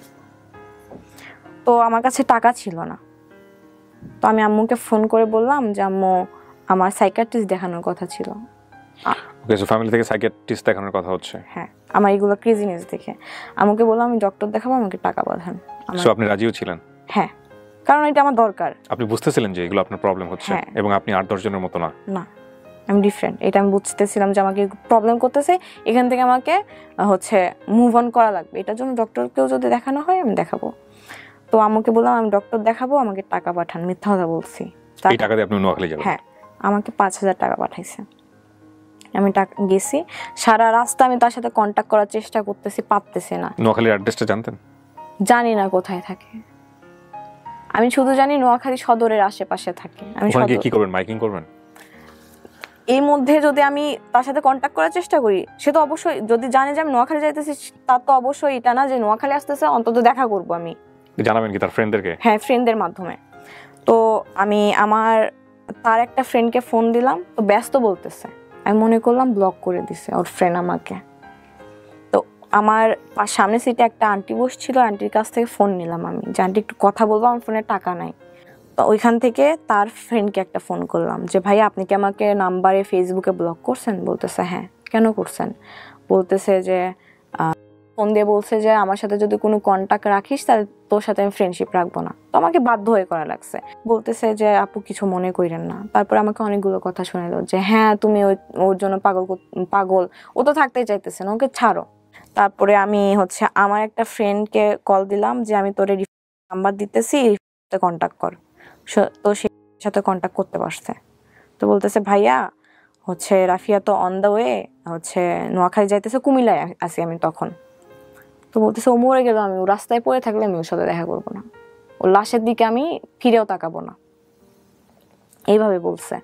তো আমার কাছে টাকা ছিল না, তো আমি আম্মুকে ফোন করে বললাম যে আম্মু আমার সাইকিয়াট্রিস্ট দেখানোর কথা ছিল। ওকে, সো ফ্যামিলি থেকে সাইকিয়াট্রিস্ট দেখানোর কথা হচ্ছে। হ্যাঁ, আমার এগুলো ক্রেজিনেস দেখে আম্মুকে বললাম আমি ডক্টর দেখাবো, আমাকে টাকা পাঠান। সো আপনি রাজিও ছিলেন? হ্যাঁ, কারণ এটা আমার দরকার। আপনি বুঝতেছিলেন যে এগুলো আপনার প্রবলেম হচ্ছে, এবং আপনি 8-10 জনের মতো না। না, আমি ডিফারেন্ট, এটা আমি বুঝতেছিলাম যে আমাকে প্রবলেম করতেছে, এখান থেকে আমাকে হচ্ছে মুভ অন করা লাগবে। এটার জন্য ডক্টরকেও যদি দেখানো হয় আমি দেখাবো। তো আম্মুকে বললাম আমি ডক্টর দেখাবো, আমাকে টাকা পাঠান। মিথ্যা কথা বলছি। এই টাকা দিয়ে আপনি নোয়াখালী যাবেন? হ্যাঁ, আমাকে 5000 টাকা পাঠাইছে। আমি গেছি, সারা রাস্তা আমি তার সাথে কন্ট্যাক্ট করার চেষ্টা করতেছি, পারতেছি না। নোয়াখালীর অ্যাড্রেসটা জানতেন? জানি না কোথায় থাকে, আমি শুধু জানি নোয়াখালী সদরের আশেপাশে থাকে। আমি কি করবেন, মাইকিং করবেন? এই মধ্যে যদি আমি তার সাথে কন্ট্যাক্ট করার চেষ্টা করি, সে তো অবশ্যই যদি জানে যে আমি নোয়াখালী যাইতেছি, তার তো অবশ্যই এটা না যে নোয়াখালী আসতেছে, অন্তত দেখা করবো। আমি জানাবেন কি তার ফ্রেন্ডদেরকে? হ্যাঁ, ফ্রেন্ডদের মাধ্যমে। তো আমি তার একটা ফ্রেন্ডকে ফোন দিলাম, তো ব্যস্ত বলতেছে। আমি মনে করলাম ব্লক করে দিছে ওর ফ্রেন্ড আমাকে। তো আমার সামনে সিটে একটা আন্টি বসছিল, আন্টির কাছ থেকে ফোন নিলাম আমি যে আন্টি একটু কথা বলবো, আমার ফোনে টাকা নাই। তো ওইখান থেকে তার ফ্রেন্ডকে একটা ফোন করলাম যে ভাই আপনি কি আমাকে নাম্বারে ফেসবুকে ব্লক করছেন? বলতেছে হ্যাঁ। কেন করছেন? বলতেছে যে ফোন দিয়ে বলছে যে আমার সাথে যদি কোনো কন্ট্যাক্ট রাখিস তাহলে তোর সাথে আমি ফ্রেন্ডশিপ রাখবো না। তো আমাকে বাধ্য হয়ে করা লাগছে। বলতেছে যে আপু কিছু মনে করেন না। তারপর আমাকে অনেকগুলো কথা শোনালো যে হ্যাঁ তুমি ওর জন্য পাগল, ও তো থাকতেই চাইতেছে না, ওকে ছাড়ো। তারপরে আমি হচ্ছে আমার একটা ফ্রেন্ডকে কল দিলাম যে আমি তোর নাম্বার দিতেছি, কন্ট্যাক্ট কর। তো সে সাথে কন্ট্যাক্ট করতে পারছে। তো বলতেছে ভাইয়া হচ্ছে রাফিয়া তো অন দ্য ওয়ে হচ্ছে নোয়াখালী যাইতেছে, কুমিল্লায় আছি আমি তখন। তো বলতেছে ও মরে গেল, আমি ও রাস্তায় পড়ে থাকলে আমি ওর সাথে দেখা করবো না, ওর লাশের দিকে আমি ফিরেও তাকাবো না, এইভাবে বলছে।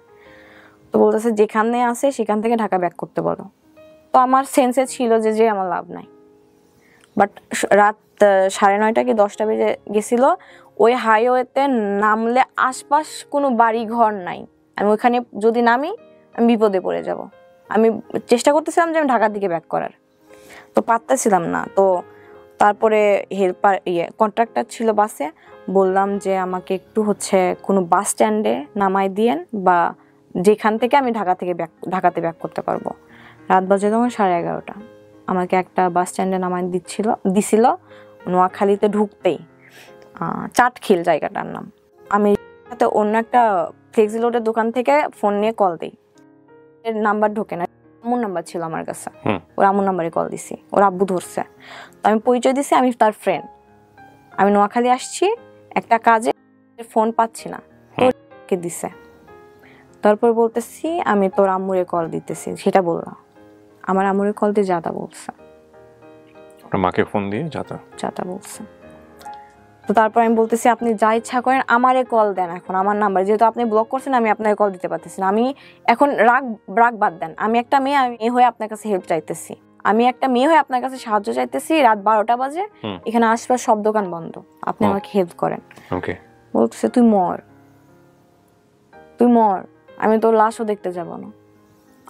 তো বলতেছে যেখানে আছে সেখান থেকে ঢাকা ব্যাক করতে বলো। তো আমার সেন্সে ছিল যে আমার লাভ নাই। বাট রাত 9:30 কি 10টা বেজে গেছিল। ওই হাইওয়েতে নামলে আশপাশ কোনো বাড়ি ঘর নাই, আমি ওইখানে যদি নামি আমি বিপদে পড়ে যাব। আমি চেষ্টা করতেছিলাম যে আমি ঢাকার দিকে ব্যাক করার, তো পারতেছিলাম না। তো তারপরে হেল্পার কন্ট্রাক্টর ছিল বাসে, বললাম যে আমাকে একটু কোনো বাস স্ট্যান্ডে নামাই দিয়েন, বা যেখান থেকে আমি ঢাকাতে ব্যাক করতে পারবো। রাত বাজে তখন 11:30। আমাকে একটা বাস স্ট্যান্ডে নামাই দিছিল নোয়াখালীতে ঢুকতেই, চাটখিল জায়গাটার নাম। আমি সাথে অন্য একটা ফ্লেক্সি লোডের দোকান থেকে ফোন নিয়ে কল দিই, এর নাম্বার ঢোকে না, আম্মুর নাম্বার ছিল আমার কাছে, ওর আম্মুর নাম্বারে কল দিছি, ওর আব্বু ধরছে। তো আমি পরিচয় দিছি আমি তার ফ্রেন্ড, আমি নোয়াখালী আসছি একটা কাজে, ফোন পাচ্ছি না, তোকে দিছে। তারপর বলতেছি আমি তোর আম্মুরে কল দিতেছি, সেটা বললাম। আমার আম্মুরে কল দিয়ে যাতা বলছে, মাকে ফোন দিয়ে যাতা বলছে। তো তারপর আমি বলতেছি আপনি যা ইচ্ছা করেন আমারে কল দেন, এখন আমার নাম্বার যেহেতু আপনি ব্লক করছেন আমি আপনাকে কল দিতে পারতেছি না। আমি এখন রাগ বাদ দেন, আমি একটা মেয়ে হয়ে আপনার কাছে হেল্প চাইতেছি, আমি একটা মেয়ে হয়ে আপনার কাছে সাহায্য চাইতেছি। রাত 12টা বাজে, এখানে আশপাশ সব দোকান বন্ধ, আপনি আমাকে হেল্প করেন। বলতেছে তুই মর, আমি তোর লাশও দেখতে যাব না।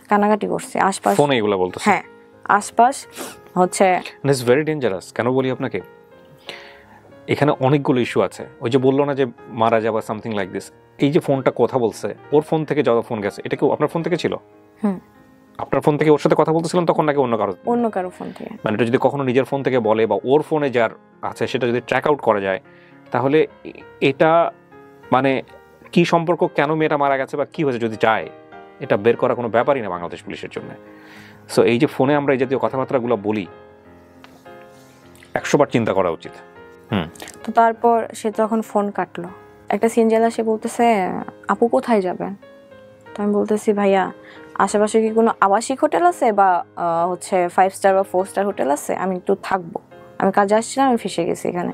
কানাকাটি করছে আশপাশ, ফোনে এগুলো বলতেছে। হ্যাঁ, আশপাশ ইটস ভেরি ডেঞ্জারাস। কেন বলি আপনাকে, এখানে অনেকগুলো ইস্যু আছে। ওই যে বললো না যে মারা যাবা সামথিং লাইক দিস, এই যে ফোনটা কথা বলছে, ওর ফোন থেকে যত ফোন গেছে, এটা কি আপনার ফোন থেকে ছিল? আপনার ফোন থেকে ওর সাথে কথা বলতেছিলেন তখন, নাকি অন্য কারো ফোন থেকে? মানে এটা যদি কখনো নিজের ফোন থেকে বলে বা ওর ফোনে যার আছে সেটা যদি ট্র্যাক আউট করা যায়, তাহলে এটা মানে কি সম্পর্ক, কেন মেয়েটা মারা গেছে বা কি হয়েছে যদি যায়, এটা বের করা কোনো ব্যাপারই না বাংলাদেশ পুলিশের জন্য। সো এই যে ফোনে আমরা এই জাতীয় কথাবার্তাগুলো বলি, 100 বার চিন্তা করা উচিত। তো তারপর সে তখন ফোন কাটলো, একটা সিনজেলা, সে বলতেছে আপু কোথায় যাবেন? তো আমি বলতেছি ভাইয়া আশেপাশে কি কোনো আবাসিক হোটেল আছে বা 5 স্টার বা 4 স্টার হোটেল আছে, আমি একটু থাকবো, আমি কাজে আসছিলাম, আমি ফেসে গেছি এখানে।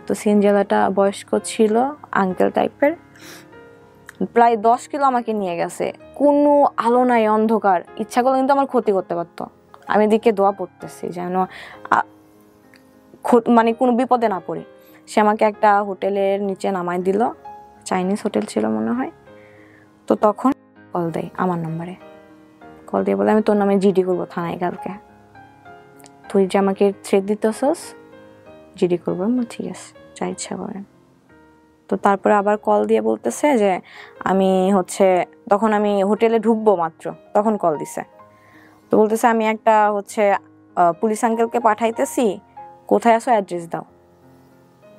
তো সিনজেলাটা বয়স্ক ছিল, আঙ্কেল টাইপের, প্রায় 10 কিলো আমাকে নিয়ে গেছে, কোনো আলো নাই, অন্ধকার, ইচ্ছা করলে কিন্তু আমার ক্ষতি করতে পারতো। আমি দিকে দোয়া পড়তেছি যেন মানে কোনো বিপদে না পড়ি। সে আমাকে একটা হোটেলের নিচে নামাই দিল, চাইনিজ হোটেল ছিল মনে হয়। তো তখন কল দেয় আমার নাম্বারে, কল দিয়ে বলে আমি তোর নামে জিডি করবো থানায় কালকে, তুই যে আমাকে থ্রেট দিতেছস জিডি করবো। ঠিক আছে, যা ইচ্ছা করেন। তো তারপরে আবার কল দিয়ে বলতেছে যে আমি তখন আমি হোটেলে ঢুকবো মাত্র, তখন কল দিছে। তো বলতেছে আমি একটা পুলিশ আঙ্কেলকে পাঠাইতেছি, কোথায় আসো অ্যাড্রেস দাও,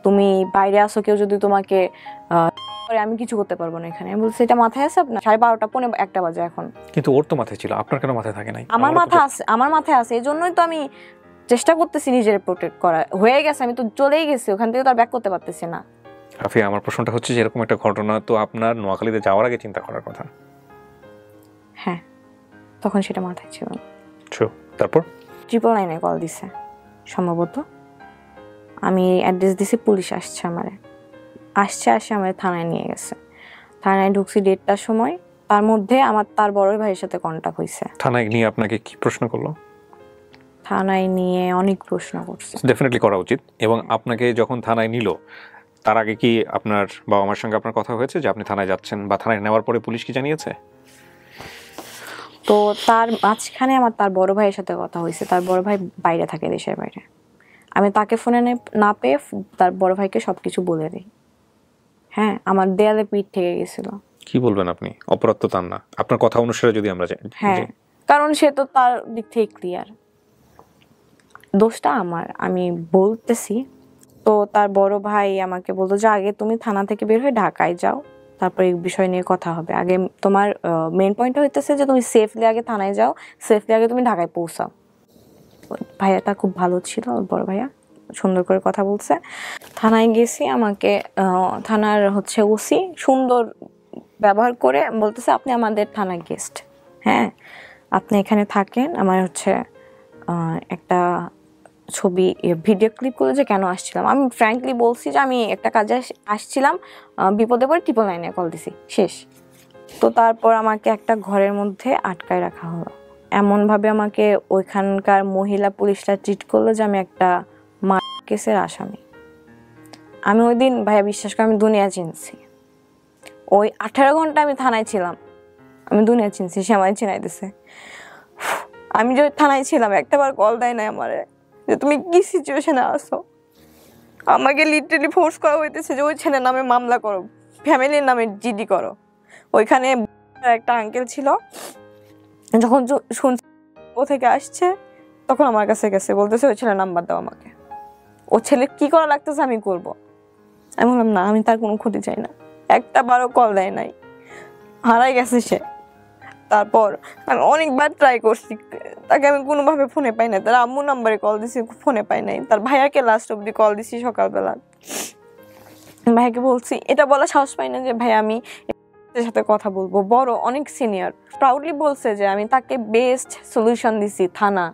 তুমি বাইরে আসো, কেউ যদি তোমাকে আমি কিছু করতে পারবো না এখানে। আমি বলছি এটা মাথায় আছে আপনার? 12:30 পৌনে 1টা বাজে এখন। কিন্তু ওর তো মাথায় ছিল, আপনার কেন মাথায় থাকে নাই? আমার মাথায় আছে, এই জন্যই তো আমি চেষ্টা করতেছি নিজের প্রোটেক্ট করা। হয়ে গেছে, আমি তো চলেই গেছি ওখান থেকে, তো আর ব্যাক করতে পারতেছি না। রাফিয়া, আমার প্রশ্নটা হচ্ছে যে এরকম একটা ঘটনা তো আপনার নোয়াখালীতে যাওয়ার আগে চিন্তা করার কথা। হ্যাঁ, তখন সেটা মাথায় ছিল না। তারপর 999 কল দিছে সম্ভবত, আমি অ্যাড্রেস দিছি, পুলিশ আসছে আমার থানায় নিয়ে গেছে। থানায় ঢুকছি 1:30টার সময়, তার মধ্যে তার বড় ভাইয়ের সাথে কন্টাক্ট হয়েছে। থানায় নিয়ে আপনাকে কি প্রশ্ন করলো? থানায় নিয়ে অনেক প্রশ্ন করছে, ডেফিনেটলি করা উচিত। এবং আপনাকে যখন থানায় নিল, তার আগে কি আপনার বাবা মার সঙ্গে আপনার কথা হয়েছে যে আপনি থানায় যাচ্ছেন, বা থানায় নেওয়ার পরে পুলিশ কি জানিয়েছে? তো তার মাঝখানে তার বড় ভাইয়ের সাথে কথা হয়েছে। তার বড় ভাই বাইরে থাকে, দেশের বাইরে। আমি তাকে ফোনে না পেয়ে তার বড় ভাইকে সবকিছু বলে দিই। হ্যাঁ, আমার দেয়ালে পিঠ থেকে গেছিল। কি বলবেন আপনি? অপরাধ তো তার না, আপনার কথা অনুসারে যদি আমরা যাই। হ্যাঁ, কারণ সে তো তার দিক থেকে ক্লিয়ার, দোষটা আমার, আমি বলতেছি। তো তার বড় ভাই আমাকে বলতো যে আগে তুমি থানা থেকে বের হয়ে ঢাকায় যাও, তারপর এই বিষয় নিয়ে কথা হবে। আগে তোমার মেইন পয়েন্ট হইতেছে যে তুমি সেফলি আগে থানায় যাও, সেফলি আগে তুমি ঢাকায় পৌঁছাও। ভাইয়াটা খুব ভালো ছিল, বড় ভাইয়া সুন্দর করে কথা বলছে। থানায় গেছি, আমাকে থানার ওসি সুন্দর ব্যবহার করে বলতেছে আপনি আমাদের থানার গেস্ট, হ্যাঁ আপনি এখানে থাকেন, আমার একটা ছবি ভিডিও ক্লিপগুলো যে কেন আসছিলাম, আমি ফ্র্যাঙ্কলি বলছি যে আমি একটা কাজে আসছিলাম, বিপদে পড়ে 999 কল দিছি, শেষ। তো তারপর আমাকে একটা ঘরের মধ্যে আটকায় রাখা হলো, এমনভাবে আমাকে ওইখানকার মহিলা পুলিশরা ট্রিট করলো যে আমি একটা কেসের আসামি। আমি ওই দিন ভাইয়া বিশ্বাস করে আমি দুনিয়া চিনছি। ওই 18 ঘন্টা আমি থানায় ছিলাম, আমি দুনিয়া চিনছি, সে আমায় চিনাই দিছে। আমি যে থানায় ছিলাম একটাবার কল দেয় নাই আমারে যে তুমি কি সিচুয়েশনে আসো। আমাকে লিটারালি ফোর্স করা হইতেছে যে ওই ছেলের নামে মামলা করো, ফ্যামিলির নামে জিডি করো। ওইখানে একটা আঙ্কেল ছিল, যখন শুনছি ও থেকে আসছে তখন আমার কাছে গেছে, বলতেছে ওই ছেলের নাম্বার দাও আমাকে, ও ছেলে কি করা লাগতেছে আমি করব। আমি বললাম না, আমি তার কোনো ক্ষতি চাই না। একটা বারও কল দেয় নাই, হারাই গেছে সে। তারপর আমি অনেকবার ট্রাই করছি, তাকে আমি কোনোভাবে ফোনে পাই না। তার আম্মু নাম্বারে কল দিছি, ফোনে পাই নাই। তার ভাইয়াকে লাস্ট অব্দি কল দিছি সকালবেলা, ভাইয়াকে বলছি, এটা বলা সাহস পাই না যে ভাই আমি এর সাথে কথা বলবো, বড় অনেক সিনিয়র। প্রাউডলি বলছে যে আমি তাকে বেস্ট সলিউশন দিছি, থানা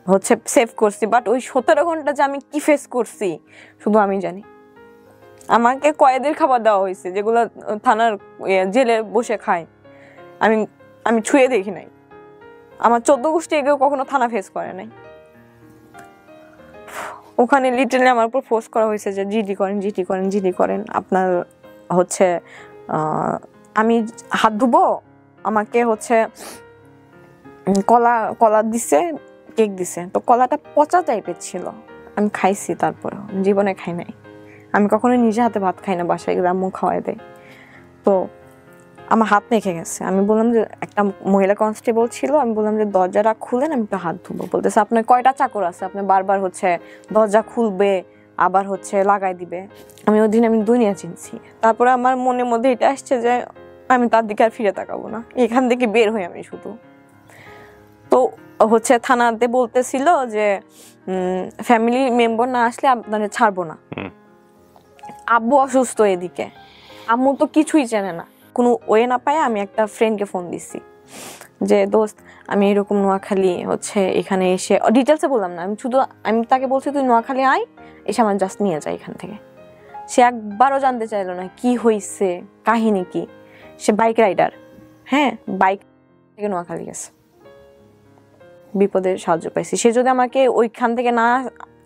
হচ্ছে সেভ করছি। বাট ওই 17 ঘন্টা যে আমি কি ফেস করছি শুধু আমি জানি। আমাকে কয়েদের খাবার দেওয়া হয়েছে যেগুলো থানার জেলে বসে খায়, আমি আমি ছুঁয়ে দেখি নাই। আমার 14 গোষ্ঠী এগেও কখনো থানা ফেস করে নাই। ওখানে লিটারালি আমার উপর ফোর্স করা হয়েছে যে জিডি করেন, জিডি করেন, জিডি করেন। আপনার হচ্ছে আমি হাত ধুবো, আমাকে হচ্ছে কলা কলা দিছে, কেক দিছে। তো কলাটা পচা টাইপের ছিল, আমি খাইছি, তারপরে জীবনে খাই নাই। আমি কখনো নিজে হাতে ভাত খাই না, বাসায় গেলে আম্মু খাওয়াই দেয়। তো আমার হাত মেখে গেছে। আমি বললাম যে একটা মহিলা কনস্টেবল ছিল, আমি বললাম যে দরজাটা খুলেন, আমি একটু হাত ধুবো। বলতেছে আপনার কয়টা চাকর আছে, আপনি বারবার হচ্ছে দরজা খুলবে আবার হচ্ছে লাগাই দিবে। আমি ওই দিন আমি দুনিয়া চিনছি। তারপরে আমার মনের মধ্যে এটা আসছে যে আমি তার দিকে আর ফিরে তাকাবো না, এখান থেকে বের হই আমি শুধু। তো হচ্ছে থানাতে বলতেছিল যে ফ্যামিলি মেম্বার না আসলে আপনাদের ছাড়বো না। আব্বু অসুস্থ, এদিকে আম্মু তো কিছুই জানে না, কোনো ওয়ে না পায়। আমি একটা ফ্রেন্ডকে ফোন দিচ্ছি যে দোস্ত আমি এরকম নোয়াখালী হচ্ছে এখানে এসে, ডিটেলসে বললাম না, আমি তাকে বলছি তুই নোয়াখালী আয়, এসে আমার জাস্ট নিয়ে যায় এখান থেকে। সে একবারও জানতে চাইলো না কি হয়েছে, কাহিনী কি। সে বাইক রাইডার, হ্যাঁ, বাইক থেকে নোয়াখালী গেছে, বিপদে সাহায্য পাইছি। সে যদি আমাকে ওইখান থেকে না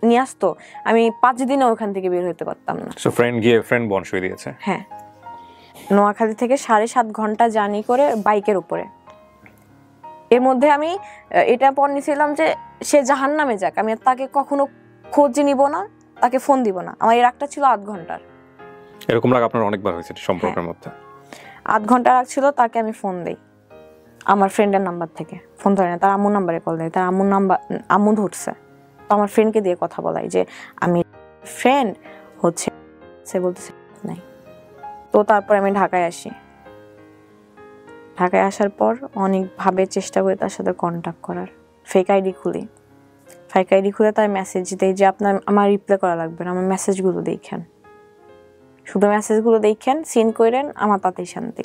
নিয়ে আসতো, আমি 5 দিনে ওইখান থেকে বের হতে পারতাম না। সো ফ্রেন্ড গিয়ে ফ্রেন্ড বনসই দিয়েছে। হ্যাঁ, নোয়াখালী থেকে 7.5 ঘন্টা জার্নি করে বাইকের উপরে। এর মধ্যে আমি এটা পর নিয়েছিলাম যে সে জাহান্নামে যাক, আমি তাকে কখনো খোঁজ নিব না, তাকে ফোন দিব না। আমার এর একটা ছিল 8 ঘন্টার। এরকম রাগ আপনার অনেকবার হয়েছে সম্পর্কের মধ্যে? 8 ঘন্টা রাগ ছিল, তাকে আমি ফোন দেই আমার ফ্রেন্ডের নাম্বার থেকে, ফোন ধরে না, তার আম্মুর নাম্বারে কল দেয়, তার আম্মুর নাম্বার আম্মু ধরছে। তো আমার ফ্রেন্ডকে দিয়ে কথা বলাই যে আমি ফ্রেন্ড হচ্ছে, সে বলতেছে নাই। তো তারপর আমি ঢাকায় আসি। ঢাকায় আসার পর অনেকভাবে চেষ্টা করি তার সাথে কন্ট্যাক্ট করার। ফেক আইডি খুলে তার মেসেজ দেই যে আমার রিপ্লাই করা লাগবে না, আমার মেসেজগুলো দেখেন, শুধু মেসেজগুলো দেখেন, সিন করেন, আমার তাতেই শান্তি।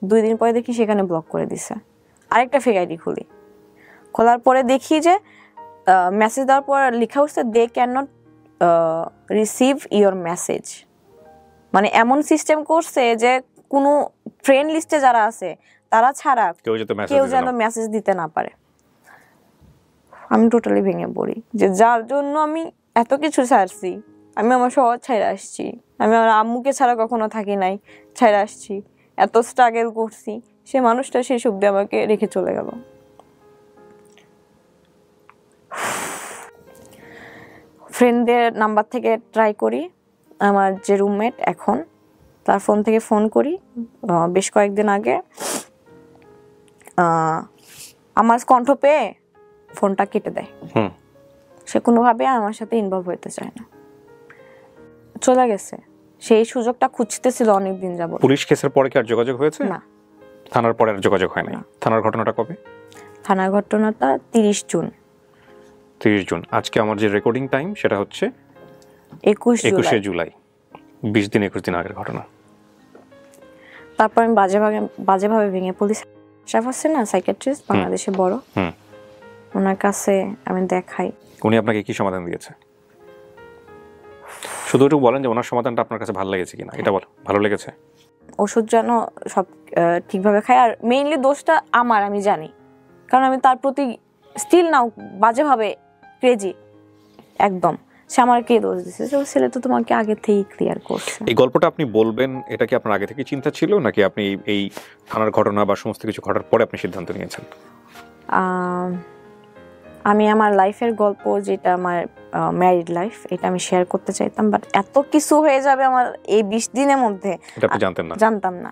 2 দিন পরে দেখি সেখানে ব্লক করে দিছে। আরেকটা ফেক আইডি খোলার পরে দেখি যে মেসেজ দেওয়ার পর লেখা হচ্ছে they can not receive your message. মানে এমন সিস্টেম করছে যে কোনো ফ্রেন্ড লিস্টে যারা আছে তারা ছাড়া কেউ যেন মেসেজ দিতে না পারে। আমি টোটালি ভেঙে পড়ি যে যার জন্য আমি এত কিছু ছাড়ছি, আমি আমার শহর ছাইড়া আসছি, আমি আমার আম্মুকে ছাড়া কখনো থাকি নাই, ছাইড়া আসছি, এত স্ট্রাগল করছি, সে মানুষটা শেষ অব্দি আমাকে রেখে চলে গেল। ফ্রেন্ডদের নাম্বার থেকে ট্রাই করি, আমার যে রুমমেট এখন তার ফোন থেকে ফোন করি। বেশ কয়েকদিন আগে আমার কণ্ঠ পেয়ে ফোনটা কেটে দেয়। সে কোনোভাবে আমার সাথে ইনভলভ হইতে চায় না, চলে গেছে। সেই সুযোগটা খুঁজতেছিল অনেকদিন যাবত। পুলিশ কেসের পরে কি আর যোগাযোগ হয়েছে? না। থানার পরে আর যোগাযোগ হয় নাই? থানার ঘটনাটা কবে? থানার ঘটনাটা 30 জুন। 30 জুন। আজকে আমার যে রেকর্ডিং টাইম সেটা হচ্ছে 21 জুলাই, 20 দিন 21 দিন আগের ঘটনা। তারপর আমি বাজেভাবে ভেঙে, পুলিশ স্টাফ আছে না, সাইকিয়াট্রিস্ট বাংলাদেশে বড়, ওনার কাছে আমি দেখাই। উনি আপনাকে কি সমাধান দিয়েছে? শুধু একটু বলেন যে ওনার সমাধানটা আপনার কাছে ভালো লেগেছে কিনা, এটা বলো। ভালো লেগেছে? ওষুধ যেন সব ঠিকভাবে খাই, আর মেইনলি দোষটা আমার, আমি জানি, কারণ আমি তার প্রতি স্টিল নাও বাজেভাবে ক্রেজি একদম। সে আমাকে দোষ দিচ্ছে যে ছেলে তো তোমাকে আগে থেকেই ক্লিয়ার করছে। এই গল্পটা আপনি বলবেন, এটা কি আপনার আগে থেকে চিন্তা ছিল, নাকি আপনি এই থানার ঘটনা বা সমস্ত কিছু ঘটার পরে আপনি সিদ্ধান্ত নিয়েছেন? আমি আমার লাইফের গল্প, যেটা আমার ম্যারিড লাইফ, এটা আমি শেয়ার করতে চাইতাম, বাট এত কিছু হয়ে যাবে আমার এই 20 দিনের মধ্যে, এটা আপনি জানতেন না? জানতাম না।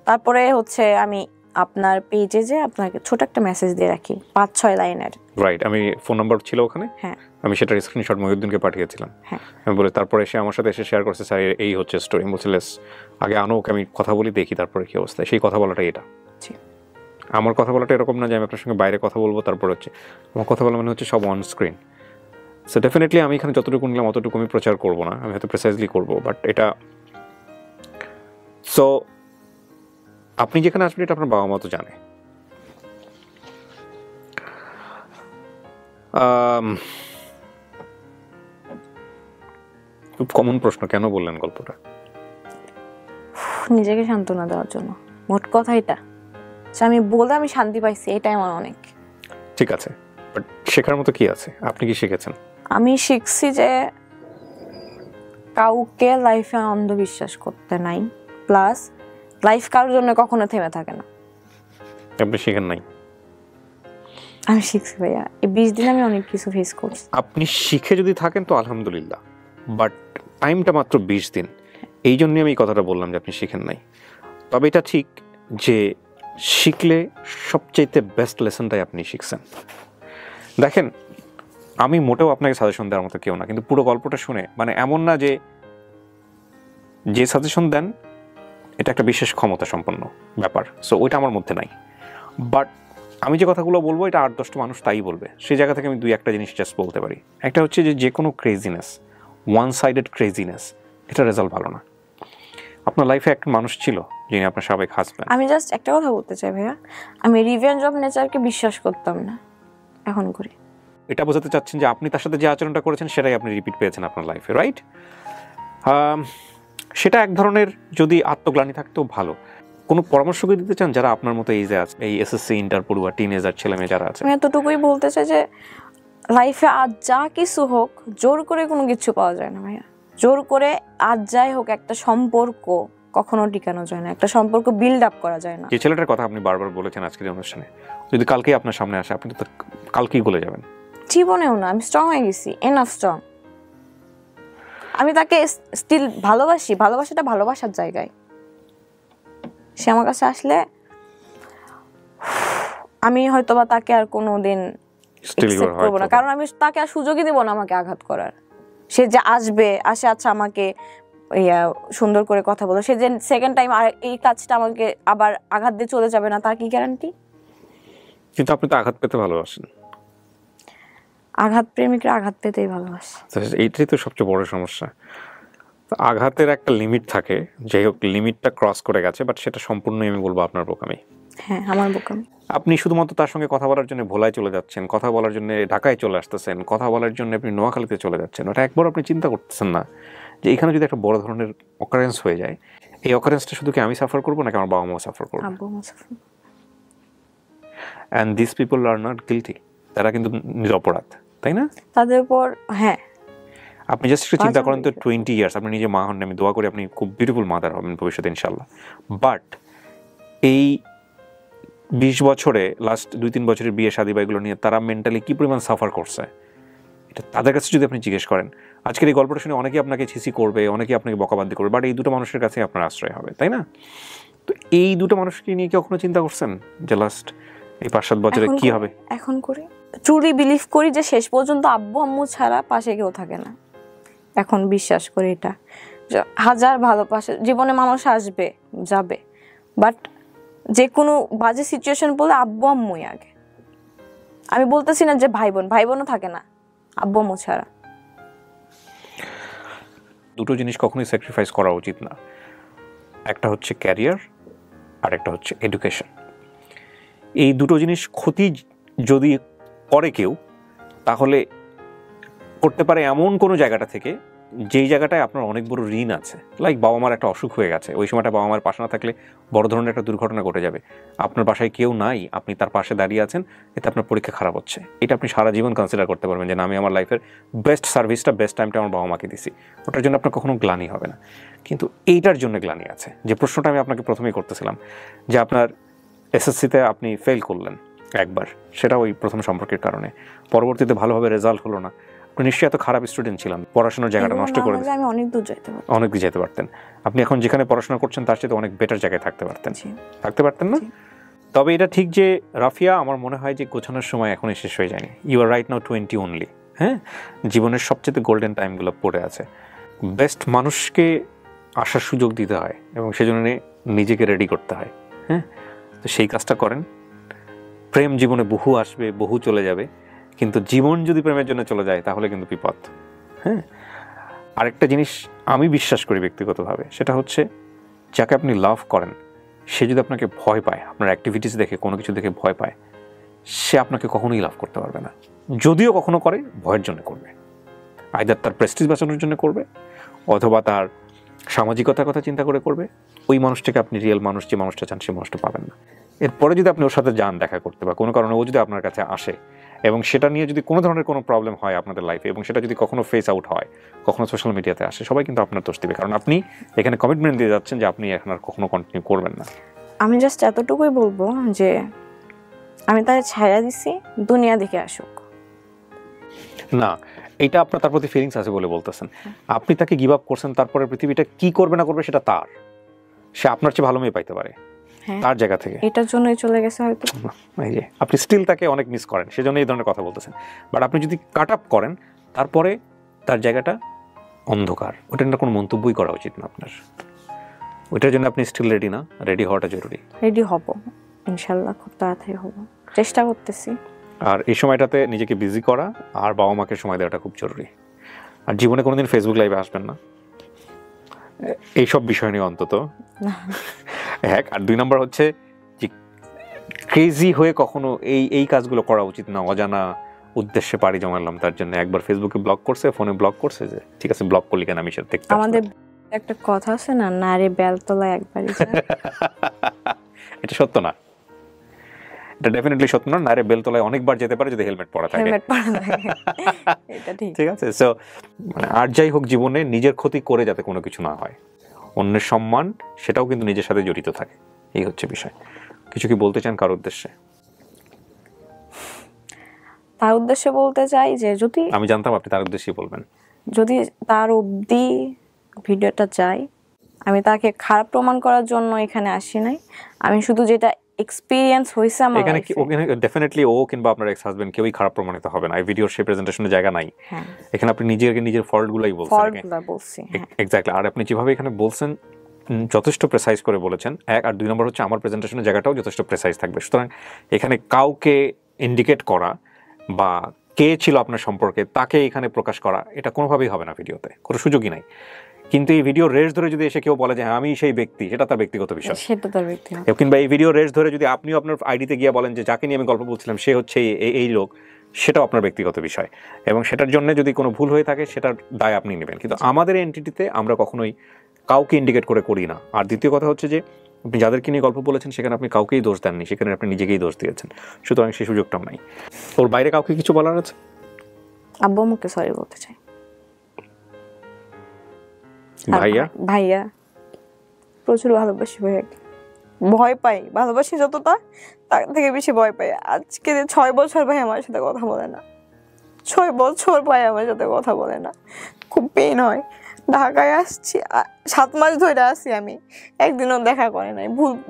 তারপরে হচ্ছে আমি আপনার পেজে যে আপনাকে ছোট একটা মেসেজ দিয়ে রাখি 5-6 লাইনের। রাইট, আমি ফোন নাম্বার ছিল ওখানে। হ্যাঁ, আমি সেটার স্ক্রিনশট মহিউদ্দিনকে পাঠিয়েছিলাম। হ্যাঁ, আমি বলে তারপরে সে আমার সাথে এসে শেয়ার করছে, স্যার এই হচ্ছে স্টোরি। বলছিলেস আগে আনো ওকে, আমি কথা বলি, দেখি তারপরে কি অবস্থা। সেই কথা বলাটা এটা। আমার কথা বলাটা এরকম না যে আমি আপনার সঙ্গে বাইরে কথা বলবো তারপর হচ্ছে, আমার কথা বলা মানে হচ্ছে সব অন স্ক্রিন। সো ডেফিনেটলি আমি এখানে যতটুকু নিলাম অতটুকু আমি প্রচার করবো না, আমি হয়তো প্রিসাইজলি করবো, বাট এটা। সো আপনি যেখানে আসবেন এটা আপনার বাবা মা তো জানে। খুব কমন প্রশ্ন, কেন বললেন গল্পটা? নিজেকে সান্ত্বনা দেওয়ার জন্য, মোট কথা এটা। আমি বলে আমি শান্তি পাইছি, এটাই আমার অনেক। ঠিক আছে, বাট শেখার মতো কি আছে? আপনি কি শিখেছেন? আমি শিখছি যে কাউকে লাইফে অন্ধবিশ্বাস করতে নাই, প্লাস লাইফ কারোর জন্য কখনো থেমে থাকে না। আপনি শিখেন নাই? আমি শিখছি ভাইয়া, এই 20 দিন আমি অনেক কিছু ফেস করছি। আপনি শিখে যদি থাকেন তো আলহামদুলিল্লাহ, বাট টাইমটা মাত্র 20 দিন। এই জন্যই আমি এই কথাটা বললাম যে আপনি শিখেন নাই। তবে এটা ঠিক যে শিখলে সবচাইতে বেস্ট লেসনটাই আপনি শিখছেন। দেখেন, আমি মোটেও আপনাকে সাজেশন দেওয়ার মতো কেউ না, কিন্তু পুরো গল্পটা শুনে মানে এমন না যে সাজেশন দেন এটা একটা বিশেষ ক্ষমতা সম্পন্ন ব্যাপার, সো ওইটা আমার মধ্যে নাই। বাট আমি যে কথাগুলো বলবো এটা 8-10টা মানুষ তাই বলবে, সেই জায়গা থেকে আমি 2-1টা জিনিস জাস্ট বলতে পারি। একটা হচ্ছে যে কোনো ক্রেজিনেস, ওয়ান সাইডেড ক্রেজিনেস, এটা রেজাল্ট ভালো না। আপনার লাইফে একটা মানুষ ছিল যিনি আপনার সাবেক হাজব্যান্ড। আমি জাস্ট একটা কথা বলতে চাই ভাইয়া, আমি রিভেঞ্জ অফ নেচারকে বিশ্বাস করতাম না, এখন করি। এটা বোঝাতে চাচ্ছেন যে আপনি তার সাথে যে আচরণটা করেছেন সেটাই আপনি রিপিট পেয়েছেন আপনার লাইফে, রাইট? সেটা এক ধরনের যদি আত্মগ্লানি থাকতেও ভালো। কোনো পরামর্শ কি দিতে চান যারা আপনার মতো এইজে আছে, এই এসএসসি ইন্টার পড়ুয়া টিনেজার ছেলে মেয়ে যারা আছে? আমি এতটুকুই বলতে চাই যে লাইফে আজ যা কিছু হোক, জোর করে কোনো কিছু পাওয়া যায় না ভাইয়া। জোর করে আজ যাই হোক, একটা সম্পর্ক কখনো টিকানো যায় না, একটা সম্পর্ক বিল্ড আপ করা যায় না। যে ছেলেটার কথা আপনি বারবার বলেছেন আজকের অনুষ্ঠানে, যদি কালকেই আপনার সামনে আসে আপনি তো কালকেই গলে যাবেন। জীবনেও না, আমি স্ট্রং হয়ে গেছি, এনাফ স্ট্রং। আমি তাকে স্টিল ভালোবাসি, ভালোবাসাটা ভালোবাসার জায়গায়। সে আমার কাছে আসলে আমি হয়তোবা তাকে আর কোনোদিন অ্যাকসেপ্ট করবো না, কারণ আমি তাকে আর সুযোগই দেবো না আমাকে আঘাত করার। সে যে আসবে, আচ্ছা আমাকে সুন্দর করে কথা বলো, সে যে সেকেন্ড টাইম আর এই কাজটা আমাকে আবার আঘাত দিয়ে চলে যাবে না, তার কি গ্যারান্টি? কিন্তু আপনি তো আঘাত পেতে ভালোবাসেন। আঘাত প্রেমিকরা আঘাত পেতেই ভালোবাসে, এইটাই তো সবচেয়ে বড় সমস্যা। আঘাতের একটা লিমিট থাকে, যাই হোক লিমিটটা ক্রস করে গেছে, বাট সেটা সম্পূর্ণই আমি বলবো আপনার বোকামি। হ্যাঁ, আমার বোকামি। আপনি শুধুমাত্র তার সঙ্গে কথা বলার জন্য ভোলায় চলে যাচ্ছেন, কথা বলার জন্য ঢাকায় চলে আসতেছেন, কথা বলার জন্য আপনি নোয়াখালীতে চলে যাচ্ছেন, ওটা একবার আপনি চিন্তা করতেছেন না যে এখানে যদি একটা বড় ধরনের অকারেন্স হয়ে যায়, এই অকারেন্সটা শুধু কি আমি সাফার করবো নাকি আমার বাবা মা সাফার করবো? And this people are not guilty, তারা কিন্তু নিরপরাধ, তাই না? তাদের উপর, হ্যাঁ। আপনি জাস্ট একটু চিন্তা করেন তো, 20 ইয়ার্স আপনি নিজে মা হন, আমি দোয়া করি আপনি খুব বিউটিফুল মাদার হবেন ভবিষ্যতে ইনশাল্লাহ। বাট এই 20 বছরে লাস্ট 2-3 বছরের বিয়ে শাদী বা এগুলো নিয়ে তারা মেন্টালি কি পরিমাণ সাফার করছে, এটা তাদের কাছে যদি আপনি জিজ্ঞেস করেন, আজকের এই গল্পটা শুনে অনেকেই আপনাকে ছিসি করবে, অনেকেই আপনাকে বকাবাদি করবে, বাট এই দুটো মানুষের কাছে আপনার আশ্রয় হবে, তাই না? তো এই দুটো মানুষকে নিয়ে কি কখনো চিন্তা করছেন যে লাস্ট এই 5-7 বছরে কি হবে? এখন করি, ট্রুলি বিলিভ করি যে শেষ পর্যন্ত আব্বু আম্মু ছাড়া পাশে কেউ থাকে না। এখন বিশ্বাস করি এটা, হাজার ভালোবাসা জীবনে মানুষ আসবে যাবে, বাট যে কোনো বাজে সিচুয়েশন বলে আব্বু আম্মুই আগে। আমি বলতেছি না যে ভাই বোনও থাকে না আব্বু আম্মু ছাড়া। দুটো জিনিস কখনোই স্যাক্রিফাইস করা উচিত না, একটা হচ্ছে ক্যারিয়ার আর একটা হচ্ছে এডুকেশন। এই দুটো জিনিস ক্ষতি যদি করে কেউ, তাহলে করতে পারে এমন কোনো জায়গাটা থেকে যেই জায়গাটায় আপনার অনেক বড় ঋণ আছে। লাইক বাবা মার একটা অসুখ হয়ে গেছে, ওই সময়টা বাবা মার পাশে না থাকলে বড় ধরনের একটা দুর্ঘটনা ঘটে যাবে, আপনার বাসায় কেউ নাই, আপনি তার পাশে দাঁড়িয়ে আছেন, এতে আপনার পরীক্ষা খারাপ হচ্ছে, এটা আপনি সারা জীবন কনসিডার করতে পারবেন যে না, আমি আমার লাইফের বেস্ট সার্ভিসটা, বেস্ট টাইমটা আমার বাবা মাকে দিছি, ওটার জন্য আপনার কখনো গ্লানি হবে না। কিন্তু এইটার জন্য গ্লানি আছে, যে প্রশ্নটা আমি আপনাকে প্রথমেই করতেছিলাম, যে আপনার এসএসসিতে আপনি ফেল করলেন একবার, সেটা ওই প্রথম সম্পর্কের কারণে, পরবর্তীতে ভালোভাবে রেজাল্ট হলো না, আপনি নিশ্চয়ই এত খারাপ স্টুডেন্ট ছিলাম, পড়াশোনার জায়গাটা নষ্ট করে দিয়েছেন, আমি অনেক দূর যেতে পারতাম, অনেক দূর যেতে পারতেন, আপনি এখন যেখানে পড়াশোনা করছেন তার চেয়ে অনেক বেটার জায়গায় থাকতে পারতেন না? তবে এটা ঠিক যে রাফিয়া, আমার মনে হয় যে গোছানোর সময় এখনই শেষ হয়ে যায়নি। You are right now 20 only. হ্যাঁ, জীবনের সবচেয়ে গোল্ডেন টাইমগুলো পড়ে আছে। বেস্ট মানুষকে আসার সুযোগ দিতে হয় এবং সেজন্য নিজেকে রেডি করতে হয়। হ্যাঁ, তো সেই কাজটা করেন। প্রেম জীবনে বহু আসবে, বহু চলে যাবে, কিন্তু জীবন যদি প্রেমের জন্য চলে যায় তাহলে কিন্তু বিপদ। হ্যাঁ, আরেকটা জিনিস আমি বিশ্বাস করি ব্যক্তিগতভাবে, সেটা হচ্ছে যাকে আপনি লাভ করেন সে যদি আপনাকে ভয় পায়, আপনার অ্যাক্টিভিটিস দেখে, কোনো কিছু দেখে ভয় পায়, সে আপনাকে কখনোই লাভ করতে পারবে না। যদিও কখনো করে, ভয়ের জন্য করবে, আইদার তার প্রেস্টিজ বাঁচানোর জন্য করবে, অথবা তার সামাজিকতার কথা চিন্তা করে করবে। ওই মানুষটাকে আপনি রিয়েল মানুষ, যে মানুষটা চান, সে মানুষটা পাবেন না। এরপরে যদি আপনি ওর সাথে যান দেখা করতে, বা কোনো কারণে ও যদি আপনার কাছে আসে এবং সেটা নিয়ে যদি কোনো ধরনের কোনো প্রবলেম হয় আপনাদের লাইফে, এবং সেটা যদি কখনো ফেস আউট হয়, কখনো সোশ্যাল মিডিয়াতে আসে, সবাই কিন্তু আপনার দোষ দিবে, কারণ আপনি এখানে কমিটমেন্ট দিয়ে যাচ্ছেন যে আপনি এখন আর কখনো কন্টিনিউ করবেন না। আমি জাস্ট এতটুকুই বলবো যে আমি তাকে ছায়া দিছি, দুনিয়া দেখে আসুক। না, এটা আপনার তার প্রতি ফিলিংস আছে বলে বলতেছেন, আপনি তাকে গিভ আপ করছেন, তারপরে পৃথিবীটা কি করবে না করবে সেটা তার, সে আপনার চেয়ে ভালো মেয়ে পাইতে পারে তার জায়গা থেকে, এটার জন্যই চলে গেছে হয়তো। এই যে আপনি স্টিল তাকে অনেক মিস করেন, সেজন্য এই ধরনের কথা বলতেছেন। বাট আপনি যদি কাট আপ করেন, তারপরে তার জায়গাটা অন্ধকার, ওটার জন্য কোনো মন্তব্যই করা উচিত না আপনার। ওইটার জন্য আপনি স্টিল রেডি না? রেডি হওয়াটা জরুরি। রেডি হব ইনশাল্লাহ, খুব তাড়াতাড়ি হব, চেষ্টা করতেছি। আর এই সময়টাতে নিজেকে বিজি করা আর বাবা মাকে সময় দেওয়াটা খুব জরুরি। আর জীবনে কোনোদিন ফেসবুক লাইভে আসবেন না এইসব বিষয় নিয়ে অন্তত, এক। আর 2 নম্বর হচ্ছে যে ক্রেজি হয়ে কখনো এই কাজগুলো করা উচিত না। অজানা উদ্দেশ্যে পাড়ি জমালাম, তার জন্য একবার ফেসবুকে ব্লক করছে, ফোনে ব্লক করছে, যে ঠিক আছে ব্লক করলি কেন, আমি সেটা দেখতে। আমাদের একটা কথা আছে না, নারে বেলতলায় একবারই যায়। এটা সত্য না, এটা ডেফিনেটলি সত্য না। নারে বেলতলায় অনেকবার যেতে পারে যদি হেলমেট পরা থাকে। হেলমেট পরা থাকে, এটা ঠিক। ঠিক আছে, সো মানে আর যাই হোক, জীবনে নিজের ক্ষতি করে যাতে কোনো কিছু না হয়, অন্যের সম্মান সেটাও কিন্তু নিজের সাথে জড়িত থাকে, এই হচ্ছে বিষয়। কিছু কি বলতে চান কারোর উদ্দেশ্যে? তার উদ্দেশ্যে বলতে চাই যে যদি, আমি জানতাম আপনি তার উদ্দেশ্যে বলবেন, যদি তার অবধি ভিডিওটা যায়, আমি তাকে খারাপ প্রমাণ করার জন্য এখানে আসি নাই। আমি শুধু যেটা এক্সপেরিয়েন্স হয়েছে আমার এখানে কি ওখানে ডেফিনেটলি ও কিংবা আপনার এক্স হাজবেন্ড কেউই খারাপ প্রমাণিত হবে না। এই ভিডিওর সেই প্রেজেন্টেশনের জায়গা নাই। এখানে আপনি নিজের ফল্টগুলোই বলছেন। এক্স্যাক্টলি। আর আপনি যেভাবে এখানে বলছেন যথেষ্ট প্রেসাইজ করে বলেছেন, এক। আর 2 নম্বর হচ্ছে আমার প্রেজেন্টেশনের জায়গাটাও যথেষ্ট প্রেসাইজ থাকবে। সুতরাং এখানে কাউকে ইন্ডিকেট করা বা কে ছিল আপনার সম্পর্কে তাকে এখানে প্রকাশ করা, এটা কোনোভাবেই হবে না ভিডিওতে, কোনো সুযোগই নাই। কিন্তু এই ভিডিও রেস ধরে যদি এসে কেউ বলে যে হ্যাঁ আমি সেই ব্যক্তি, সেটা তার ব্যক্তিগত বিষয়, সেটা তার ব্যক্তিগত। কিংবা এই ভিডিও রেস ধরে যদি আপনিও আপনার আইডিতে গিয়ে বলেন যে যাকে নিয়ে আমি গল্প বলছিলাম সে হচ্ছে এই লোক, সেটাও আপনার ব্যক্তিগত বিষয়, এবং সেটার জন্য যদি কোনো ভুল হয়ে থাকে সেটার দায় আপনি নেবেন। কিন্তু আমাদের এন্টিটিতে আমরা কখনোই কাউকে ইন্ডিকেট করে করি না। আর দ্বিতীয় কথা হচ্ছে যে আপনি যাদেরকে নিয়ে গল্প বলেছেন সেখানে আপনি কাউকেই দোষ দেননি, সেখানে আপনি নিজেকেই দোষ দিয়েছেন। সুতরাং সেই সুযোগটাও নাই। ওর বাইরে কাউকে কিছু বলার আছে? আব্বু মুখে সরি বলতে চাই। ভাইয়া প্রচুর ভালোবাসি ভাইয়াকে, ভয় পাই, ভালোবাসি যতটা তার থেকে বেশি ভয় পাই। আজকে 6 বছর ভাই আমার সাথে কথা বলে না, 6 বছর ভাই আমার সাথে কথা বলে না, খুব পেইন হয়। ঢাকায় আসছি, 7 মাস ধরে আসি আমি, একদিনও দেখা করে নাই,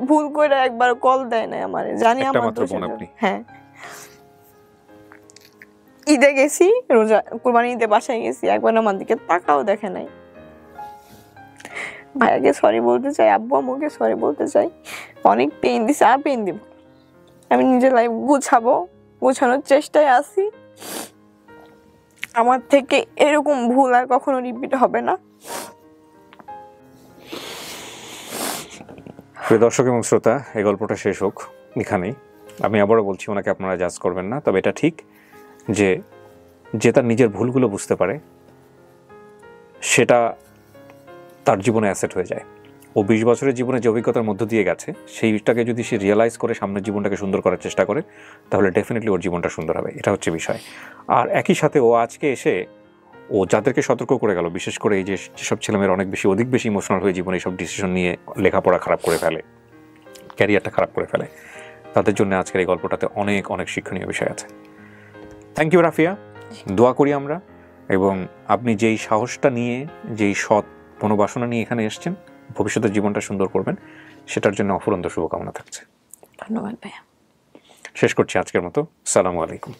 ভুল করে একবার কল দেয় নাই আমার, জানি আমার দোষ। হ্যাঁ, ঈদে গেছি, রোজা কুরবানি ঈদে বাসায় গেছি, একবার আমার দিকে তাকাও দেখে নাই। ভাইয়াকে সরি বলতে চাই, আব্বু আম্মুকে সরি বলতে চাই, অনেক পেইন দিছে, আর পেইন দিব। আমি নিজের লাইফ গোছানোর চেষ্টায় আছি। আমার থেকে এরকম ভুল আর কখনো রিপিট হবে না। প্রিয় দর্শক এবং শ্রোতা, এই গল্পটা শেষ হোক এখানেই। আমি আবারও বলছি, ওনাকে আপনারা জাজ করবেন না, তবে এটা ঠিক যে যে তার নিজের ভুলগুলো বুঝতে পারে সেটা তার জীবনে অ্যাসেট হয়ে যায়। ও 20 বছরের জীবনে যে অভিজ্ঞতার মধ্য দিয়ে গেছে সেইটাকে যদি সে রিয়েলাইজ করে সামনের জীবনটাকে সুন্দর করার চেষ্টা করে তাহলে ডেফিনেটলি ওর জীবনটা সুন্দর হবে, এটা হচ্ছে বিষয়। আর একই সাথে ও আজকে এসে ও যাদেরকে সতর্ক করে গেল, বিশেষ করে এই যেসব ছেলেমেয়েরা অধিক বেশি ইমোশনাল হয়ে জীবনে এইসব ডিসিশন নিয়ে লেখাপড়া খারাপ করে ফেলে, ক্যারিয়ারটা খারাপ করে ফেলে, তাদের জন্য আজকের এই গল্পটাতে অনেক অনেক শিক্ষণীয় বিষয় আছে। থ্যাংক ইউ রাফিয়া, দোয়া করি আমরা, এবং আপনি যেই সাহসটা নিয়ে, যেই সৎ মনোবাসনা নিয়ে এখানে এসেছেন, ভবিষ্যতের জীবনটা সুন্দর করবেন, সেটার জন্য অফুরন্ত শুভকামনা থাকছে। ধন্যবাদ ভাইয়া। শেষ করছি আজকের মতো। আসসালামু আলাইকুম।